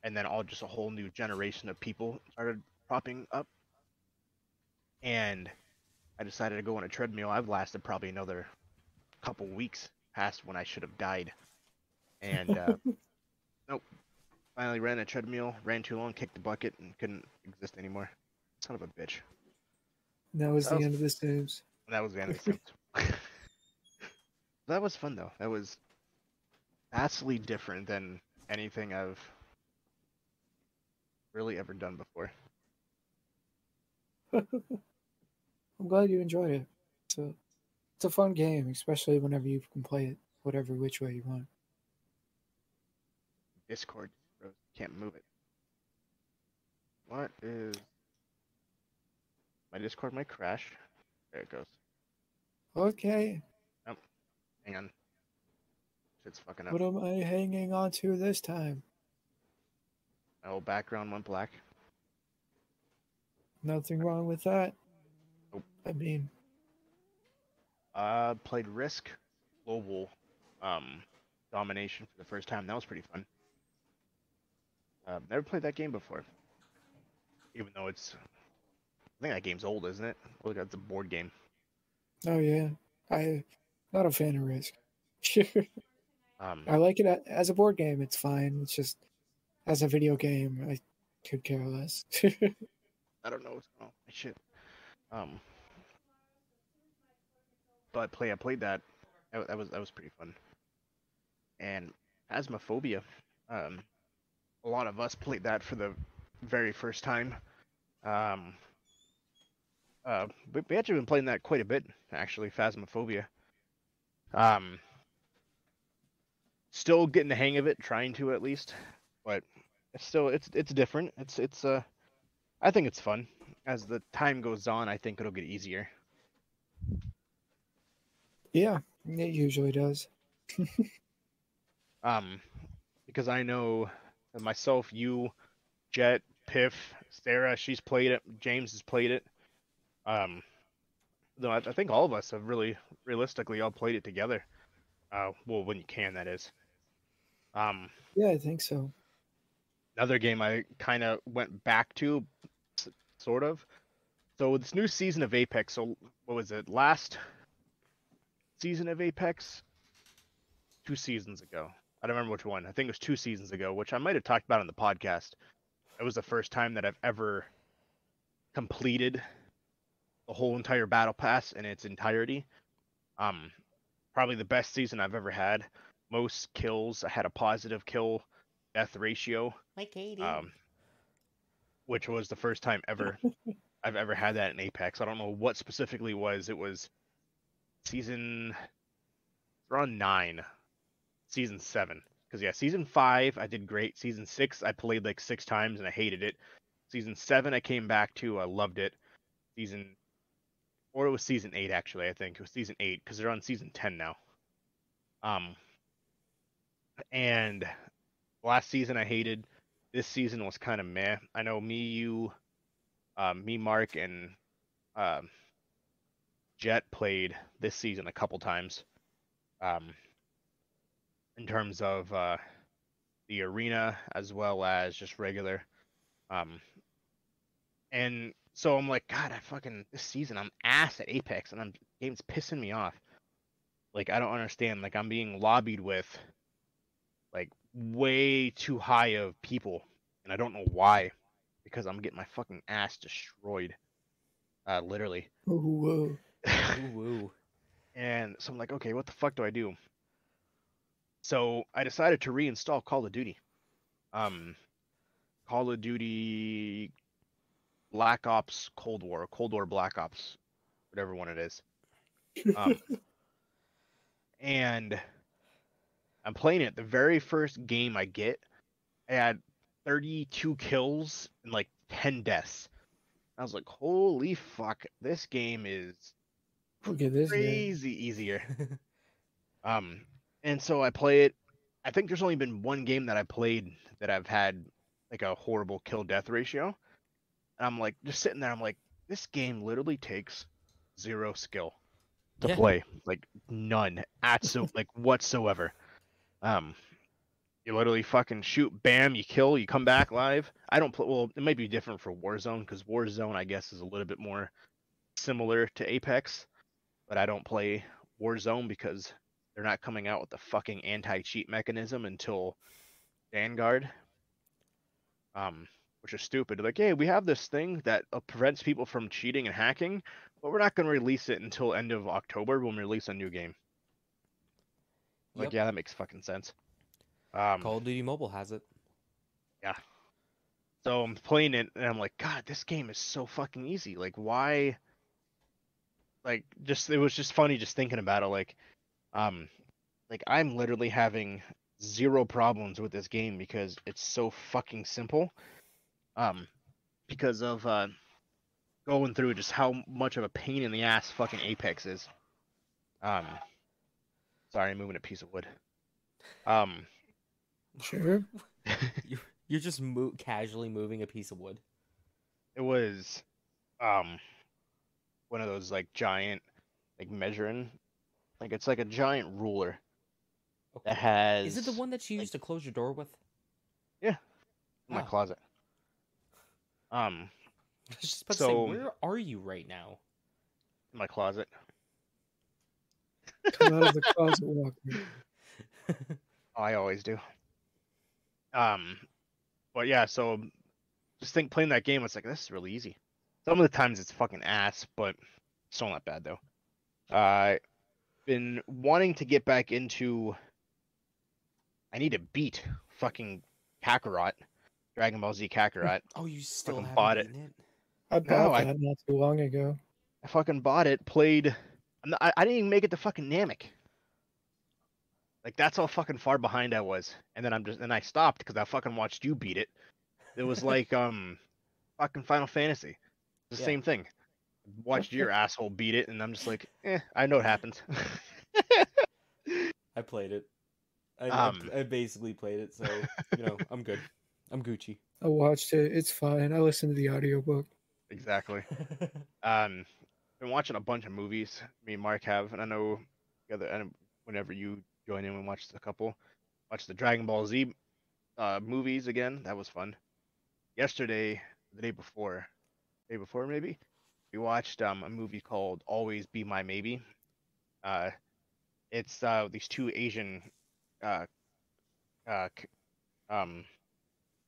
S1: and then just a whole new generation of people started popping up. And I decided to go on a treadmill. I've lasted probably another couple weeks past when I should have died. And nope. Finally ran a treadmill, ran too long, kicked the bucket, and couldn't exist anymore. Son of a bitch.
S3: That was the end of the Sims.
S1: That was the end of the Sims. That was fun though. That was vastly different than anything I've really ever done before.
S3: I'm glad you enjoyed it. It's a fun game, especially whenever you can play it whatever which way you want.
S1: Discord, bro. Can't move it. What is my Discord might crash? There it goes.
S3: Okay,
S1: Hang on. Shit's fucking up.
S3: what am I hanging on to this time?
S1: My whole background went black.
S3: Nothing wrong with that.
S1: Nope.
S3: I mean,
S1: Played Risk Global Domination for the first time. That was pretty fun. Never played that game before. Even though I think that game's old, isn't it? Look, that's a board game.
S3: oh yeah, not a fan of Risk.
S1: Um,
S3: I like it as a board game. It's fine. It's just as a video game, I could care less.
S1: I don't know what's going on. Shit. But I played that. That was pretty fun. And Phasmophobia. A lot of us played that for the very first time. We actually been playing that quite a bit, actually. Phasmophobia. Still getting the hang of it, trying to at least, but it's different. I think it's fun. As the time goes on, I think it'll get easier.
S3: Yeah, it usually does.
S1: Because I know that myself, you, Jet, Piff, Sarah, she's played it. James has played it. Though I think all of us have really, realistically, all played it together. Well, when you can, that is.
S3: Yeah, I think so.
S1: Another game I kind of went back to, sort of. So this new season of Apex. So what was it? Last season of Apex? 2 seasons ago. I don't remember which one. I think it was 2 seasons ago, which I might have talked about on the podcast. It was the first time that I've ever completed the whole entire battle pass in its entirety. Probably the best season I've ever had. most kills. I had a positive kill death ratio,
S2: Like Katie.
S1: which was the first time ever I've ever had that in Apex. I don't know what specifically it was. It was season around 9, season 7. Because yeah, season 5 I did great. Season 6 I played like 6 times and I hated it. Season 7 I came back to. I loved it. Or it was season 8 actually. I think it was season 8 because they're on season 10 now. And last season I hated. This season was kind of meh. I know me, Mark, and Jet played this season a couple times. In terms of the arena as well as just regular. And so I'm like, God, this season I'm ass at Apex, and game's pissing me off. Like I don't understand. Like I'm being lobbied with like way too high of people, and I don't know why, because I'm getting my fucking ass destroyed, literally.
S3: Ooh, whoa.
S2: Ooh.
S1: And so I'm like, okay, what the fuck do I do? So I decided to reinstall Call of Duty. Call of Duty Black Ops Cold War Black Ops, whatever one it is. And I'm playing it. The very first game I get, I had 32 kills and like 10 deaths. I was like, holy fuck, this game is
S3: Look at this
S1: crazy easier. And so I play it. I think there's only been one game that I played that I've had like a horrible kill death ratio. And I'm like, just sitting there, I'm like, this game literally takes 0 skill to play. Like none. Like whatsoever. You literally fucking shoot, bam, you kill, you come back live. I don't play. Well, it might be different for Warzone because Warzone, I guess, is a little bit more similar to Apex. But I don't play Warzone because they're not coming out with the fucking anti-cheat mechanism until Vanguard. Which is stupid. Like, hey, we have this thing that prevents people from cheating and hacking, but we're not going to release it until end of October when we release a new game. Like, yeah, that makes fucking sense.
S2: Call of Duty Mobile has it.
S1: Yeah. So I'm playing it, and I'm like, God, this game is so fucking easy. Like, why? Like, it was just funny just thinking about it. Like I'm literally having 0 problems with this game because it's so fucking simple. Because of going through just how much of a pain in the ass fucking Apex is. Sorry, I'm moving a piece of wood.
S3: Sure.
S2: You're just casually moving a piece of wood.
S1: It was one of those like giant like measuring, like it's like a giant ruler that has.
S2: Is it the one that you used to close your door with?
S1: Yeah, in my closet.
S2: I was just about to say, where are you right now?
S1: In my closet.
S3: Come out of the closet, Walker.
S1: I always do. But yeah, so just playing that game, it's like, this is really easy. Some of the times it's fucking ass, but still not bad though. I've been wanting to get back into. I need to beat fucking Kakarot, Dragon Ball Z Kakarot.
S2: Oh, you still haven't
S1: bought
S2: beaten it?
S3: I bought that not too long ago.
S1: I fucking bought it, played. I didn't even make it to fucking Namek. Like that's how fucking far behind I was, and then I stopped because I fucking watched you beat it. It was like fucking Final Fantasy. It's the same thing. Watched your asshole beat it, and I'm just like, I know what happens.
S2: I played it. I basically played it, so I'm good. I'm Gucci.
S3: I watched it. It's fine. I listened to the audiobook.
S1: Exactly. Been watching a bunch of movies. Me and Mark have, and I know whenever you join in, we watched a couple. Watched the Dragon Ball Z movies again. That was fun. Yesterday, the day before maybe, we watched a movie called Always Be My Maybe. It's these two Asian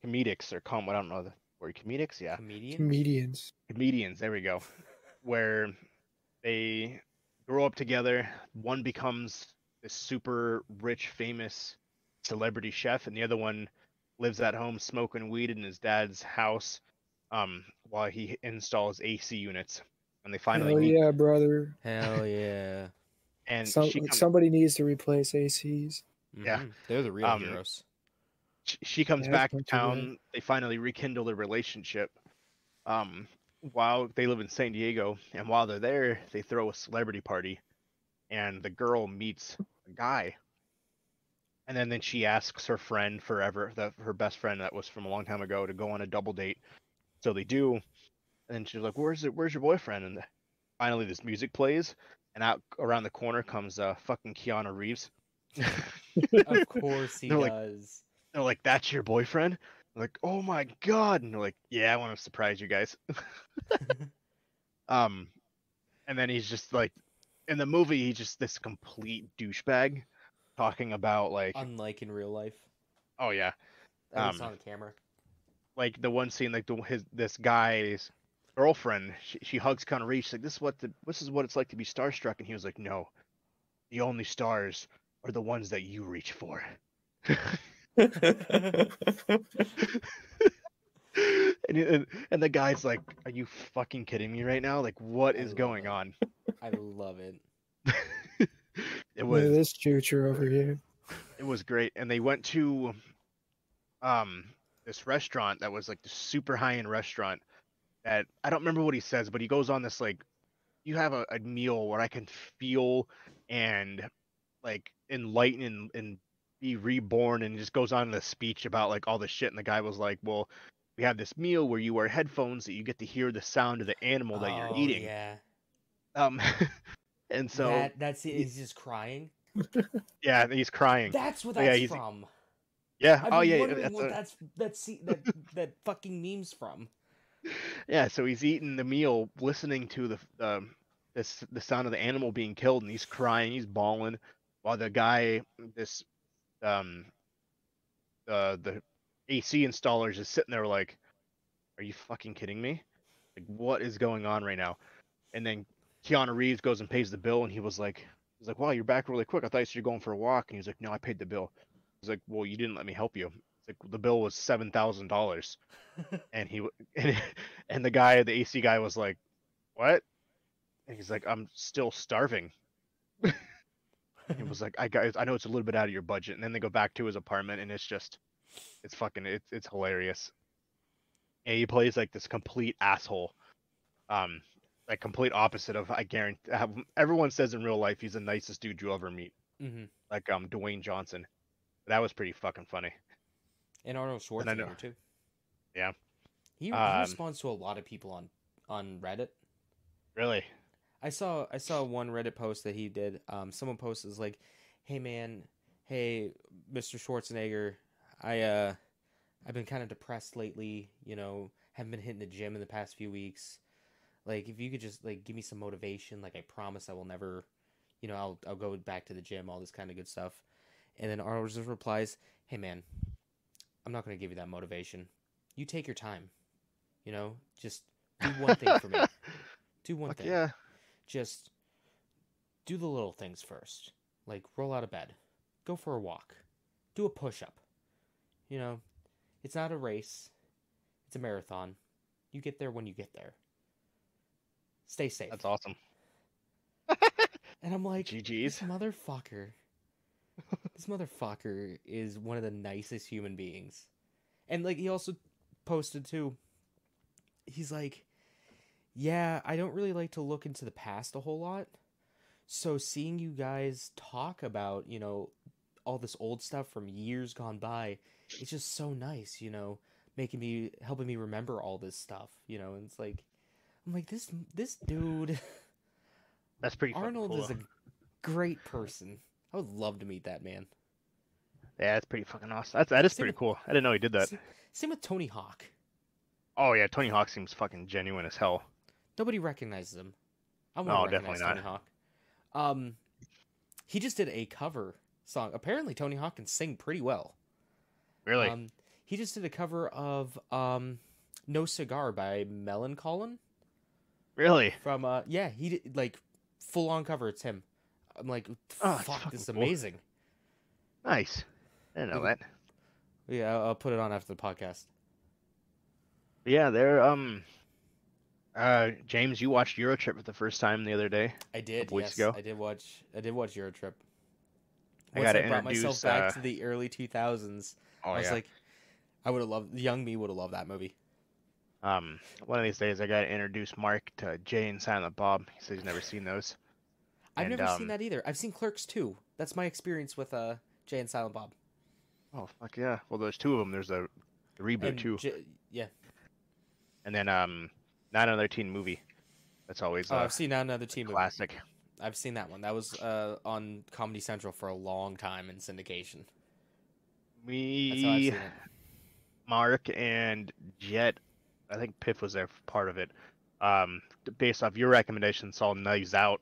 S1: comedics or I don't know the word, comedics, yeah. Comedians, there we go. Where they grow up together. One becomes this super rich, famous celebrity chef, and the other one lives at home smoking weed in his dad's house, while he installs AC units. And they finally
S3: Hell
S1: meet,
S3: yeah, brother.
S2: Hell yeah.
S1: and
S3: Somebody needs to replace ACs.
S1: yeah,
S2: They're the real
S1: um,
S2: heroes.
S1: she comes
S3: Yeah,
S1: back to
S3: don't do that.
S1: town. They finally rekindle their relationship. Um, while they live in San Diego, and while they're there, they throw a celebrity party, and the girl meets a guy, and then she asks her friend forever, her best friend that was from a long time ago, to go on a double date. So they do, and she's like, Where's your boyfriend?" And finally, this music plays, and out around the corner comes fucking Keanu Reeves.
S2: Of course he
S1: they're like,
S2: does.
S1: they're like, "That's your boyfriend?" I'm like, "Oh my god!" And they're like, "Yeah, I want to surprise you guys." um, and then he's just like, in the movie, he's just this complete douchebag, talking about like,
S2: Unlike in real life.
S1: oh yeah,
S2: At least on camera.
S1: like the one scene, like this guy's girlfriend, she hugs Keanu Reeves. She's like, this is what it's like to be starstruck, and he was like, "No, the only stars are the ones that you reach for." And the guy's like, "Are you fucking kidding me right now? Like, what is going on?"
S2: I love it.
S1: It
S3: Look at
S1: was
S3: this choocher over here.
S1: it was great, and they went to um this restaurant that was like the super high end restaurant that I don't remember what he says, but he goes on this like, "You have a meal where I can feel and like enlighten and be reborn," and just goes on this speech about like all this shit, and the guy was like, "Well, we have this meal where you wear headphones that you get to hear the sound of the animal that you're eating."
S2: Yeah.
S1: Um, and so
S2: That's it. He's just crying.
S1: yeah, he's crying.
S2: That's what
S1: Oh, yeah,
S2: that's from.
S1: yeah.
S2: I've
S1: Oh
S2: been
S1: yeah,
S2: wondering what that fucking meme's from.
S1: yeah. So he's eating the meal, listening to the sound of the animal being killed, and he's crying, he's bawling, while the guy, this um the AC installer is just sitting there like, "Are you fucking kidding me? Like, what is going on right now?" And then Keanu Reeves goes and pays the bill, and he's like, "Wow, you're back really quick. I thought you said you're going for a walk." And he's like, "No, I paid the bill." He's like, "Well, you didn't let me help you." It's like, the bill was $7,000, and and the guy, the AC guy, was like, "What?" And he's like, "I'm still starving." He was like, I know it's a little bit out of your budget." And then they go back to his apartment, and it's hilarious. And he plays like this complete asshole, um, like complete opposite of, I guarantee, everyone says in real life he's the nicest dude you ever meet,
S2: Mm-hmm.
S1: like Dwayne Johnson. That was pretty fucking funny.
S2: And Arnold
S1: And I know,
S2: Schwarzenegger too.
S1: yeah.
S2: He responds to a lot of people on Reddit.
S1: Really?
S2: I saw one Reddit post that he did. Someone posted like, "Hey man, hey Mr. Schwarzenegger, I've been kind of depressed lately. You know, haven't been hitting the gym in the past few weeks. Like, if you could just like give me some motivation, like I promise I will never, you know, I'll go back to the gym, all this kind of good stuff." And then Arnold just replies, "Hey man, I'm not gonna give you that motivation. You take your time. You know, just do one thing for me. Do one
S1: Fuck
S2: thing.
S1: yeah.
S2: Just do the little things first. Like roll out of bed, go for a walk, do a push-up. You know, it's not a race. It's a marathon. You get there when you get there. Stay safe."
S1: That's awesome.
S2: And I'm like,
S1: GG's.
S2: This motherfucker is one of the nicest human beings. And like he also posted too, he's like, "Yeah, I don't really like to look into the past a whole lot. So seeing you guys talk about, you know, all this old stuff from years gone by, it's just so nice, you know, helping me remember all this stuff, you know." And it's like, I'm like, this dude,
S1: That's pretty fucking
S2: Arnold
S1: cool.
S2: is a great person. I would love to meet that man.
S1: Yeah, that's pretty fucking awesome. That is pretty cool. I didn't know he did that.
S2: Same with Tony Hawk.
S1: Oh yeah, Tony Hawk seems fucking genuine as hell.
S2: Nobody recognizes him. I
S1: No,
S2: want to recognize
S1: definitely
S2: Tony Hawk. He just did a cover song. Apparently, Tony Hawk can sing pretty well.
S1: Really?
S2: He just did a cover of "No Cigar" by Melon.
S1: Really?
S2: From he did like full on cover. It's him. I'm like,
S1: Oh, it's
S2: fuck,
S1: fucking
S2: this is
S1: cool.
S2: amazing.
S1: Nice. I didn't know that.
S2: Yeah, I'll put it on after the podcast.
S1: Yeah, they're James, you watched Eurotrip for the first time the other day.
S2: I
S1: A
S2: did,
S1: couple weeks
S2: yes.
S1: ago.
S2: I did watch Eurotrip.
S1: I
S2: Once
S1: gotta
S2: I brought myself
S1: introduce.
S2: back to the early 2000s,
S1: Oh
S2: I was
S1: yeah.
S2: like, I would have loved, young me would have loved that movie.
S1: One of these days I gotta introduce Mark to Jay and Silent Bob. He says he's never seen those.
S2: I've
S1: And
S2: never seen that either. I've seen Clerks 2. That's my experience with Jay and Silent Bob.
S1: oh fuck yeah. Well, there's two of them. There's the reboot
S2: And
S1: too,
S2: yeah.
S1: and then Not Another Teen Movie. That's always
S2: Oh, I've seen Another Teen Movie.
S1: classic.
S2: I've seen that one. That was on Comedy Central for a long time in syndication. That's how I've
S1: Me,
S2: seen it.
S1: Mark, and Jet. I think Piff was there for part of it. Based off your recommendation, saw Knives Out.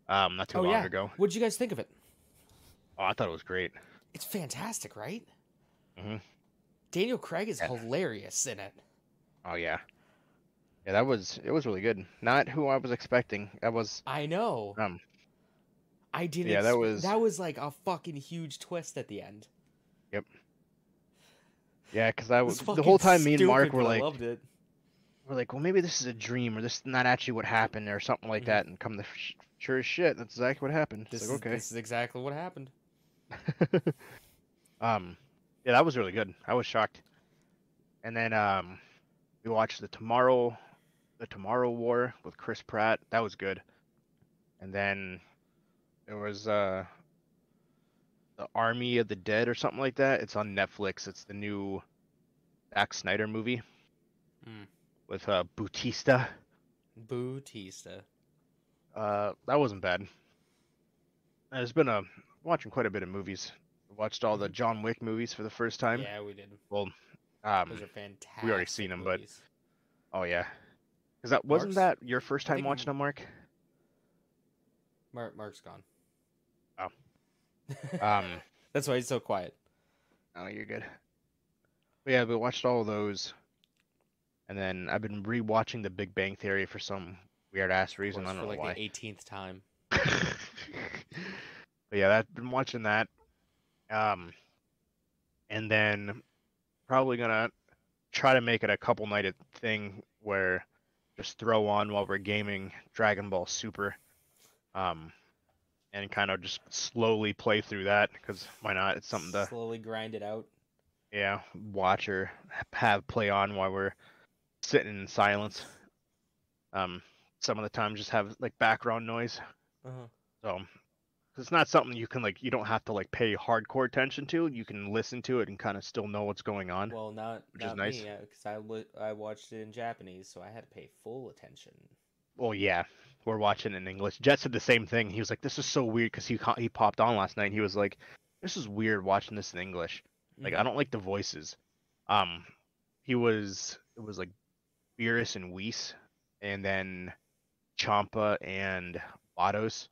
S1: Not too long ago.
S2: What did you guys think of it?
S1: Oh, I thought it was great.
S2: It's fantastic, right?
S1: Mm-hmm.
S2: Daniel Craig is hilarious in it.
S1: Oh yeah. Yeah, it was really good. Not who I was expecting. That was
S2: I know. I didn't.
S1: Yeah,
S2: that was like a fucking huge twist at the end.
S1: Yep. Yeah, because I was the whole time me and Mark were like,
S2: loved it.
S1: we're like, well, maybe this is a dream, or this is not actually what happened, or something like that. And come sure as shit, that's exactly what happened. It's like, okay.
S2: This is exactly what happened.
S1: Yeah, that was really good. I was shocked. And then we watched the Tomorrow War with Chris Pratt. That was good. And then there was the Army of the Dead or something like that. It's on Netflix. It's the new Zack Snyder movie with Bautista. That wasn't bad. There's been watching quite a bit of movies. I watched all the John Wick movies for the first time.
S2: Yeah, we did.
S1: Well,
S2: those are fantastic.
S1: we already seen them,
S2: movies.
S1: but oh yeah, because wasn't that your first time watching them, Mark?
S2: Mark's gone.
S1: Oh,
S2: that's why he's so quiet.
S1: Oh, you're good. But yeah, we watched all of those, and then I've been rewatching The Big Bang Theory for some weird ass reason. I don't know why.
S2: The 18th time.
S1: But yeah, I've been watching that. And then probably gonna try to make it a couple nighted thing where just throw on while we're gaming Dragon Ball Super. And kind of just slowly play through that, because why not? It's something to
S2: slowly grind it out.
S1: Yeah, watch or have play on while we're sitting in silence. Some of the time just have like background noise. So it's not something you can you don't have to pay hardcore attention to. You can listen to it and kind of still know what's going on.
S2: Well, not nice. Me, because I watched it in Japanese, so I had to pay full attention.
S1: Well, yeah, we're watching in English. Jet said the same thing. He was like, "This is so weird," because he popped on last night. And he was like, "This is weird watching this in English. Like, I don't like the voices." It was like Beerus and Whis, and then Champa and Vados.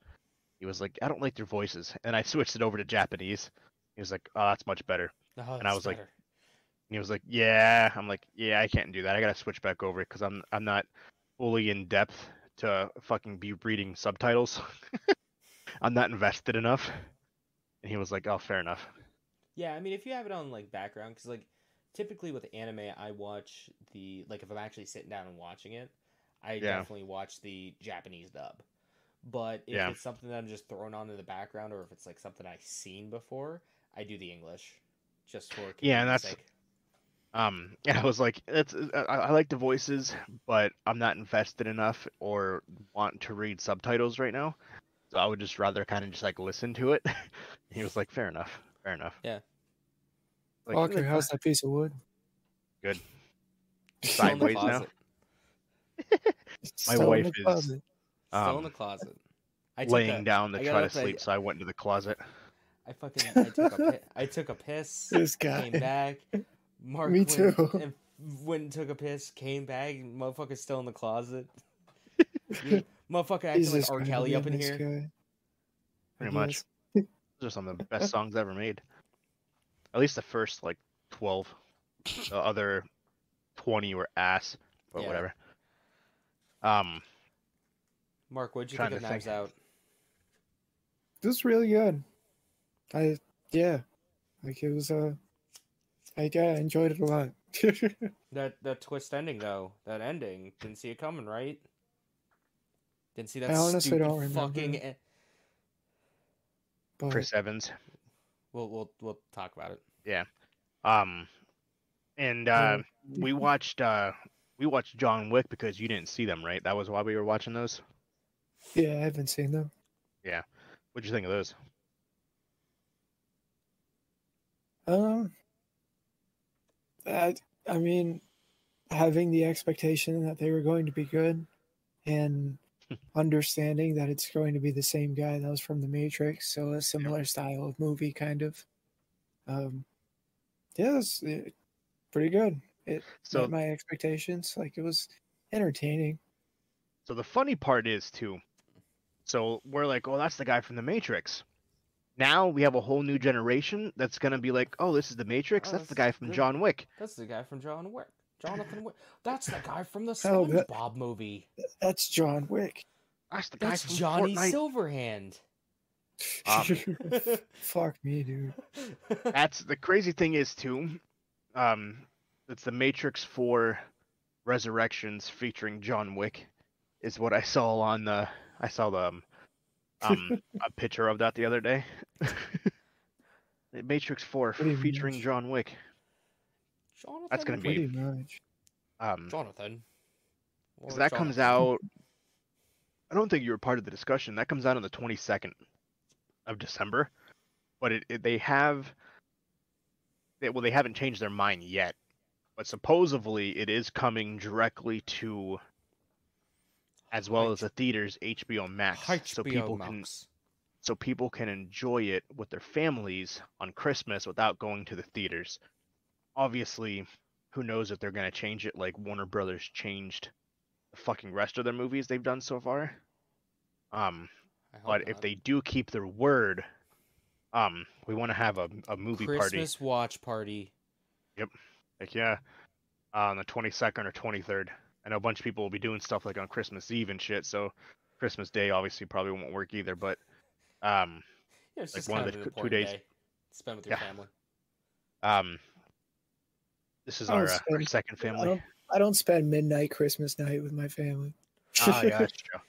S1: He was like, "I don't like their voices," and I switched it over to Japanese. He was like, "Oh, that's much better." And I was like, he was like, "Yeah." I'm like, "Yeah, I can't do that. I gotta switch back over because I'm not fully in depth to fucking be reading subtitles. I'm not invested enough." And he was like, "Oh, fair enough."
S2: Yeah, I mean, if you have it on background, because typically with anime, I watch if I'm actually sitting down and watching it, I definitely watch the Japanese dub. But if it's something that I'm just throwing on in the background, or if it's something I've seen before, I do the English, just for convenience sake.
S1: I was like, I like the voices, but I'm not invested enough or want to read subtitles right now. So I would just rather kind of just listen to it. He was like, fair enough.
S2: Yeah.
S3: Walker, how's that piece of wood?
S1: Good. Sideways now. My wife is
S2: still in the closet.
S1: Laying down to try to sleep, so I went into the closet.
S2: I took a piss.
S3: This guy
S2: came back. Mark
S3: Me too.
S2: Went and took a piss, came back, motherfucker's still in the closet. Motherfucker acting like R. Kelly up in here.
S3: Guy.
S1: Pretty much. Those are some of the best songs ever made. At least the first 12. The other 20 were ass, but whatever.
S2: Mark, what'd you think of Knives Out?
S3: It was really good. Yeah, like it was I enjoyed it a lot.
S2: That twist ending though, that ending, didn't see it coming, right? Didn't see
S3: I
S2: that
S3: honestly
S2: stupid
S3: don't remember,
S2: fucking.
S3: but
S1: Chris Evans.
S2: We'll talk about it.
S1: Yeah. And
S3: yeah,
S1: we watched John Wick because you didn't see them, right? That was why we were watching those.
S3: yeah, I haven't seen them.
S1: Yeah. What'd you think of those?
S3: Um, I, I mean, having the expectation that they were going to be good, and understanding that it's going to be the same guy that was from The Matrix, so a
S1: Yeah.
S3: similar style of movie, kind of. Yeah, it's pretty good. It met
S1: So
S3: my expectations. Like it was entertaining.
S1: so the funny part is too. So we're like, oh, that's the guy from the Matrix. Now we have a whole new generation that's gonna be like, oh, this is the Matrix.
S2: Oh,
S1: That's the guy from John Wick.
S2: that's the guy from John Wick. Jonathan Wick. That's the guy from the
S3: Oh,
S2: SpongeBob movie.
S3: that's John Wick.
S1: That's the guy
S2: That's
S1: from
S2: Johnny
S1: Fortnite.
S2: Silverhand.
S3: Fuck me, dude.
S1: That's the crazy thing is too. It's the Matrix 4 Resurrections featuring John Wick, is what I saw on the. I saw the a picture of that the other day. The Matrix 4
S3: Pretty
S1: featuring
S3: much.
S1: John Wick.
S2: Jonathan.
S1: That's gonna
S3: Pretty
S1: be
S3: much.
S2: Jonathan.
S1: because that comes out. I don't think you were part of the discussion. That comes out on the 22nd of December, but they have. Well, they haven't changed their mind yet, but supposedly it is coming directly to, as well as the theaters, HBO Max, so people can enjoy it with their families on Christmas without going to the theaters. Obviously, who knows if they're gonna change it like Warner Brothers changed the fucking rest of their movies they've done so far. But if they do keep their word, we want to have a movie
S2: Christmas watch party.
S1: Yep. Like yeah, on the 22nd or 23rd. I know a bunch of people will be doing stuff like on Christmas Eve and shit, so Christmas Day obviously probably won't work either, but
S2: Yeah, it's
S1: like
S2: just
S1: one
S2: kind
S1: of
S2: of
S1: the
S2: an
S1: 2 days.
S2: important day to spend with your
S1: Yeah.
S2: family.
S1: This is
S3: I don't
S1: our
S3: spend-
S1: second family.
S3: I don't spend midnight Christmas night with my family.
S1: Oh yeah, that's true.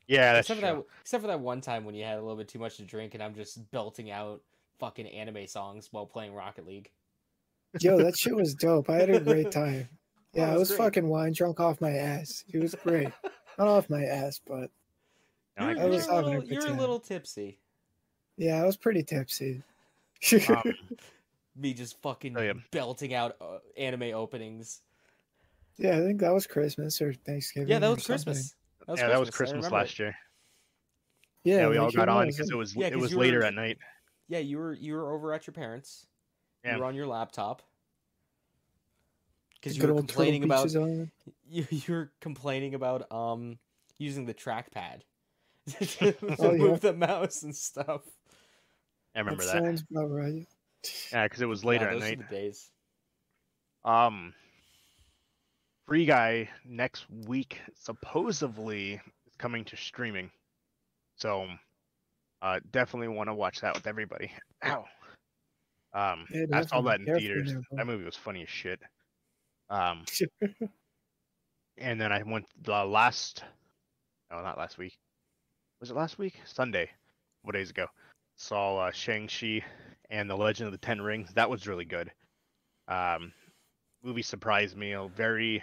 S1: Yeah, that's true.
S2: Except for that one time when you had a little bit too much to drink and I'm just belting out fucking anime songs while playing Rocket League.
S3: Yo, that shit was dope. I had a great time. Yeah,
S2: Oh,
S3: I was
S2: great.
S3: fucking wine drunk off my ass. It was great. Not off my ass, but
S1: No,
S3: I was having a good
S2: You're a
S3: time.
S2: little tipsy.
S3: Yeah, I was pretty tipsy.
S2: Me just fucking
S1: Oh, yeah.
S2: belting out anime openings.
S3: Yeah, I think that was Christmas or Thanksgiving.
S2: Yeah, that
S3: or
S2: was
S3: something.
S2: Christmas.
S1: That was
S2: I
S1: Christmas
S2: remember
S1: last
S2: it.
S1: year.
S3: Yeah,
S1: we all
S3: like,
S1: got
S3: who
S1: on
S3: knows?
S1: because it was
S2: Yeah, 'cause you
S1: later
S2: were-
S1: at night.
S2: Yeah, you were over at your parents.
S1: Yeah.
S2: You were on your laptop. Because
S3: The
S2: you
S3: good
S2: were
S3: old Turtle
S2: complaining about
S3: Beaches on.
S2: you were complaining about using the trackpad to
S3: Oh, yeah.
S2: move the mouse and stuff.
S1: I remember that.
S3: Sounds about right.
S1: Yeah, because it was later
S2: Yeah,
S1: at
S2: those
S1: night.
S2: are the days.
S1: Free Guy next week supposedly is coming to streaming, so definitely want to watch that with everybody. Ow.
S3: Yeah,
S1: I saw
S3: definitely.
S1: that in
S3: Careful
S1: theaters.
S3: now, bro.
S1: That movie was funny as shit. And then I went not last week. Was it last week? Sunday, what days ago? Saw Shang-Chi and the Legend of the Ten Rings. That was really good. Movie surprised me. Very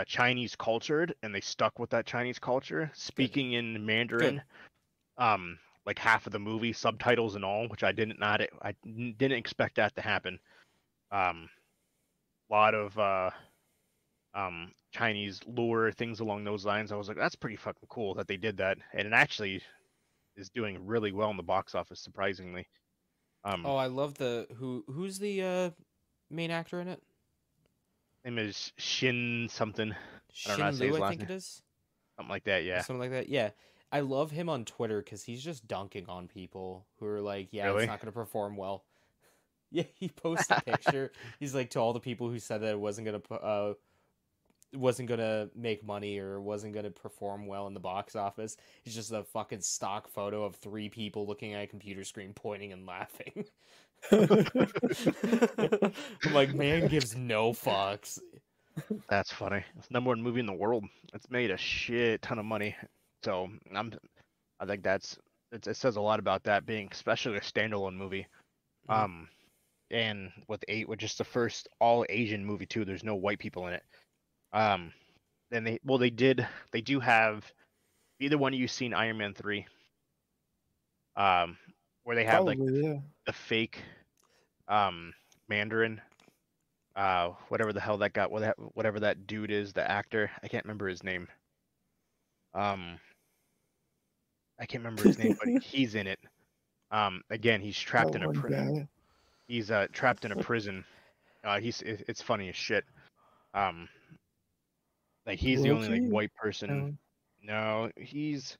S1: Chinese cultured, and they stuck with that Chinese culture, speaking in Mandarin. Like half of the movie, subtitles and all, which I didn't expect that to happen. A lot of Chinese lore, things along those lines. I was like, that's pretty fucking cool that they did that, and it actually is doing really well in the box office, surprisingly.
S2: Oh, I love who's the main actor in it?
S1: Name is Shin something. I don't know how to say
S2: Shin
S1: his
S2: Lu, I
S1: last
S2: think
S1: name.
S2: it is.
S1: Something like that, yeah.
S2: Something like that. Yeah. I love him on Twitter because he's just dunking on people who are like, yeah,
S1: Really?
S2: it's not going to perform well. Yeah, he posts a picture. He's like, to all the people who said that it wasn't going to wasn't gonna make money or wasn't gonna perform well in the box office. It's just a fucking stock photo of 3 people looking at a computer screen, pointing and laughing. I'm like, man gives no fucks.
S1: That's funny. It's the #1 movie in the world. It's made a shit ton of money. So I think it says a lot about that being especially a standalone movie. And with just the first all Asian movie too. There's no white people in it. And they do have either one of you seen Iron Man 3? Where they have like
S3: Probably,
S1: the fake Mandarin, whatever the hell that got, whatever that dude is, the actor. I can't remember his name. I can't remember his name, but he's in it. Again, he's trapped in a prison. He's trapped in a prison. It's funny as shit. Like he's the only like white person. No, he's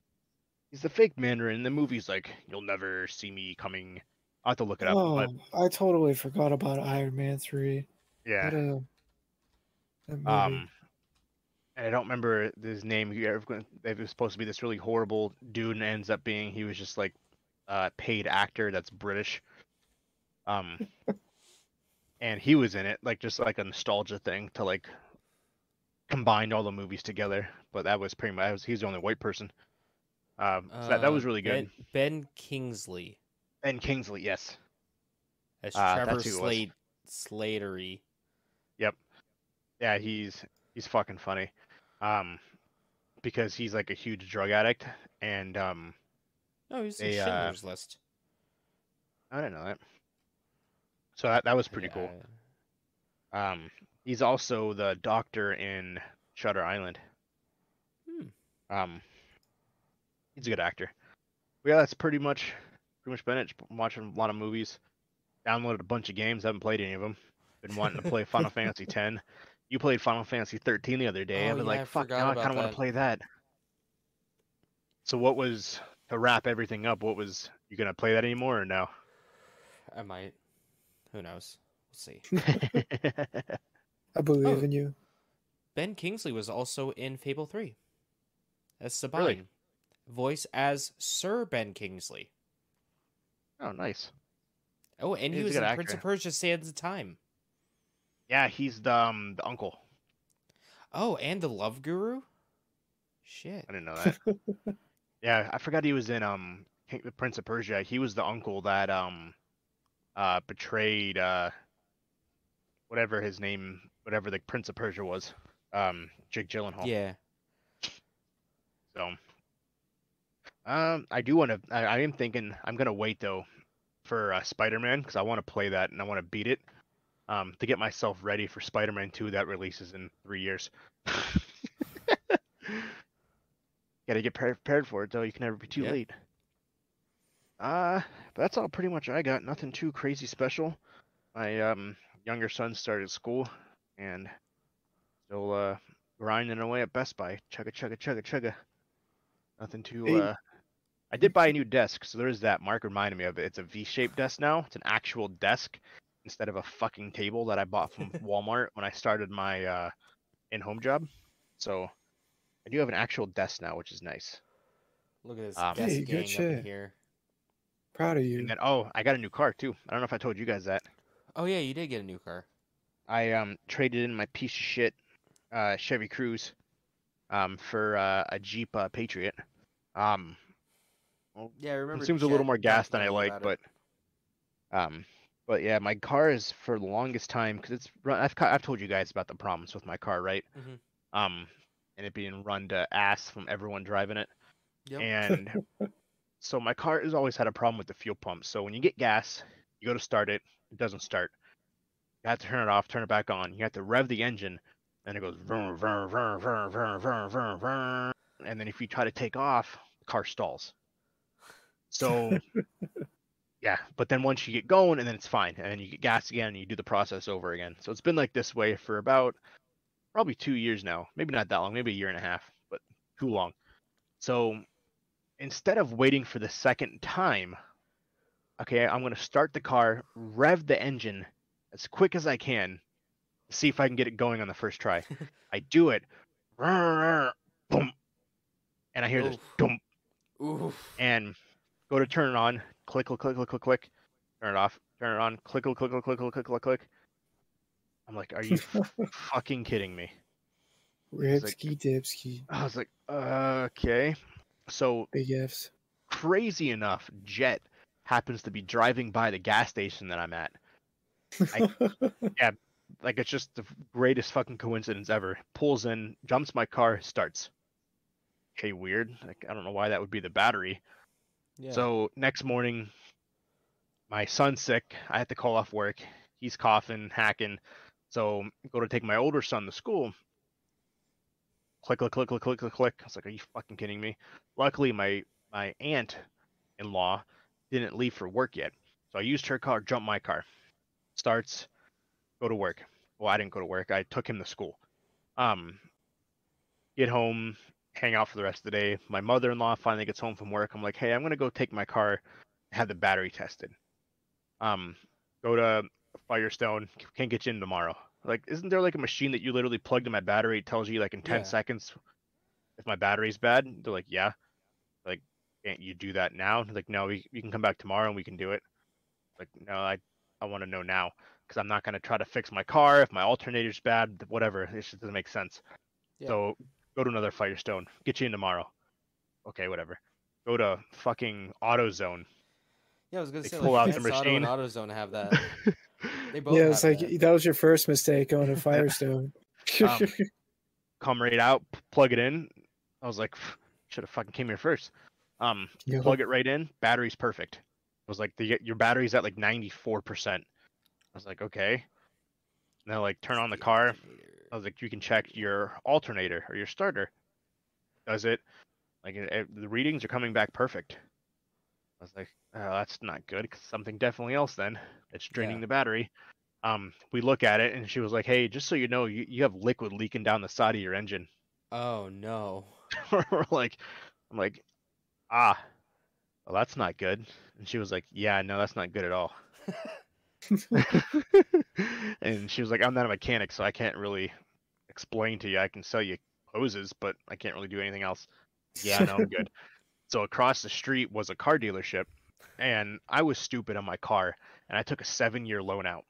S1: the fake Mandarin. In the movie's like, you'll never see me coming. I'll have to look it up.
S3: Oh,
S1: but
S3: I totally forgot about Iron Man 3.
S1: yeah.
S3: That movie.
S1: And I don't remember his name. It was supposed to be this really horrible dude, and ends up being he was just like a paid actor that's British. And he was in it, like just like a nostalgia thing to like combine all the movies together. But that was pretty much he's the only white person. So that was really good.
S2: Ben Kingsley.
S1: Ben Kingsley, yes.
S2: As Trevor Slatery.
S1: Yep. Yeah, he's fucking funny. Because he's like a huge drug addict, and
S2: oh, he's in Schindler's List.
S1: I didn't know that. So that was pretty cool. He's also the doctor in Shutter Island. He's a good actor. But yeah, that's pretty much been it. I'm watching a lot of movies. Downloaded a bunch of games. Haven't played any of them. Been wanting to play Final Fantasy X. You played Final Fantasy 13 the other day.
S2: Oh,
S1: I've been
S2: yeah,
S1: like, fuck, now I kind of want to play that. So what was, to wrap everything up, you going to play that anymore or no?
S2: I might. Who knows? We'll see.
S3: I believe in you.
S2: Ben Kingsley was also in Fable 3 as Sabine.
S1: Really?
S2: Voice as Sir Ben Kingsley.
S1: Oh, nice.
S2: Oh, and he was in Prince of Persia: Sands of Time.
S1: Yeah, he's the uncle.
S2: Oh, and the Love Guru? Shit.
S1: I didn't know that. Yeah, I forgot he was in Prince of Persia. He was the uncle that betrayed whatever his name, whatever the Prince of Persia was. Jake Gyllenhaal.
S2: Yeah.
S1: So I am thinking I'm gonna wait though for Spider-Man, because I want to play that and I want to beat it. To get myself ready for Spider-Man 2 that releases in 3 years. Gotta get prepared for it though. You can never be too late. But that's all pretty much I got. Nothing too crazy special. My younger son started school and still grinding away at Best Buy. Chugga. Nothing too. I did buy a new desk, so there is that. Mark reminded me of it. It's a V-shaped desk now. It's an actual desk instead of a fucking table that I bought from Walmart when I started my in-home job. So I do have an actual desk now, which is nice.
S2: Look at this desk gang up here.
S3: Proud of you.
S1: And then I got a new car too. I don't know if I told you guys that.
S2: Oh yeah, you did get a new car.
S1: I traded in my piece of shit Chevy Cruze for a Jeep Patriot.
S2: Well, yeah, I remember.
S1: Consumes a little more gas than I like, but yeah, my car is for the longest time because I've told you guys about the problems with my car, right?
S2: Mm-hmm.
S1: And it being run to ass from everyone driving it.
S2: Yep.
S1: And so my car has always had a problem with the fuel pump. So when you get gas, you go to start it, it doesn't start. You have to turn it off, turn it back on. You have to rev the engine, and it goes vroom, vroom, vroom, vroom, vroom, vroom, vroom, vroom. And then if you try to take off, the car stalls. So yeah, but then once you get going, and then it's fine, and then you get gas again, and you do the process over again. So it's been like this way for about probably 2 years now. Maybe not that long, maybe a year and a half, but too long. So instead of waiting for the second time, okay, I'm going to start the car, rev the engine as quick as I can, see if I can get it going on the first try. I do it, boom, and I hear this, boom, and go to turn it on, click, click, click, click, click, click, turn it off, turn it on, click, click, click, click, click, click, click, click. I'm like, are you fucking kidding me?
S3: Ripski dipski.
S1: I was like, okay. So
S3: big F's.
S1: Crazy enough, Jet happens to be driving by the gas station that I'm at. Yeah, like it's just the greatest fucking coincidence ever. Pulls in, jumps my car, starts. Okay, weird. Like I don't know why that would be the battery. Yeah. So next morning, my son's sick. I had to call off work. He's coughing, hacking. So go to take my older son to school. Click, click, click, click, click, click, click. I was like, are you fucking kidding me? Luckily, my aunt-in-law didn't leave for work yet. So I used her car, jumped my car. Starts, go to work. Well, I didn't go to work. I took him to school. Get home, hang out for the rest of the day. My mother-in-law finally gets home from work. I'm like, hey, I'm going to go take my car, have the battery tested. Go to Firestone, can't get you in tomorrow. Like, isn't there like a machine that you literally plugged in my battery? It tells you like in 10 seconds if my battery's bad. They're like, yeah. Like, can't you do that now? They're like, no, we can come back tomorrow and we can do it. Like, no, I want to know now because I'm not going to try to fix my car if my alternator's bad, whatever. It just doesn't make sense. Yeah. So go to another Firestone, get you in tomorrow. Okay, whatever. Go to fucking AutoZone.
S2: Yeah, I was gonna say pull out the machine. Auto and AutoZone have that.
S3: They both. Yeah, it's like that was your first mistake going to Firestone.
S1: Come right out, plug it in. I was like, should have fucking came here first. Plug it right in. Battery's perfect. It was like your battery's at like 94%. I was like, okay. And then like turn on the car. I was like, you can check your alternator or your starter. Does it? Like the readings are coming back perfect. I was like, oh, that's not good. Something definitely else then. It's draining the battery. We look at it and she was like, hey, just so you know, you have liquid leaking down the side of your engine.
S2: Oh no.
S1: I'm like, well, that's not good. And she was like, yeah, no, that's not good at all. And she was like, I'm not a mechanic, so I can't really explain to you. I can sell you hoses, but I can't really do anything else. Yeah, no, I'm good. So across the street was a car dealership, and I was stupid on my car, and I took a 7-year loan out.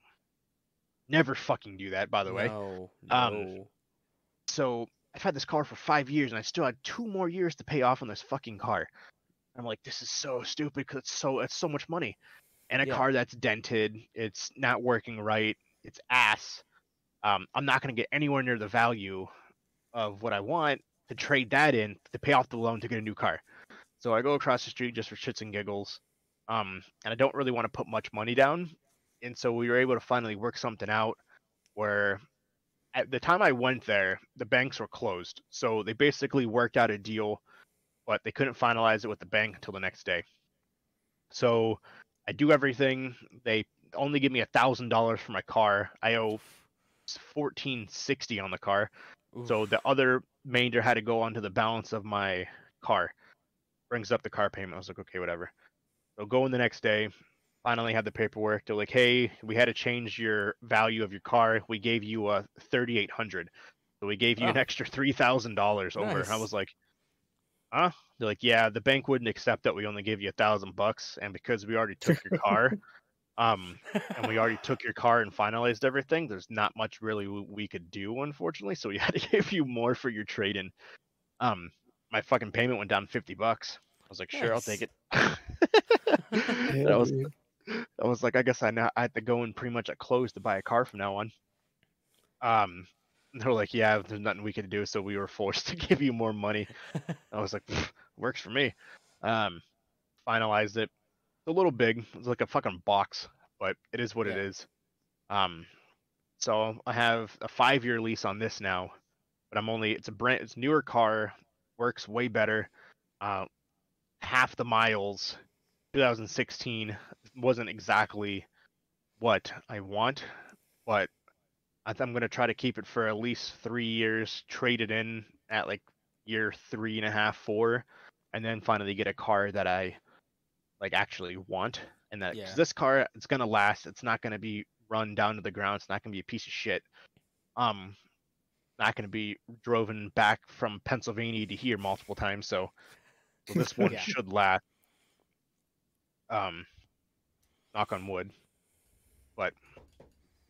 S1: Never fucking do that, by the way.
S2: No.
S1: So I've had this car for 5 years, and I still had 2 more years to pay off on this fucking car. I'm like, this is so stupid because it's so much money, and a car that's dented, it's not working right, it's ass. I'm not gonna get anywhere near the value of what I want to trade that in to pay off the loan to get a new car. So I go across the street just for shits and giggles, and I don't really want to put much money down. And so we were able to finally work something out where at the time I went there, the banks were closed. So they basically worked out a deal, but they couldn't finalize it with the bank until the next day. So I do everything. They only give me $1,000 for my car. I owe $1,460 on the car. Oof. So the other remainder had to go onto the balance of my car. Brings up the car payment. I was like, okay, whatever. So go in the next day, finally had the paperwork. They're like, hey, we had to change your value of your car. We gave you a $3,800. So we gave you an extra $3,000 over. Nice. I was like, huh? They're like, yeah, the bank wouldn't accept that we only gave you $1,000, and because we already took your car, and we already took your car and finalized everything, there's not much really we could do, unfortunately. So we had to give you more for your trade-in. My fucking payment went down $50. I was like, sure, nice. I'll take it. I was like, I guess I had to go in pretty much at close to buy a car from now on. They're like, yeah, there's nothing we could do, so we were forced to give you more money. I was like, works for me. Finalized it. It's a little big. It's like a fucking box, but it is what it is. So I have a 5-year lease on this now, but it's a newer car, works way better. Half the miles. 2016 wasn't exactly what I want, but I'm going to try to keep it for at least 3 years, trade it in at like year 3.5, 4, and then finally get a car that I like actually want. And that, cause this car, it's going to last. It's not going to be run down to the ground. It's not going to be a piece of shit. not going to be driven back from Pennsylvania to here multiple times, so this one
S2: Yeah.
S1: should last. Knock on wood. But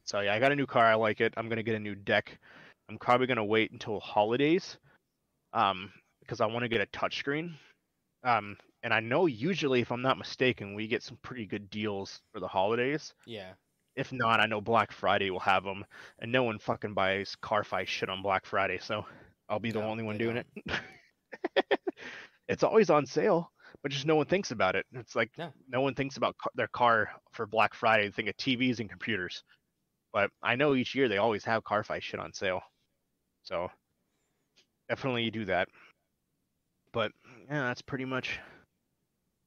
S1: so yeah, I got a new car. I like it. I'm gonna get a new deck. I'm probably gonna wait until holidays, because I want to get a touchscreen. And I know usually, if I'm not mistaken, we get some pretty good deals for the holidays.
S2: Yeah.
S1: If not, I know Black Friday will have them, and no one fucking buys Car-Fi shit on Black Friday, so I'll be the
S2: No,
S1: only one
S2: they
S1: doing
S2: don't.
S1: it. It's always on sale, but just no one thinks about it. It's like
S2: No.
S1: no one thinks about their car for Black Friday. They think of TVs and computers. But I know each year they always have Car-Fi shit on sale, so definitely do that. But yeah, that's pretty much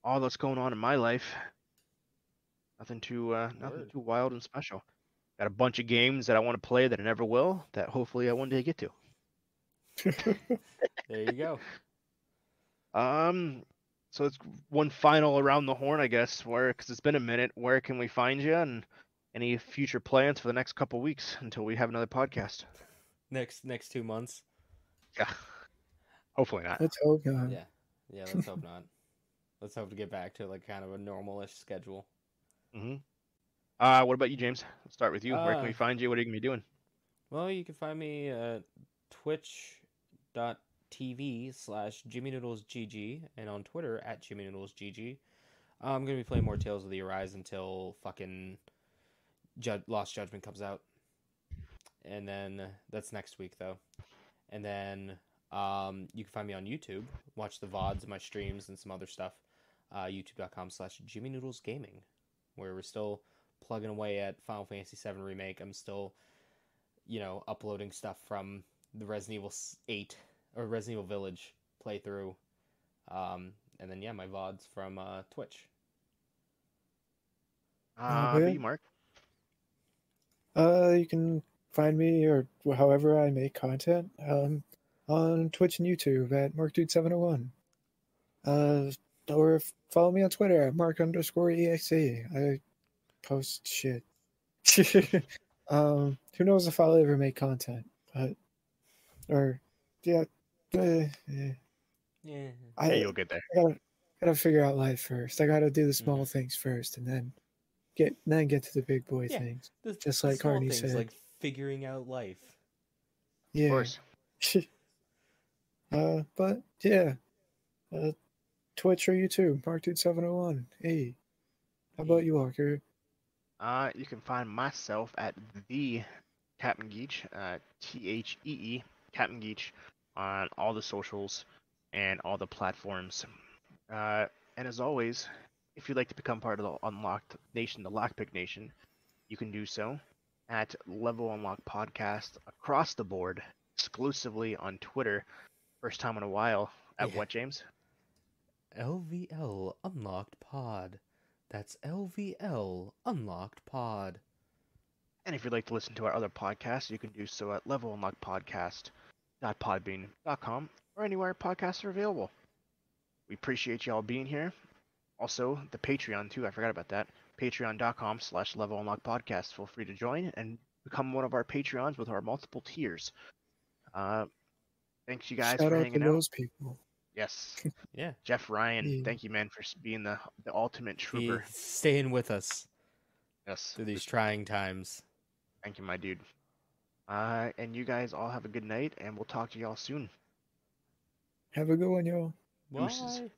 S1: all that's going on in my life. Nothing too wild and special. Got a bunch of games that I want to play that I never will, that hopefully I one day get to.
S2: There you go.
S1: So it's one final around the horn, I guess. Because it's been a minute. Where can we find you, and any future plans for the next couple weeks until we have another podcast?
S2: Next 2 months.
S1: Yeah, hopefully not.
S3: Let's hope not.
S2: Yeah. Let's hope not. Let's hope to get back to like kind of a normal-ish schedule.
S1: Mm-hmm. What about you, James? Let's start with you. Where can we find you? What are you gonna be doing?
S2: Well, you can find me at twitch.tv/JimmyNoodlesGG and on Twitter at JimmyNoodlesGG. I'm gonna be playing more Tales of the Arise until fucking Lost Judgment comes out, and then that's next week though. And then you can find me on YouTube. Watch the VODs of my streams and some other stuff. YouTube.com/JimmyNoodlesGaming, where we're still plugging away at Final Fantasy VII Remake. I'm still, uploading stuff from the Resident Evil 8 or Resident Evil Village playthrough. And then, my VODs from Twitch.
S1: Me, Mark.
S3: You can find me or however I make content on Twitch and YouTube at MarkDude701. Or follow me on Twitter at Mark_EXE. I post shit. Who knows if I'll ever make content, but
S2: Yeah.
S1: You'll get there.
S3: I gotta figure out life first. I gotta do the small things first, and then get to the big boy things. Just like Carney said,
S2: like figuring out life.
S3: Yeah.
S1: Of course.
S3: But yeah, Twitch or YouTube, MarkDude701. Hey, how about you, Walker?
S1: You can find myself at the Captain Geach, THEE, Captain Geach, on all the socials and all the platforms. And as always, if you'd like to become part of the Unlocked Nation, the Lockpick Nation, you can do so at Level Unlock Podcast across the board, exclusively on Twitter. First time in a while. At what, James?
S2: LVL Unlocked Pod. That's LVL Unlocked Pod.
S1: And if you'd like to listen to our other podcasts, you can do so at levelunlockpodcast.podbean.com or anywhere podcasts are available. We appreciate y'all being here. Also, the Patreon, too. I forgot about that. Patreon.com/levelunlockpodcast. Feel free to join and become one of our Patreons with our multiple tiers. Thanks, you guys, for hanging out.
S3: Those people.
S1: Yes.
S2: Yeah.
S1: Jeff Ryan, thank you, man, for being the ultimate trooper.
S2: He's staying with us.
S1: Yes.
S2: Through these trying times.
S1: Thank you, my dude. And you guys all have a good night, and we'll talk to y'all soon.
S3: Have a good one, y'all.
S2: Bye.